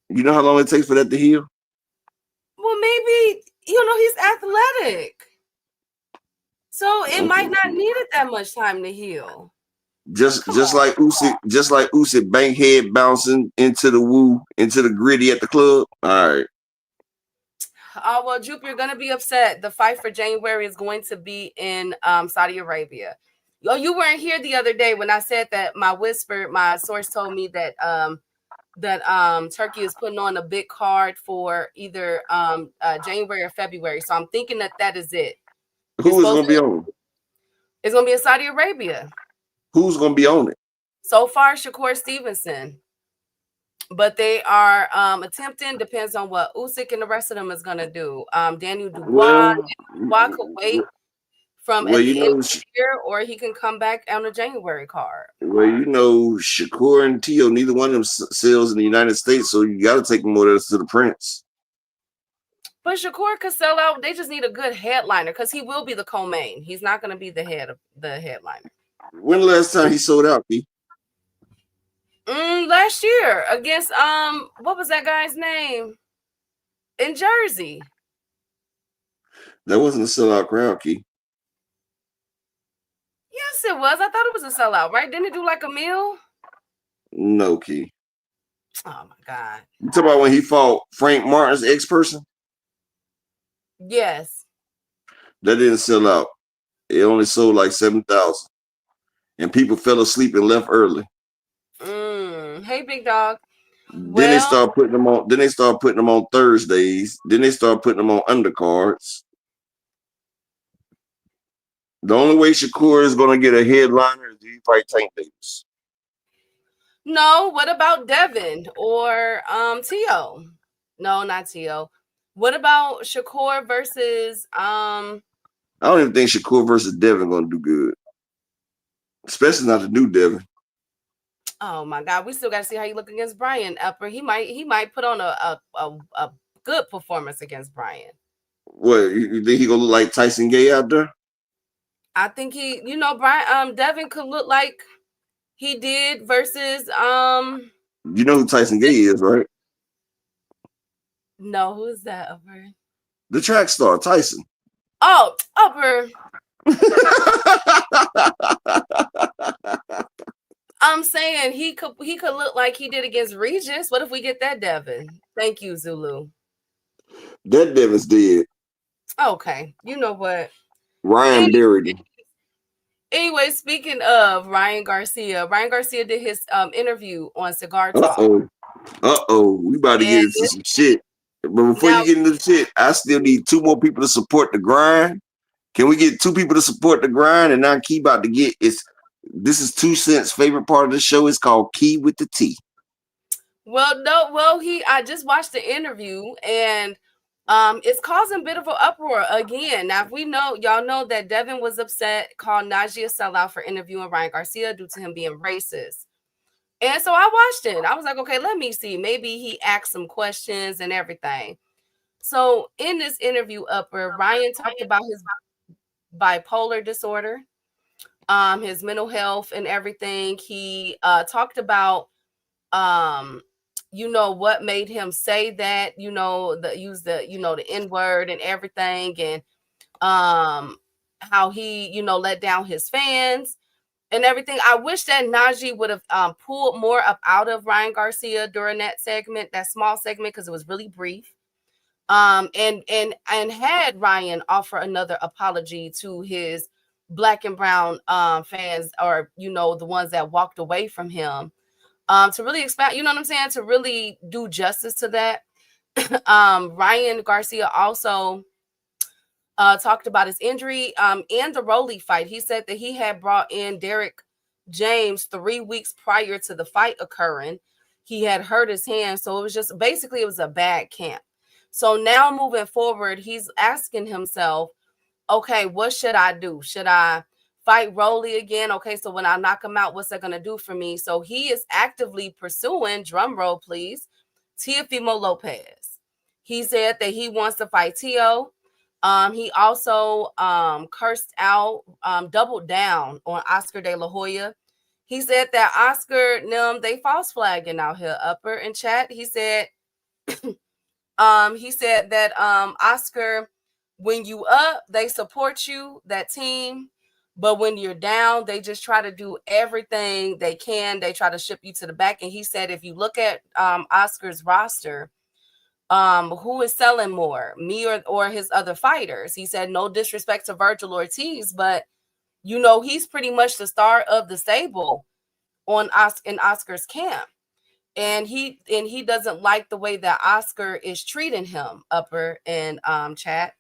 You know how long it takes for that to heal? Well, maybe, he's athletic. So it might not need it that much time to heal. Just like Usyk, bank head bouncing into the gritty at the club. All right. Oh, well, Jupe, you're going to be upset. The fight for January is going to be in Saudi Arabia. Oh, you weren't here the other day when I said that my source told me that Turkey is putting on a big card for either January or February. So I'm thinking that is it. Who is going to be on it? It's going to be in Saudi Arabia. Who's going to be on it? So far, Shakur Stevenson. But they are attempting, depends on what Usyk and the rest of them is going to do. Daniel Dubois could wait from at the end of the year, or he can come back on a January card. Well, Shakur and Tio, neither one of them sells in the United States, so you got to take them over to the Prince. But Shakur could sell out. They just need a good headliner because he will be the co-main. He's not going to be the headliner. When the last time he sold out, P? Last year against what was that guy's name? In Jersey. That wasn't a sellout crowd, Key. Yes, it was. I thought it was a sellout, right? Didn't it do like a meal? No, Key. Oh my God. You talking about when he fought Frank Martin's ex-person? Yes. That didn't sell out. It only sold like 7,000. And people fell asleep and left early. Hey, big dog. Then they start putting them on. Then they start putting them on Thursdays. Then they start putting them on undercards. The only way Shakur is going to get a headliner is if he fight Tank Davis. No, what about Devin or Tio? No, not Tio. What about Shakur versus I don't even think Shakur versus Devin going to do good, especially not the new Devin. Oh my God, we still got to see how you look against Brian Upper. He might put on a good performance against Brian. What, you think he gonna look like Tyson Gay out there? I think Brian Devin could look like he did versus You know who Tyson Gay is, right? No, who is that, Upper? The track star, Tyson. Oh, Upper. I'm saying he could look like he did against Regis. What if we get that Devin? Thank you, Zulu. That Devin's dead. Okay, you know what? Ryan buried him. Anyway, speaking of Ryan Garcia did his interview on Cigar Talk. We about to get into some shit. But before you get into the shit, I still need 2 more people to support the grind. Can we get 2 people to support the grind? And now Key about to get this is 2 Cents' favorite part of the show. It's called Key with the T. I just watched the interview and it's causing a bit of an uproar again. Now, y'all know that Devin was upset, called Najee a sellout for interviewing Ryan Garcia due to him being racist. And so I watched it. I was like, okay, let me see. Maybe he asked some questions and everything. So in this interview, Ryan talked about his bipolar disorder, his mental health and everything. He talked about what made him say that, the N-word and everything, and how he, let down his fans and everything. I wish that Najee would have pulled more up out of Ryan Garcia during that small segment, because it was really brief. And had Ryan offer another apology to his Black and brown fans, or the ones that walked away from him, to really expand, to really do justice to that. Ryan Garcia also talked about his injury and the Rolly fight. He said that he had brought in Derek James 3 weeks prior to the fight occurring. He had hurt his hand, so it was a bad camp. So now moving forward, he's asking himself, okay, what should I do? Should I fight Rolly again? Okay, so when I knock him out, what's that going to do for me? So he is actively pursuing, drum roll please, Teofimo Lopez. He said that he wants to fight Tio. He also cursed out, doubled down on Oscar De La Hoya. He said that Oscar, they false flagging out here, Upper in chat. He said that Oscar, when you up, they support you, that team. But when you're down, they just try to do everything they can. They try to ship you to the back. And he said, if you look at Oscar's roster, who is selling more, me or his other fighters? He said, no disrespect to Virgil Ortiz, but he's pretty much the star of the stable in Oscar's camp. And he doesn't like the way that Oscar is treating him, Upper in chat.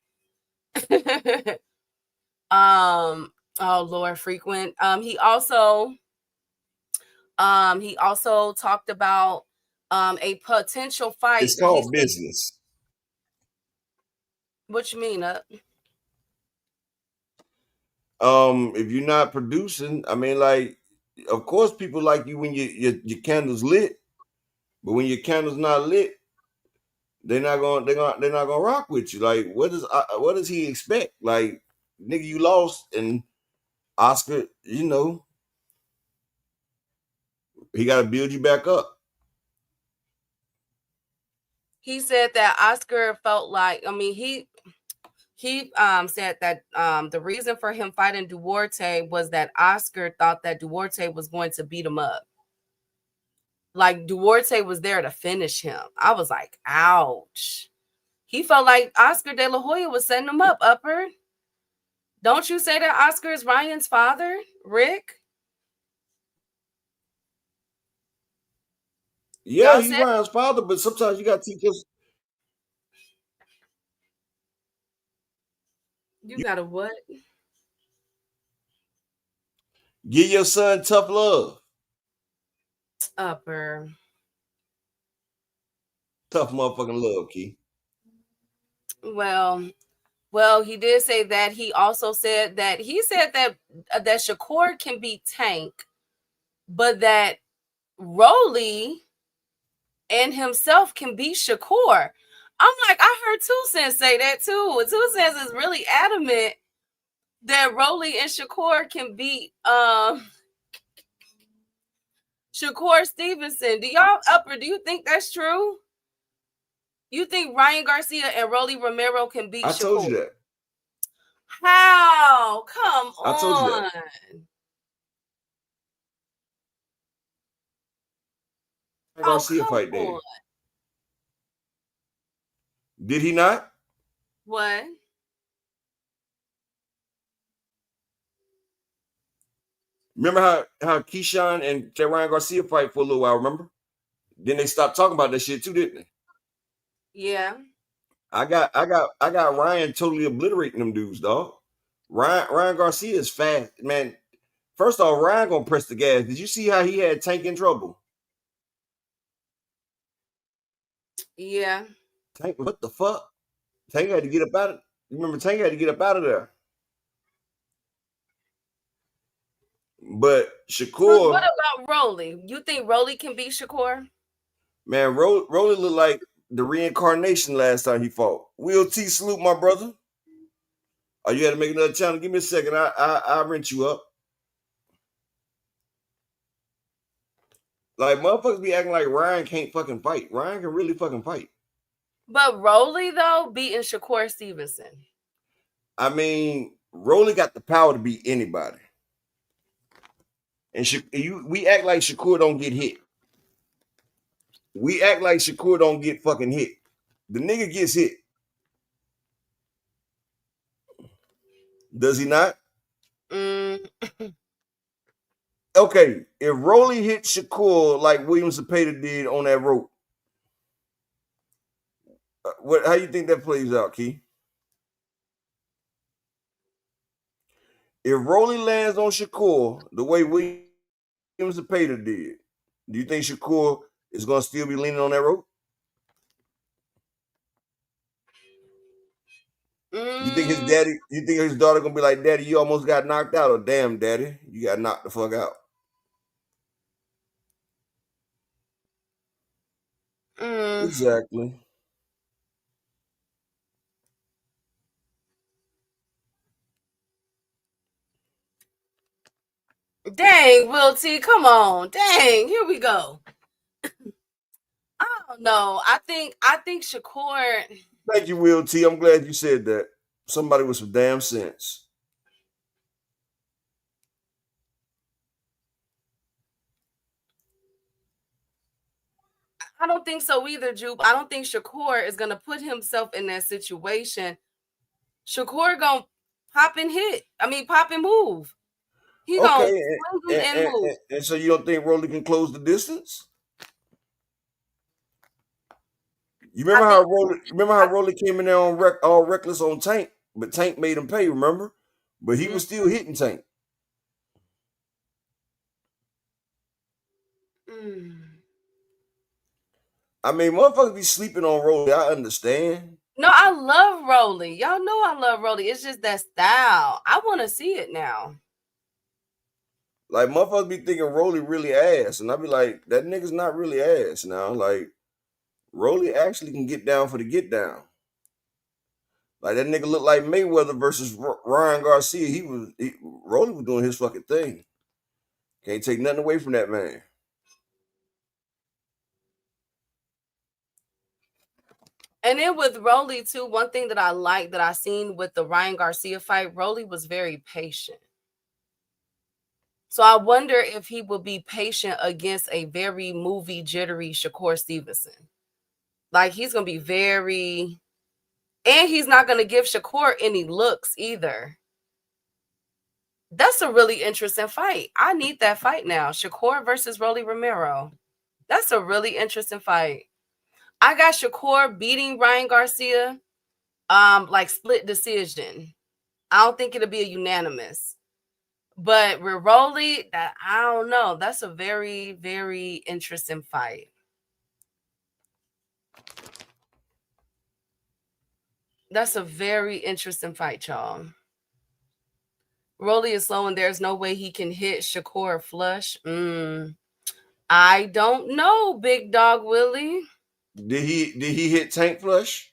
Oh Lord, frequent. He also talked about a potential fight. It's called business. What you mean, If you're not producing, I mean, like, of course, people like you when your candle's lit, but when your candle's not lit, they're not gonna rock with you. Like, what does he expect? Like, nigga, you lost, and Oscar, he got to build you back up. He said that Oscar felt like, I mean, he said that the reason for him fighting Duarte was that Oscar thought that Duarte was going to beat him up. Like, Duarte was there to finish him. I was like, ouch. He felt like Oscar De La Hoya was setting him up, Upper. Don't you say that Oscar is Ryan's father, Rick? Yeah, he's Ryan's father, but sometimes you got to teach us. You got to what? Give your son tough love. Upper. Tough motherfucking love, Key. Well, he did say that. He also said that that Shakur can beat Tank, but that Rolly and himself can beat Shakur. I'm like, I heard Two Cents say that too. Two Cents is really adamant that Rolly and Shakur can beat Shakur Stevenson. Do you think that's true? You think Ryan Garcia and Rolly Romero can beat Shakur? I told you that. How? Come on. I told you that. Garcia fight day. Did he not? What? Remember how Keyshawn and Ryan Garcia fight for a little while, remember? Then they stopped talking about that shit too, didn't they? Yeah. I got Ryan totally obliterating them dudes, dog. Ryan Garcia is fast, man. First off, Ryan gonna press the gas. Did you see how he had Tank in trouble? Yeah. Tank, what the fuck? Tank had to get up out of. You remember Tank had to get up out of there. But Shakur. What about Rolly? You think Rolly can beat Shakur? Man, Rolly looked like the reincarnation last time he fought. Will T, salute my brother. Oh, you had to make another channel. Give me a second. I'll rent you up. Like, motherfuckers be acting like Ryan can't fucking fight. Ryan can really fucking fight. But Rolly, though, beating Shakur Stevenson. I mean, Rolly got the power to beat anybody. And we act like Shakur don't get hit. We act like Shakur don't get fucking hit. The nigga gets hit. Does he not? Okay, if Rolly hit Shakur like William Zepeda did on that rope, how you think that plays out, Key? If Rolly lands on Shakur the way William Zepeda did, do you think Shakur is going to still be leaning on that rope? You think his daughter going to be like, Daddy, you almost got knocked out, or damn, Daddy, you got knocked the fuck out? Exactly. Dang, Will T, come on. Dang, here we go. I don't know. I think Shakur. Thank you, Will T. I'm glad you said that. Somebody with some damn sense. I don't think so either, Jupe. I don't think Shakur is gonna put himself in that situation. Shakur gonna pop and hit. I mean, pop and move. He gonna swing and move. And so you don't think Rolly can close the distance? You remember how Rolly came in there on all reckless on Tank, but Tank made him pay. Remember, but he was still hitting Tank. I mean, motherfuckers be sleeping on Rolly. I understand, No, I love Rolly. Y'all know I love Rolly. It's just that style. I want to see it now. Like motherfuckers be thinking Rolly really ass, and I be like, that nigga's not really ass now. Like Rolly actually can get down for the get down. Like that nigga looked like Mayweather versus Ryan Garcia. Rolly was doing his fucking thing. Can't take nothing away from that man. And then with Rolly too, one thing that I like that I seen with the Ryan Garcia fight, Rolly was very patient. So I wonder if he will be patient against a very movie jittery Shakur Stevenson. Like he's gonna be very, and he's not gonna give Shakur any looks either. That's a really interesting fight. I need that fight now. Shakur versus Rolly Romero. That's a really interesting fight. I got Shakur beating Ryan Garcia, like split decision. I don't think it'll be a unanimous. But with Rolly, that I don't know. That's a very, very interesting fight. That's a very interesting fight, y'all. Rolly is slow and there's no way he can hit Shakur flush. I don't know, Big Dog Willie. Did he hit Tank flush?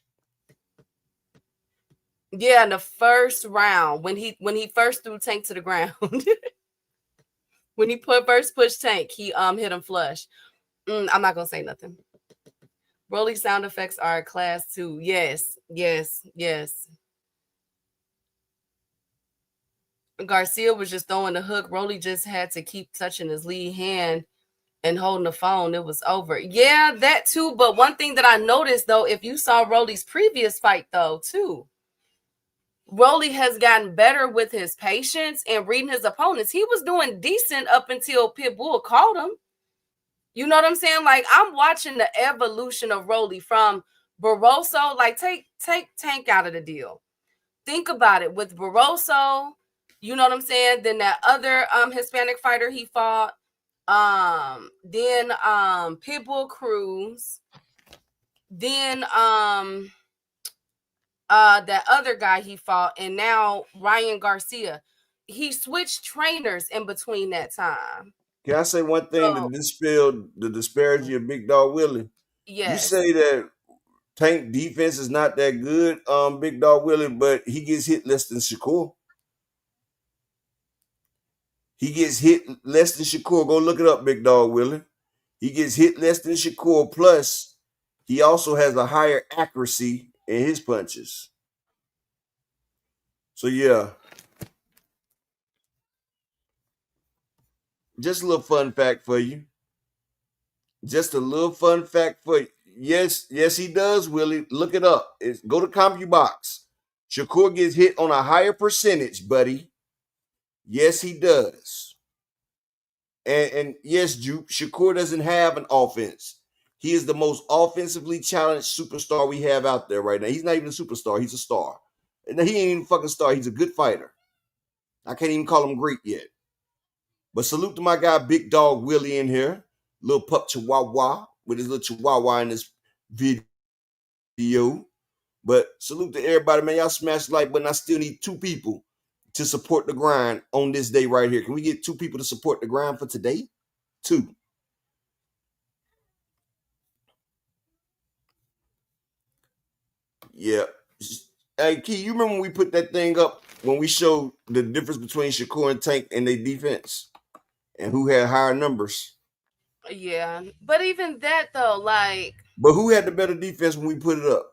Yeah, in the first round when he first threw Tank to the ground. When he first pushed Tank, he hit him flush. I'm not gonna say nothing. Rolly sound effects are a class 2. Yes. Garcia was just throwing the hook. Rolly just had to keep touching his lead hand and holding the phone. It was over. Yeah, that too. But one thing that I noticed though, if you saw Rolly's previous fight though too, Rolly has gotten better with his patience and reading his opponents. He was doing decent up until Pitbull called him. You know what I'm saying? Like I'm watching the evolution of Rolly from Barroso. Like take Tank out of the deal. Think about it with Barroso. You know what I'm saying? Then that other Hispanic fighter he fought. Then Pitbull Cruz. Then that other guy he fought, and now Ryan Garcia. He switched trainers in between that time. Can I say one thing to dispel the disparity of Big Dog Willie? Yes. You say that Tank defense is not that good, Big Dog Willie, but he gets hit less than Shakur. He gets hit less than Shakur. Go look it up, Big Dog Willie. He gets hit less than Shakur. Plus, he also has a higher accuracy in his punches. So yeah. Just a little fun fact for you. Just a little fun fact for you. Yes, he does, Willie. Look it up. Go to CompuBox. Shakur gets hit on a higher percentage, buddy. Yes, he does. And yes, Jupe, Shakur doesn't have an offense. He is the most offensively challenged superstar we have out there right now. He's not even a superstar. He's a star. And he ain't even a fucking star. He's a good fighter. I can't even call him great yet. But salute to my guy, Big Dog Willie in here. Little pup chihuahua with his little chihuahua in this video. But salute to everybody, man. Y'all smash the like button. I still need 2 people to support the grind on this day right here. Can we get 2 people to support the grind for today? 2. Yeah. Hey, Key, you remember when we put that thing up when we showed the difference between Shakur and Tank and their defense and who had higher numbers? Yeah. But even that though, like. But who had the better defense when we put it up?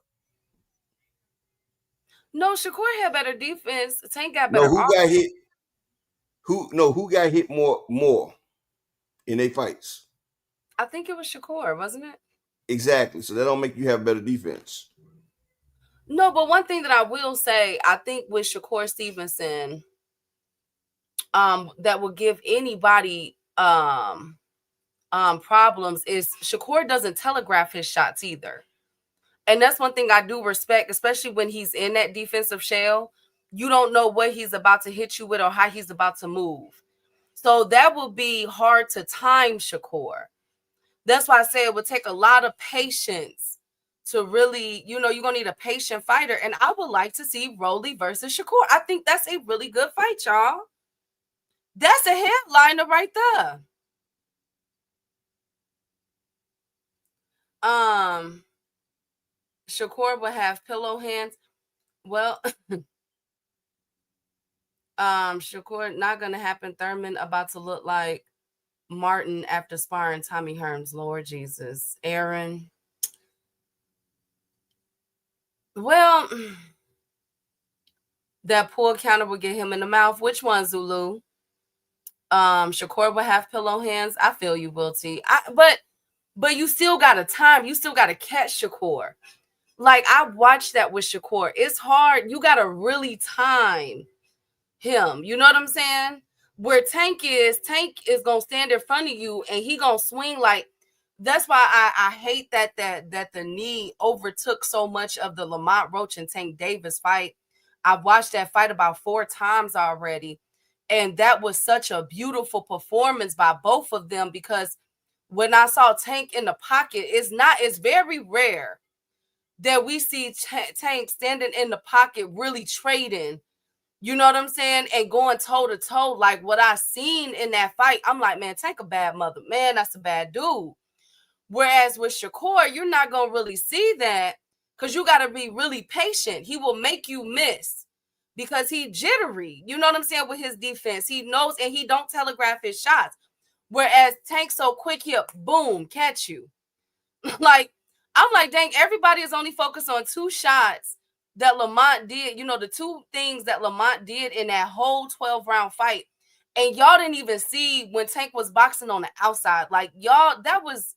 No, Shakur had better defense. Tank got better. No, who got hit? Who got hit more in their fights? I think it was Shakur, wasn't it? Exactly. So that don't make you have better defense. No, but one thing that I will say, I think with Shakur Stevenson, that will give anybody problems is Shakur doesn't telegraph his shots either. And that's one thing I do respect, especially when he's in that defensive shell. You don't know what he's about to hit you with or how he's about to move. So that will be hard to time Shakur. That's why I say it would take a lot of patience to really, you're going to need a patient fighter. And I would like to see Rolly versus Shakur. I think that's a really good fight, y'all. That's a headliner right there. Shakur will have pillow hands. Well, Shakur, not gonna happen. Thurman about to look like Martin after sparring Tommy Hearns. Lord Jesus. Aaron. Well, that pull counter will get him in the mouth. Which one, Zulu? Shakur will have pillow hands. I feel you, Wilty. But you still got to time. You still got to catch Shakur. Like, I watched that with Shakur. It's hard. You got to really time him. You know what I'm saying? Where Tank is going to stand in front of you and he going to swing like. That's why I hate that the knee overtook so much of the Lamont Roach and Tank Davis fight. I watched that fight about 4 times already. And that was such a beautiful performance by both of them, because when I saw Tank in the pocket, it's very rare that we see Tank standing in the pocket, really trading, you know what I'm saying? And going toe to toe. Like what I seen in that fight, I'm like, man, Tank a bad mother. Man, that's a bad dude. Whereas with Shakur, you're not going to really see that because you got to be really patient. He will make you miss because he jittery. You know what I'm saying? With his defense, he knows and he don't telegraph his shots. Whereas Tank so quick, he'll boom, catch you. Like, I'm like, dang, everybody is only focused on 2 shots that Lamont did. You know, the 2 things that Lamont did in that whole 12-round fight. And y'all didn't even see when Tank was boxing on the outside. Like, y'all, that was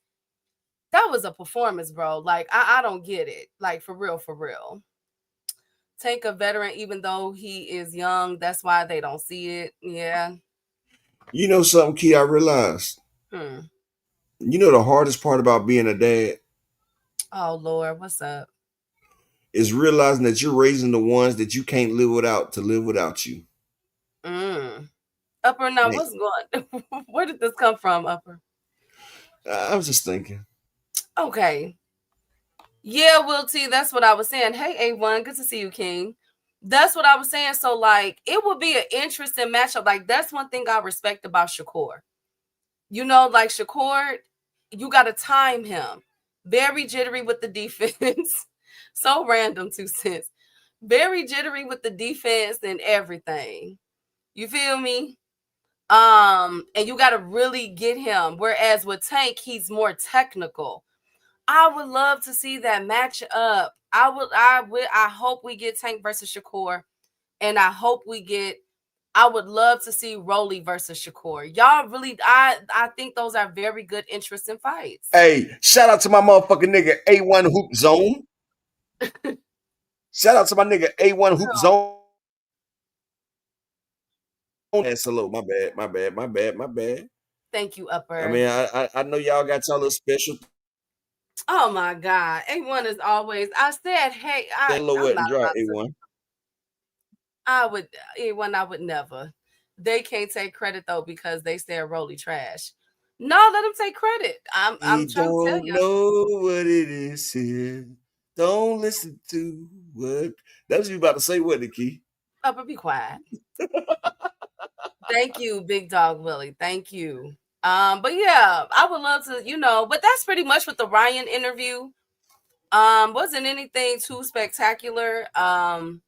a performance, bro. Like, I don't get it. Like, for real. Tank a veteran, even though he is young. That's why they don't see it. Yeah. You know something, Key, I realized? You know the hardest part about being a dad? Oh, Lord. What's up? Is realizing that you're raising the ones that you can't live without to live without you. Upper, now, what's going on? Where did this come from, Upper? I was just thinking. Okay. Yeah, Will T, that's what I was saying. Hey, A1, good to see you, King. That's what I was saying. So, like, it would be an interesting matchup. Like, that's one thing I respect about Shakur. You know, like, Shakur, you got to time him. Very jittery with the defense. So random, 2 cents. Very jittery with the defense and everything. You feel me? And you got to really get him. Whereas with Tank, he's more technical. I would love to see that match up. I hope we get Tank versus Shakur. And I would love to see Rolly versus Shakur. Y'all really, I think those are very good, interesting fights. Hey, shout out to my motherfucking nigga A1 Hoop Zone. Shout out to my nigga A1 Hoop Zone. And salute. My bad. Thank you, Upper. I mean, I know y'all got y'all little special. Oh my God. A1 is always, I said, hey, I'm not about A1. I would never. They can't take credit though because they said Rolly trash. No, let them take credit. I'm trying to tell you. Know what it is here. Don't listen to what. That's what you about to say, what, Key? Upper, be quiet. Thank you, Big Dog Willie. Thank you. But yeah, I would love to, but that's pretty much with the Ryan interview. Wasn't anything too spectacular. Of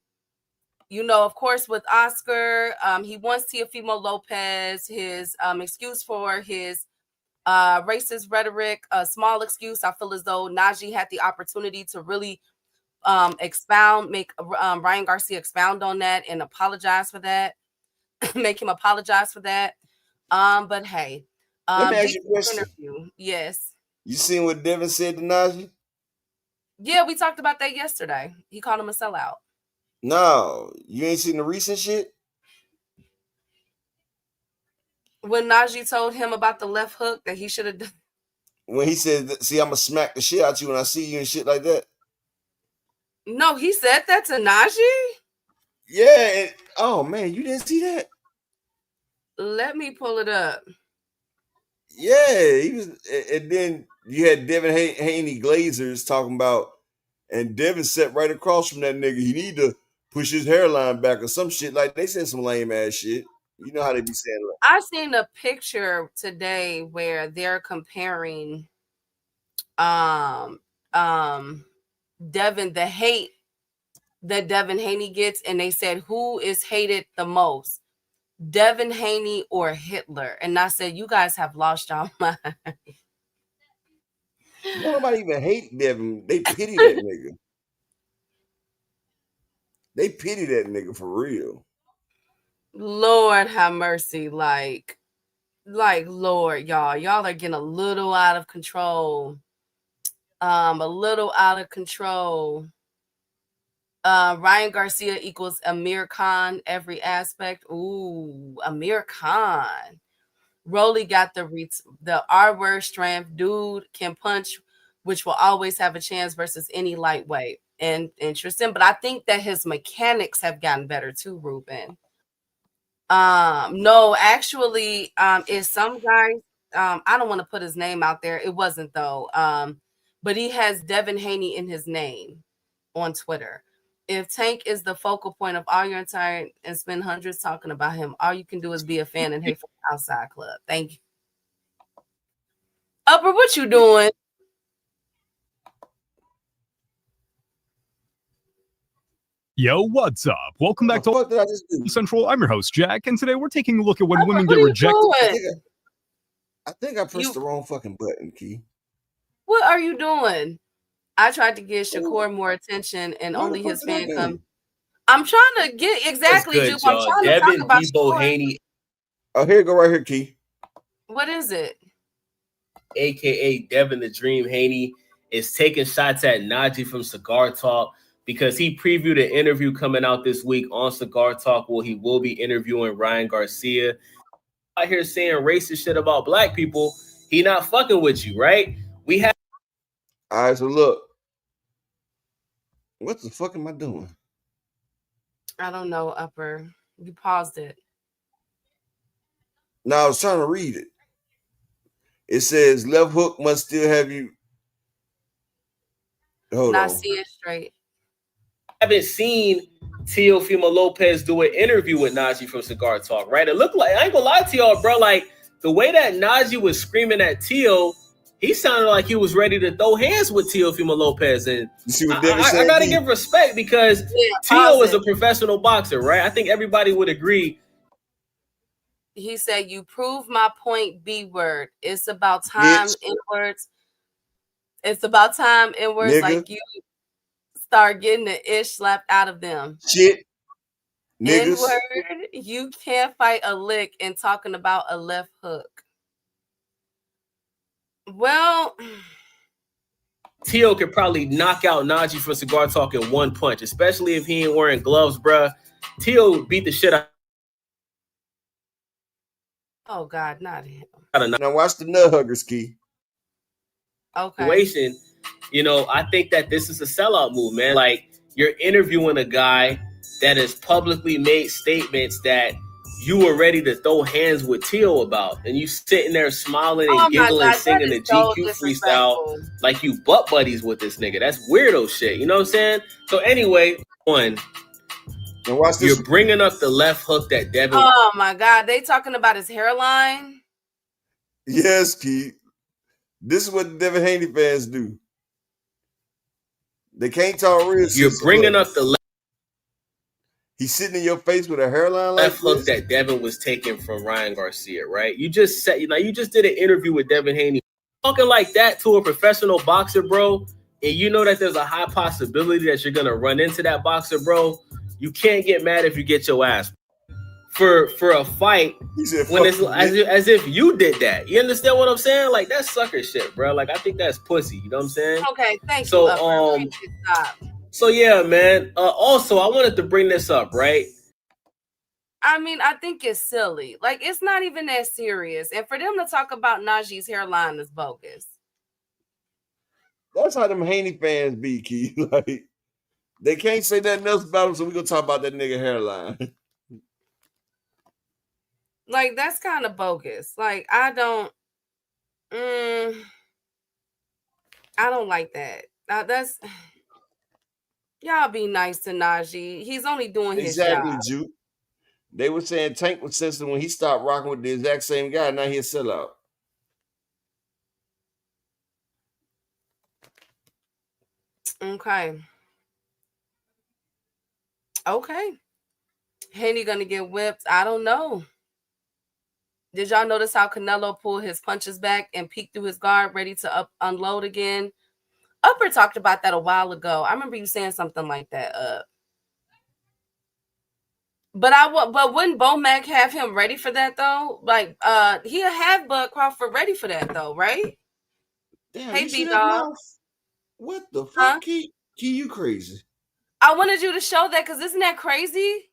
course, with Oscar, he wants Teofimo Lopez. His excuse for his racist rhetoric, a small excuse. I feel as though Najee had the opportunity to really make Ryan Garcia expound on that and apologize for that. Make him apologize for that. But hey, let me ask you a question. Interview. Yes. You seen what Devin said to Najee? Yeah, we talked about that yesterday. He called him a sellout. No, you ain't seen the recent shit? When Najee told him about the left hook that he should have done. When he said, see, I'm going to smack the shit out you when I see you and shit like that? No, he said that to Najee? Yeah. Oh, man, you didn't see that? Let me pull it up. Yeah, he was. And then you had Devin Haney Glazers talking about And Devin sat right across from that nigga. He need to push his hairline back or some shit. Like they said some lame ass shit. You know how they be saying like, I seen a picture today where they're comparing Devin, the hate that Devin Haney gets, and they said who is hated the most, Devin Haney or Hitler? And I said, you guys have lost your mind. nobody even hate Devin. They pity that nigga. They pity that nigga for real. Lord have mercy. Like Lord, y'all are getting a little out of control. Ryan Garcia equals Amir Khan every aspect. Ooh, Amir Khan. Rolly got the R-word strength. Dude can punch, which will always have a chance versus any lightweight. And interesting, but I think that his mechanics have gotten better too, Ruben. No, actually, is some guy. I don't want to put his name out there. It wasn't though. But he has Devin Haney in his name on Twitter. If Tank is the focal point of all your entire and spend hundreds talking about him, all you can do is be a fan and hate for the outside club. Thank you. Upper, what you doing? Yo, what's up? Welcome back to Central. I'm your host, Jack, and today we're taking a look at when women get rejected. I think I pressed the wrong fucking button, Key. What are you doing? I tried to give Shakur more attention, and only his fan come. I'm trying to get exactly. Good, I'm trying Devin to talk about Debo Haney. Oh, here you go right here, Key. What is it? AKA Devin the Dream Haney is taking shots at Najee from Cigar Talk because he previewed an interview coming out this week on Cigar Talk where he will be interviewing Ryan Garcia. Out here saying racist shit about black people. He not fucking with you, right? We have. All right, so look. What the fuck am I doing? I don't know, Upper. You paused it. No, I was trying to read it. It says left hook must still have you. Hold on. See it straight. I haven't seen Teofimo Lopez do an interview with Najee from Cigar Talk, right? It looked like, I ain't gonna lie to y'all, bro. Like the way that Najee was screaming at Teo, he sounded like he was ready to throw hands with Teofimo Lopez. And you see what David said? I gotta give respect because Teo is a professional boxer, right? I think everybody would agree. He said, you prove my point, B word. It's about time, N-words. It's about time, N-words, like you start getting the ish slapped out of them. Shit. Niggas. N-word, you can't fight a lick and talking about a left hook. Well, Teo could probably knock out Najee for Cigar Talk in one punch, especially if he ain't wearing gloves, bruh. Teo beat the shit out. Oh, God, not him. Now watch the nut huggers, Key. Okay. You know, I think that this is a sellout move, man. Like, you're interviewing a guy that has publicly made statements that you were ready to throw hands with Teo about, and you sitting there smiling and giggling, singing the GQ freestyle like you butt buddies with this nigga. That's weirdo shit. You know what I'm saying? So anyway, you're bringing up the left hook that Devin. Oh my God, they talking about his hairline? Yes, Keith. This is what Devin Haney fans do. They can't talk real. You're bringing up the left. He's sitting in your face with a hairline left hook that Devin was taking from Ryan Garcia, right? You just said, you just did an interview with Devin Haney. Talking like that to a professional boxer, bro, and you know that there's a high possibility that you're gonna run into that boxer, bro. You can't get mad if you get your ass for a fight when it's as if you did that. You understand what I'm saying? Like, that's sucker shit, bro. Like, I think that's pussy. You know what I'm saying? Okay, thank you. So yeah, man. Also, I wanted to bring this up, right? I mean, I think it's silly. Like, it's not even that serious. And for them to talk about Najee's hairline is bogus. That's how them Haney fans be, Keith. Like, they can't say nothing else about him, so we're going to talk about that nigga hairline. Like, that's kind of bogus. Like, I don't like that. That's... Y'all be nice to Najee. He's only doing his Exactly, job. Juke. They were saying Tank was sensitive when he stopped rocking with the exact same guy. Now he's a sellout. Okay. Okay. Haney gonna get whipped. I don't know. Did y'all notice how Canelo pulled his punches back and peeked through his guard, ready to unload again? Upper talked about that a while ago. I remember you saying something like that. But wouldn't Bomac have him ready for that though? Like, he'll have Bud Crawford ready for that though, right? Damn, Hey, you see B that Dog. mouth? What the fuck? Huh? Key, you crazy? I wanted you to show that because isn't that crazy?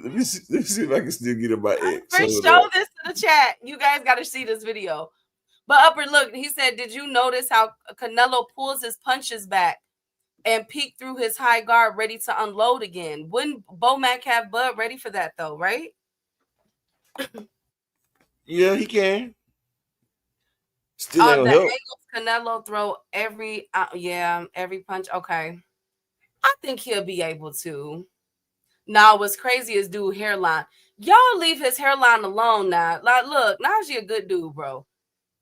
let me see if I can still get in my X. First, show this to the chat. You guys got to see this video. But Upper, look, he said, did you notice how Canelo pulls his punches back and peek through his high guard, ready to unload again? Wouldn't Bomac have Bud ready for that though, right? Yeah, he can. Still ain't the help. angles Canelo throw every punch. Okay, I think he'll be able to. Now, what's crazy is dude hairline. Y'all leave his hairline alone now. Like, look, Najee a good dude, bro.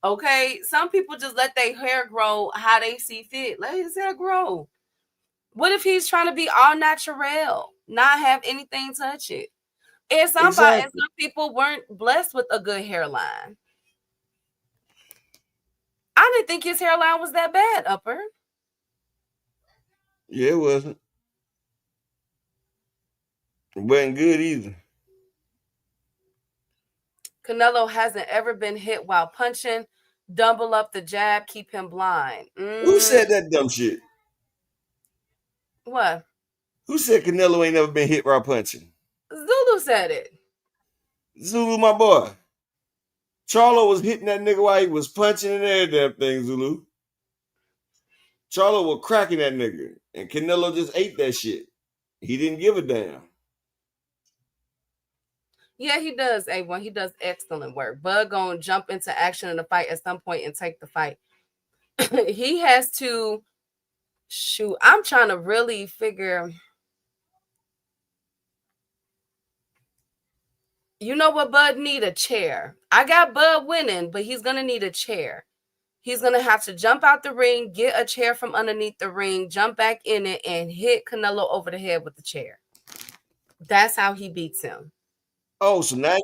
Okay, some people just let their hair grow how they see fit. Let his hair grow. What if he's trying to be all natural, not have anything touch it? And some people weren't blessed with a good hairline. I didn't think his hairline was that bad, Upper. Yeah, it wasn't. It wasn't good either. Canelo hasn't ever been hit while punching. Double up the jab, keep him blind. Who said that dumb shit? What? Who said Canelo ain't never been hit while punching? Zulu said it. Zulu, my boy. Charlo was hitting that nigga while he was punching and every damn thing, Zulu. Charlo was cracking that nigga, and Canelo just ate that shit. He didn't give a damn. Yeah, he does, A1. He does excellent work. Bud gonna jump into action in the fight at some point and take the fight. He has to shoot. I'm trying to really figure. You know what, Bud need a chair. I got Bud winning, but he's gonna need a chair. He's gonna have to jump out the ring, get a chair from underneath the ring, jump back in it, and hit Canelo over the head with the chair. That's how he beats him. Oh, so now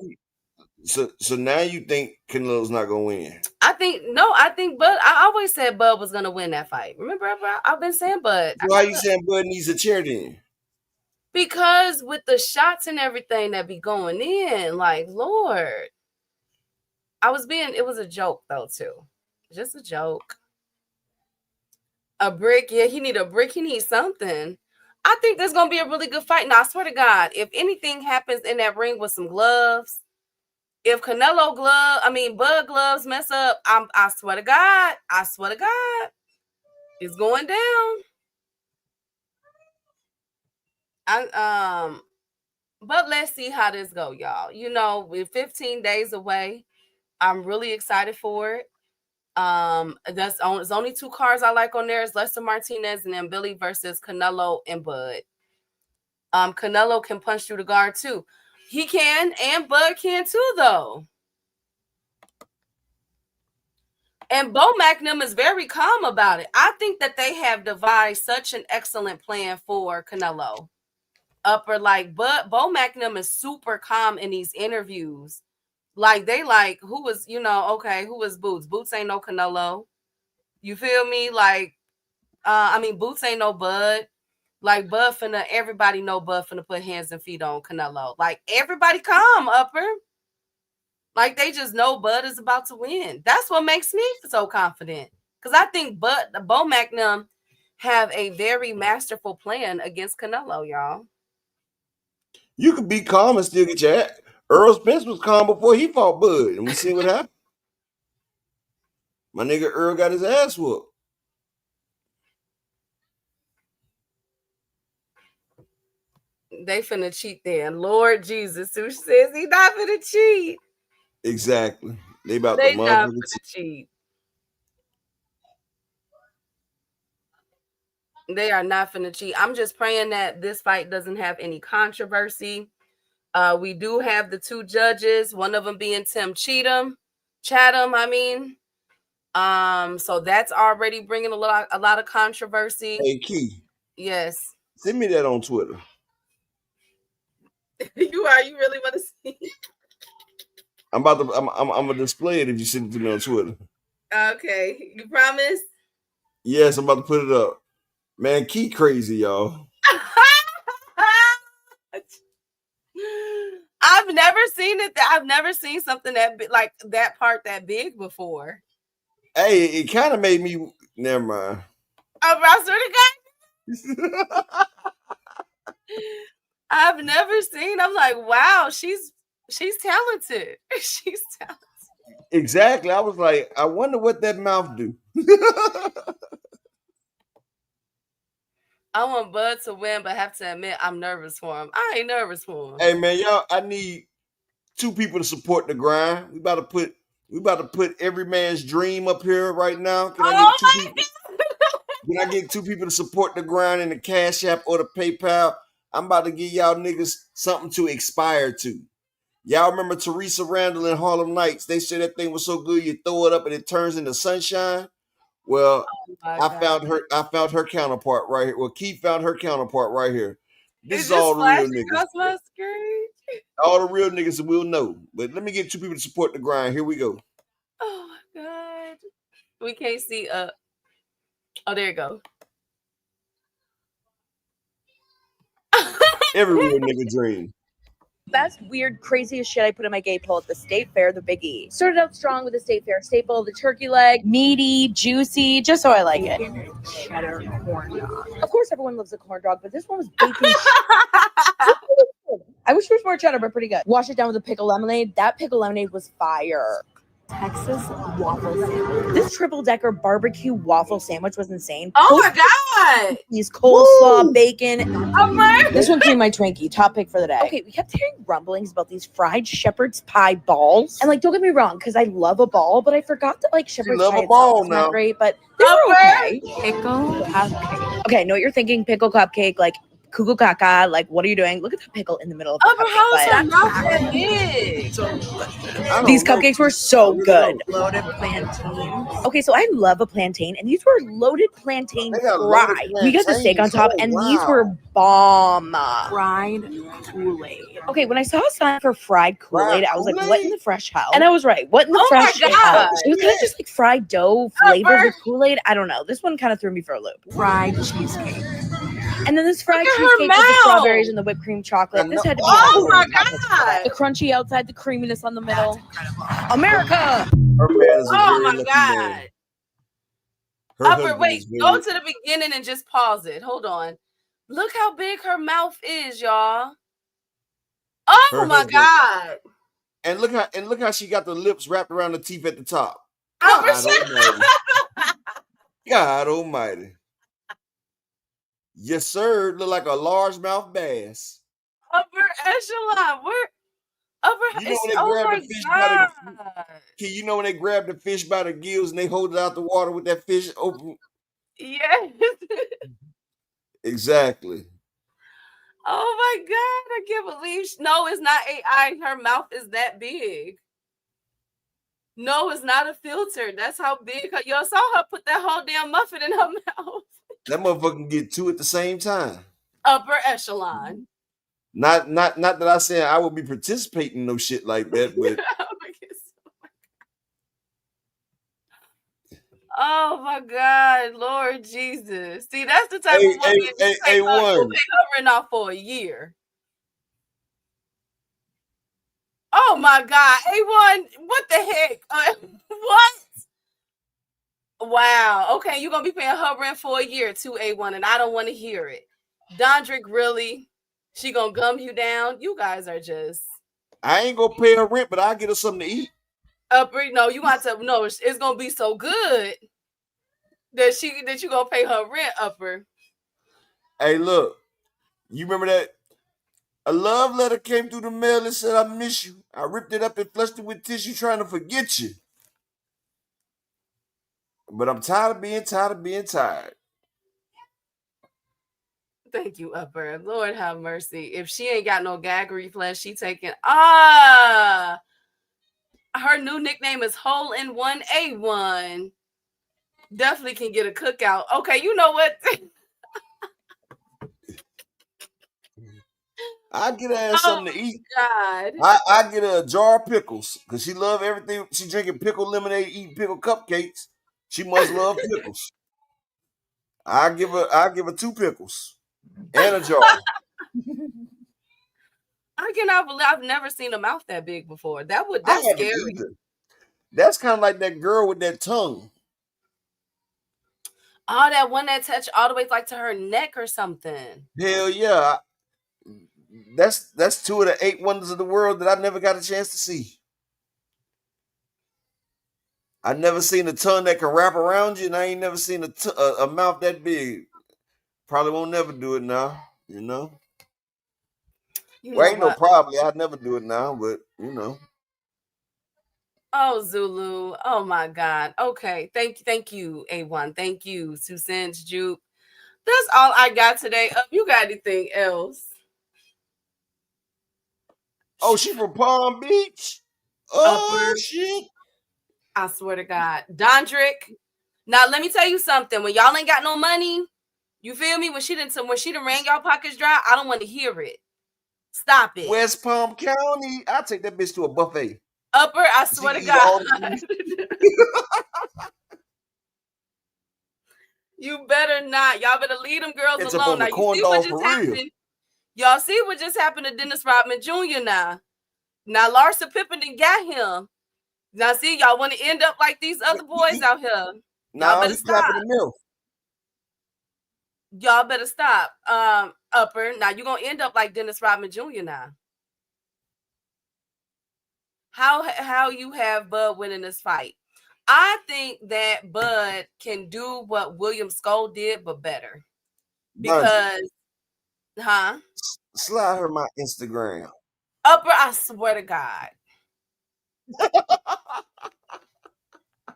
you think Canelo's not gonna win? I think Bud. I always said Bud was gonna win that fight. Remember, I've been saying Bud. Why you saying Bud needs a chair then? Because with the shots and everything that be going in, like, Lord. It was a joke though, too. Just a joke. A brick. Yeah, he need a brick. He needs something. I think there's going to be a really good fight. Now, I swear to God, if anything happens in that ring with some gloves, if Bud gloves mess up, I swear to God, it's going down. But let's see how this go, y'all. You know, we're 15 days away. I'm really excited for it. There's only two cards I like on there. It's Lester Martinez and then Billy versus Canelo and Bud. Canelo can punch through the guard too. He can, and Bud can too, though. And Bo Magnum is very calm about it. I think that they have devised such an excellent plan for Canelo. Upper, like, but Bo Magnum is super calm in these interviews. Like, they like, who was Boots? Boots ain't no Canelo. You feel me? Like, Boots ain't no Bud. Like, everybody know Bud finna put hands and feet on Canelo. Like, everybody calm, Upper. Like, they just know Bud is about to win. That's what makes me so confident. Because I think Bo Magnum have a very masterful plan against Canelo, y'all. You could be calm and still get your ass. Earl Spence was calm before he fought Bud, and we see what happened. My nigga Earl got his ass whooped. They finna cheat then. Lord Jesus, who says he not finna cheat? Exactly. They not finna cheat. They are not finna cheat. I'm just praying that this fight doesn't have any controversy. We do have the 2 judges, one of them being Tim Chatham. So that's already bringing a lot of controversy. Hey, Key. Yes. Send me that on Twitter. You really want to see? I'm gonna display it if you send it to me on Twitter. Okay, you promise? Yes, I'm about to put it up. Man, Key crazy, y'all. I've never seen it. I've never seen something that like that part that big before. Hey, it kind of made me. Never mind. I swear to God. I've never seen. I'm like, wow, she's talented. She's talented. Exactly. I was like, I wonder what that mouth do. I want Bud to win, but have to admit I'm nervous for him. I ain't nervous for him. Hey man, y'all, I need 2 people to support the grind. We about to put every man's dream up here right now. Can I get 2 people? Can I get 2 people to support the grind in the Cash App or the PayPal? I'm about to give y'all niggas something to aspire to. Y'all remember Teresa Randall in Harlem Nights? They said that thing was so good you throw it up and it turns into sunshine. Well, I found her counterpart right here. Well, Keith found her counterpart right here. This is all the real niggas. My screen? All the real niggas will know. But let me get 2 people to support the grind. Here we go. Oh my God. We can't see up. Oh, there you go. Every real nigga dream. That's weird, craziest shit I put in my gate poll at the state fair, the Big E. Started out strong with the state fair staple, the turkey leg, meaty, juicy, just so I like it. Cheddar corn dog. Of course everyone loves a corn dog, but this one was bacon. I wish there was more cheddar, but pretty good. Wash it down with a pickle lemonade. That pickle lemonade was fire. Texas waffle sandwich. This triple-decker barbecue waffle sandwich was insane. Oh my God! These coleslaw, Woo! Bacon. Oh this one creamed my Twinkie. Top pick for the day. Okay, we kept hearing rumblings about these fried shepherd's pie balls. And like, don't get me wrong, because I love a ball, but I forgot that like shepherd's pie itself is not great, but they were okay. Pickle cupcake. Okay, I know what you're thinking. Pickle cupcake, like cuckoo caca, like what are you doing? Look at that pickle in the middle of the cupcake. Not big. These cupcakes were so good. Loaded plantains. Okay, so I love a plantain, and these were loaded plantain fry. We got the steak on top, and these were bomb. Fried Kool-Aid. Okay, when I saw a sign for fried Kool-Aid, I was like, what in the fresh hell? And I was right. What in the fresh hell? It was kind of just like fried dough flavored with Kool-Aid. I don't know. This one kind of threw me for a loop. Fried cheesecake. And then this fried cheesecake with the strawberries and the whipped cream chocolate. This had to be my God. The crunchy outside, the creaminess on the middle. America! Oh my God. Upper, wait, go to the beginning and just pause it. Hold on. Look how big her mouth is, y'all. Oh my God. And look how she got the lips wrapped around the teeth at the top. God almighty. Yes, sir. Look like a largemouth bass. Upper echelon. Where? Upper You know when they grab the fish by the gills and they hold it out the water with that fish open? Yes. Exactly. Oh my God. I can't believe. No, it's not AI. Her mouth is that big. No, it's not a filter. That's how big her. Y'all saw her put that whole damn muffin in her mouth. That motherfucker can get 2 at the same time. Upper echelon. Not that I said I would be participating in no shit like that, but oh my God, Lord Jesus. See, that's the type of woman you pay her off for a year. Oh my God. A1, what the heck? What? Wow. Okay, you're gonna be paying her rent for a year to A1, and I don't want to hear it. Dondrick, really? She gonna gum you down? You guys are just. I ain't gonna pay her rent, but I'll get her something to eat. Upper, no, you want to no. It's gonna be so good that you gonna pay her rent. Upper. Hey, look, you remember that? A love letter came through the mail and said, "I miss you." I ripped it up and flushed it with tissue, trying to forget you. But I'm tired of being tired. Thank you, Upper. Lord have mercy. If she ain't got no gag reflex, she taking her new nickname is Hole in One A1. Definitely can get a cookout. Okay, you know what? I get her something to eat. God. I get her a jar of pickles because she love everything. She drinking pickle lemonade, eating pickle cupcakes. She must love pickles. I give her 2 pickles and a jar. I cannot believe I've never seen a mouth that big before. That's scary. That's kind of like that girl with that tongue. Oh, that one that touched all the way like to her neck or something. Hell yeah. That's 2 of the 8 wonders of the world that I never got a chance to see. I never seen a tongue that can wrap around you, and I ain't never seen a mouth that big. Probably won't never do it now, you know. Well, ain't no probably. I'd never do it now, but you know. Oh, Zulu. Oh my God. Okay. Thank you, A1. Thank you, 2 cents, Juke. That's all I got today. You got anything else? Oh, she from Palm Beach? Oh, shit. I swear to God. Dondrick. Now, let me tell you something. When y'all ain't got no money, you feel me? When she done ran y'all pockets dry, I don't want to hear it. Stop it. West Palm County. I'll take that bitch to a buffet. Upper, I swear to God. You better not. Y'all better leave them girls alone. Now, you see what just happened? Y'all see what just happened to Dennis Rodman Jr. now. Now, Larsa Pippen done got him. Now, see, y'all want to end up like these other boys out here. Y'all better stop. Y'all better stop. Upper. Now, you're going to end up like Dennis Rodman Jr. now. How you have Bud winning this fight? I think that Bud can do what William Skoll did, but better. Because, slide her my Instagram. Upper, I swear to God.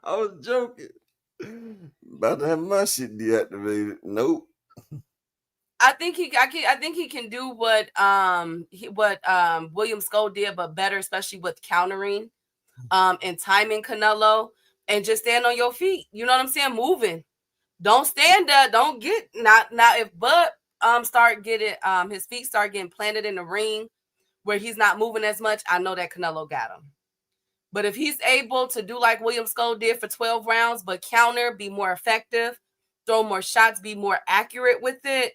I was joking. About to have my shit deactivated. Nope. I think he can do what William Skoll did, but better, especially with countering, and timing Canelo, and just stand on your feet. You know what I'm saying? Moving. Don't stand up. Don't get now. If Bud start getting his feet start getting planted in the ring where he's not moving as much, I know that Canelo got him. But if he's able to do like William Skoll did for 12 rounds, but counter, be more effective, throw more shots, be more accurate with it,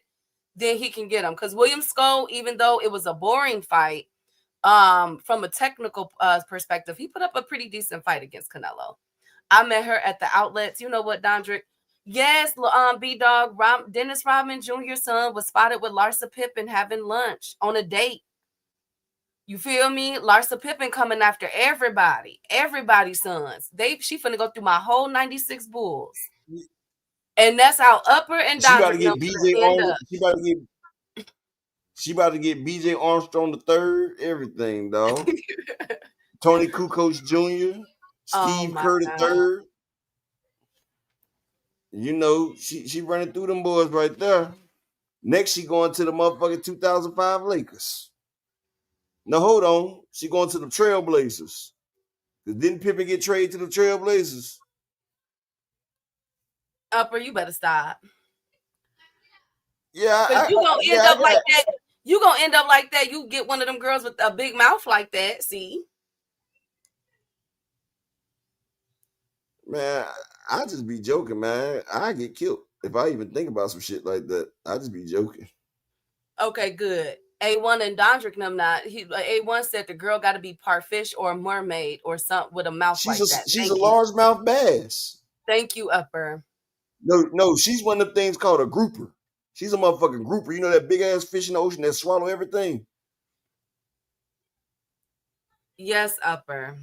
then he can get him. Because William Skoll, even though it was a boring fight, from a technical perspective, he put up a pretty decent fight against Canelo. I met her at the outlets. You know what, Dondrick? Yes, B-Dog, Dennis Rodman Jr.'s son was spotted with Larsa Pippen having lunch on a date. You feel me? Larsa Pippen coming after everybody's sons. She finna go through my whole 96 Bulls. And that's how Upper and Dondrick She about to get BJ Armstrong the third, everything, dog. Tony Kukoc Jr., Steve Kerr the third. You know, she running through them boys right there. Next, she going to the motherfucking 2005 Lakers. No, hold on. She going to the Trailblazers. Didn't Pippen get traded to the Trailblazers? Upper, you better stop. Yeah, you gonna end up like that. You gonna end up like that. You get one of them girls with a big mouth like that. See, man, I just be joking, man. I get killed if I even think about some shit like that. I just be joking. Okay, good. A1 and Dondrick them not. A1 said the girl got to be part fish or a mermaid or something with a mouth like that. She's a largemouth bass. Thank you, Upper. No, she's one of them things called a grouper. She's a motherfucking grouper. You know that big ass fish in the ocean that swallow everything? Yes, Upper.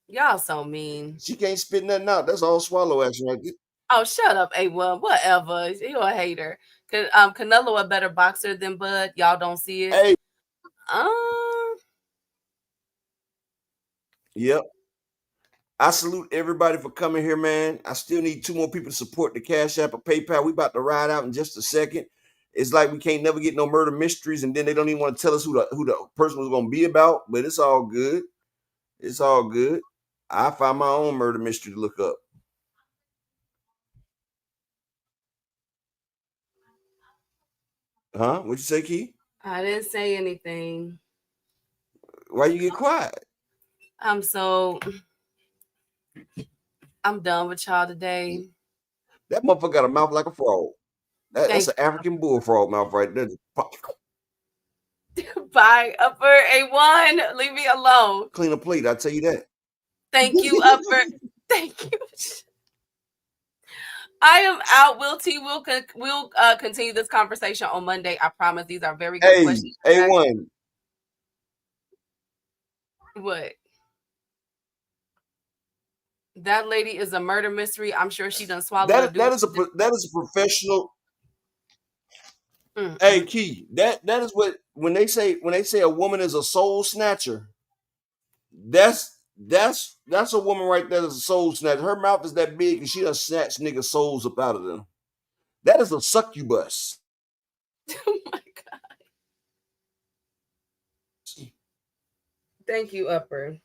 Y'all so mean. She can't spit nothing out. That's all swallow action right there. Oh, shut up, A1. Whatever. You a hater. Canelo a better boxer than Bud. Y'all don't see it. Hey. Yep. I salute everybody for coming here, man. I still need 2 more people to support the Cash App or PayPal. We about to ride out in just a second. It's like we can't never get no murder mysteries, and then they don't even want to tell us who the person was going to be about, but it's all good. It's all good. I find my own murder mystery to look up. Huh? What'd you say, Key? I didn't say anything. Why you get quiet? I'm done with y'all today. That motherfucker got a mouth like a frog. That's an African bullfrog mouth right there. Bye, Upper A1. Leave me alone. Clean a plate, I'll tell you that. Thank you, Upper. Thank you. I am out. Will T. We'll continue this conversation on Monday. I promise. These are very good questions. A1. What? That lady is a murder mystery. I'm sure she done swallowed. That is a professional. Hey, Key. That is what when they say a woman is a soul snatcher. That's a woman right there that's a soul snatcher. Her mouth is that big and she done snatch niggas' souls up out of them. That is a succubus. Oh my God. Thank you, Upper.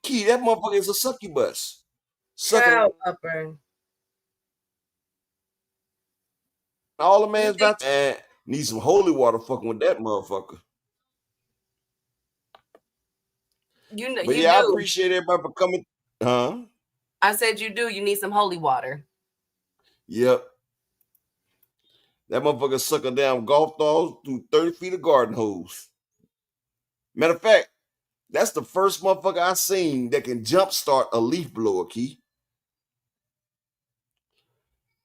Key, that motherfucker is a succubus. Ciao, Upper. All the man's about to need some holy water fucking with that motherfucker. I appreciate everybody for coming. Huh? I said you do. You need some holy water. Yep. That motherfucker suck a damn golf balls through 30 feet of garden hose. Matter of fact, that's the first motherfucker I seen that can jumpstart a leaf blower, Key.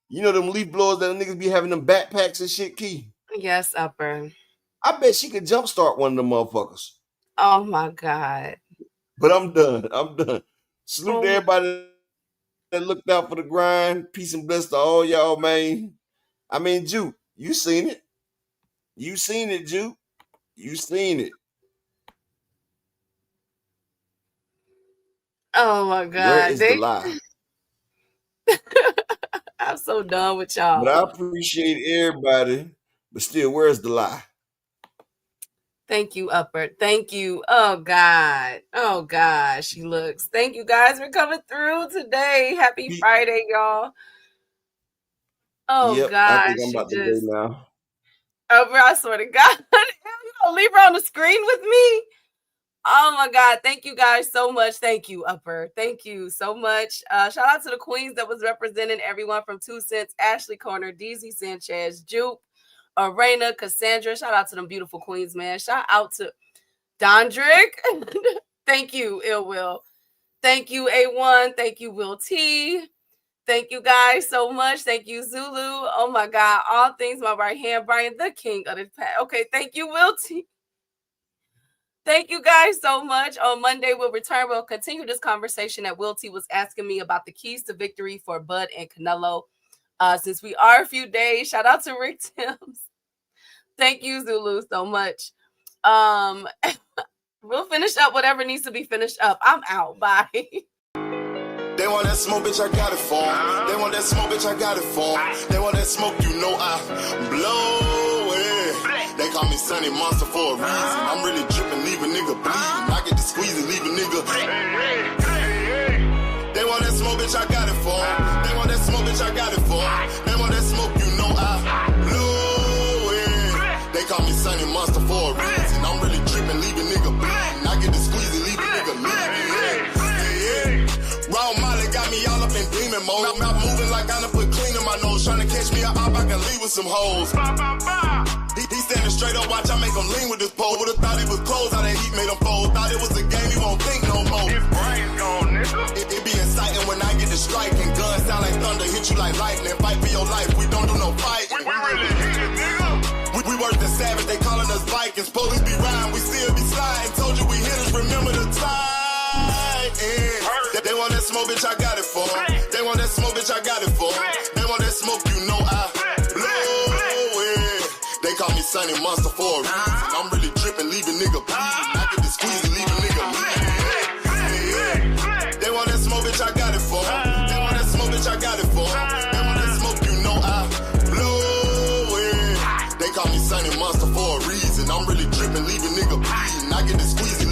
You know them leaf blowers that niggas be having them backpacks and shit, Key? Yes, Upper. I bet she could jumpstart one of them motherfuckers. Oh my God. But I'm done. Salute to everybody that looked out for the grind. Peace and bless to all y'all, man. I mean, Juke, you seen it. You seen it, Juke. You seen it. Oh my God. Where is the lie? I'm so done with y'all. But I appreciate everybody. But still, where's the lie? Thank you, Upper. Thank you. Oh, God. Oh, God. She looks. Thank you guys for coming through today. Happy Friday, y'all. Oh, God. I think I'm about to go now. Upper, I swear to God. You gonna leave her on the screen with me? Oh, my God. Thank you guys so much. Thank you, Upper. Thank you so much. Shout out to the queens that was representing everyone from 2 Cents, Ashley Corner, DZ Sanchez, Juke, Arena, Cassandra. Shout out to them beautiful queens, man. Shout out to Dondrick. Thank you, Ill Will. Thank you, A1. Thank you, Will T. Thank you guys so much. Thank you, Zulu. Oh my God. All things my right hand, Brian, the king of the past. Okay, thank you, Will T. Thank you guys so much. On Monday, we'll return. We'll continue this conversation that Will T was asking me about the keys to victory for Bud and Canelo. Since we are a few days, shout out to Rick Timms. Thank you, Zulu, so much. We'll finish up whatever needs to be finished up. I'm out. Bye. They want that smoke, bitch, I got it for 'em. They want that smoke, bitch, I got it for 'em. They want that smoke, you know I blow it. They call me Sunny Monster for a reason. I'm really dripping, leave a nigga bleeding. I get to squeeze and leave a nigga. They want that smoke, bitch, I got it for 'em. They want that smoke, bitch, I got it for 'em. They want that smoke, you know I blow it. They call me Sunny Monster for a reason. I'm really dripping, leave a nigga bleeding. I get to squeeze and leave a nigga bleeding. Raw Molly got me all up in demon mode. Mouth moving like I done put clean in my nose. Trying to catch me up, I can leave with some hoes. He standing straight up, watch I make him lean with this pole. Would've thought he was closed, how that heat made him fold. Thought it was a game, he won't think no more. His brain's gone, nigga. It be exciting when I get to striking. Guns sound like thunder, hit you like lightning. Fight for your life, we don't do no fighting. We really hit it, nigga. We worse than savage, they calling us Vikings. Police be riding, we still be sliding. Told you we hit us, remember the time. They want that smoke, bitch, I got it for 'em. They want that smoke, bitch, I got it for 'em. They want that smoke, you know I blow it. They call me Sunny Monster for a reason. I'm really dripping, leave a nigga bleeding. I get to squeeze and leave a nigga bleeding. They want that smoke, bitch, I me Sunny Monster for a reason. I'm really dripping, leaving nigga bleeding. I get the squeeze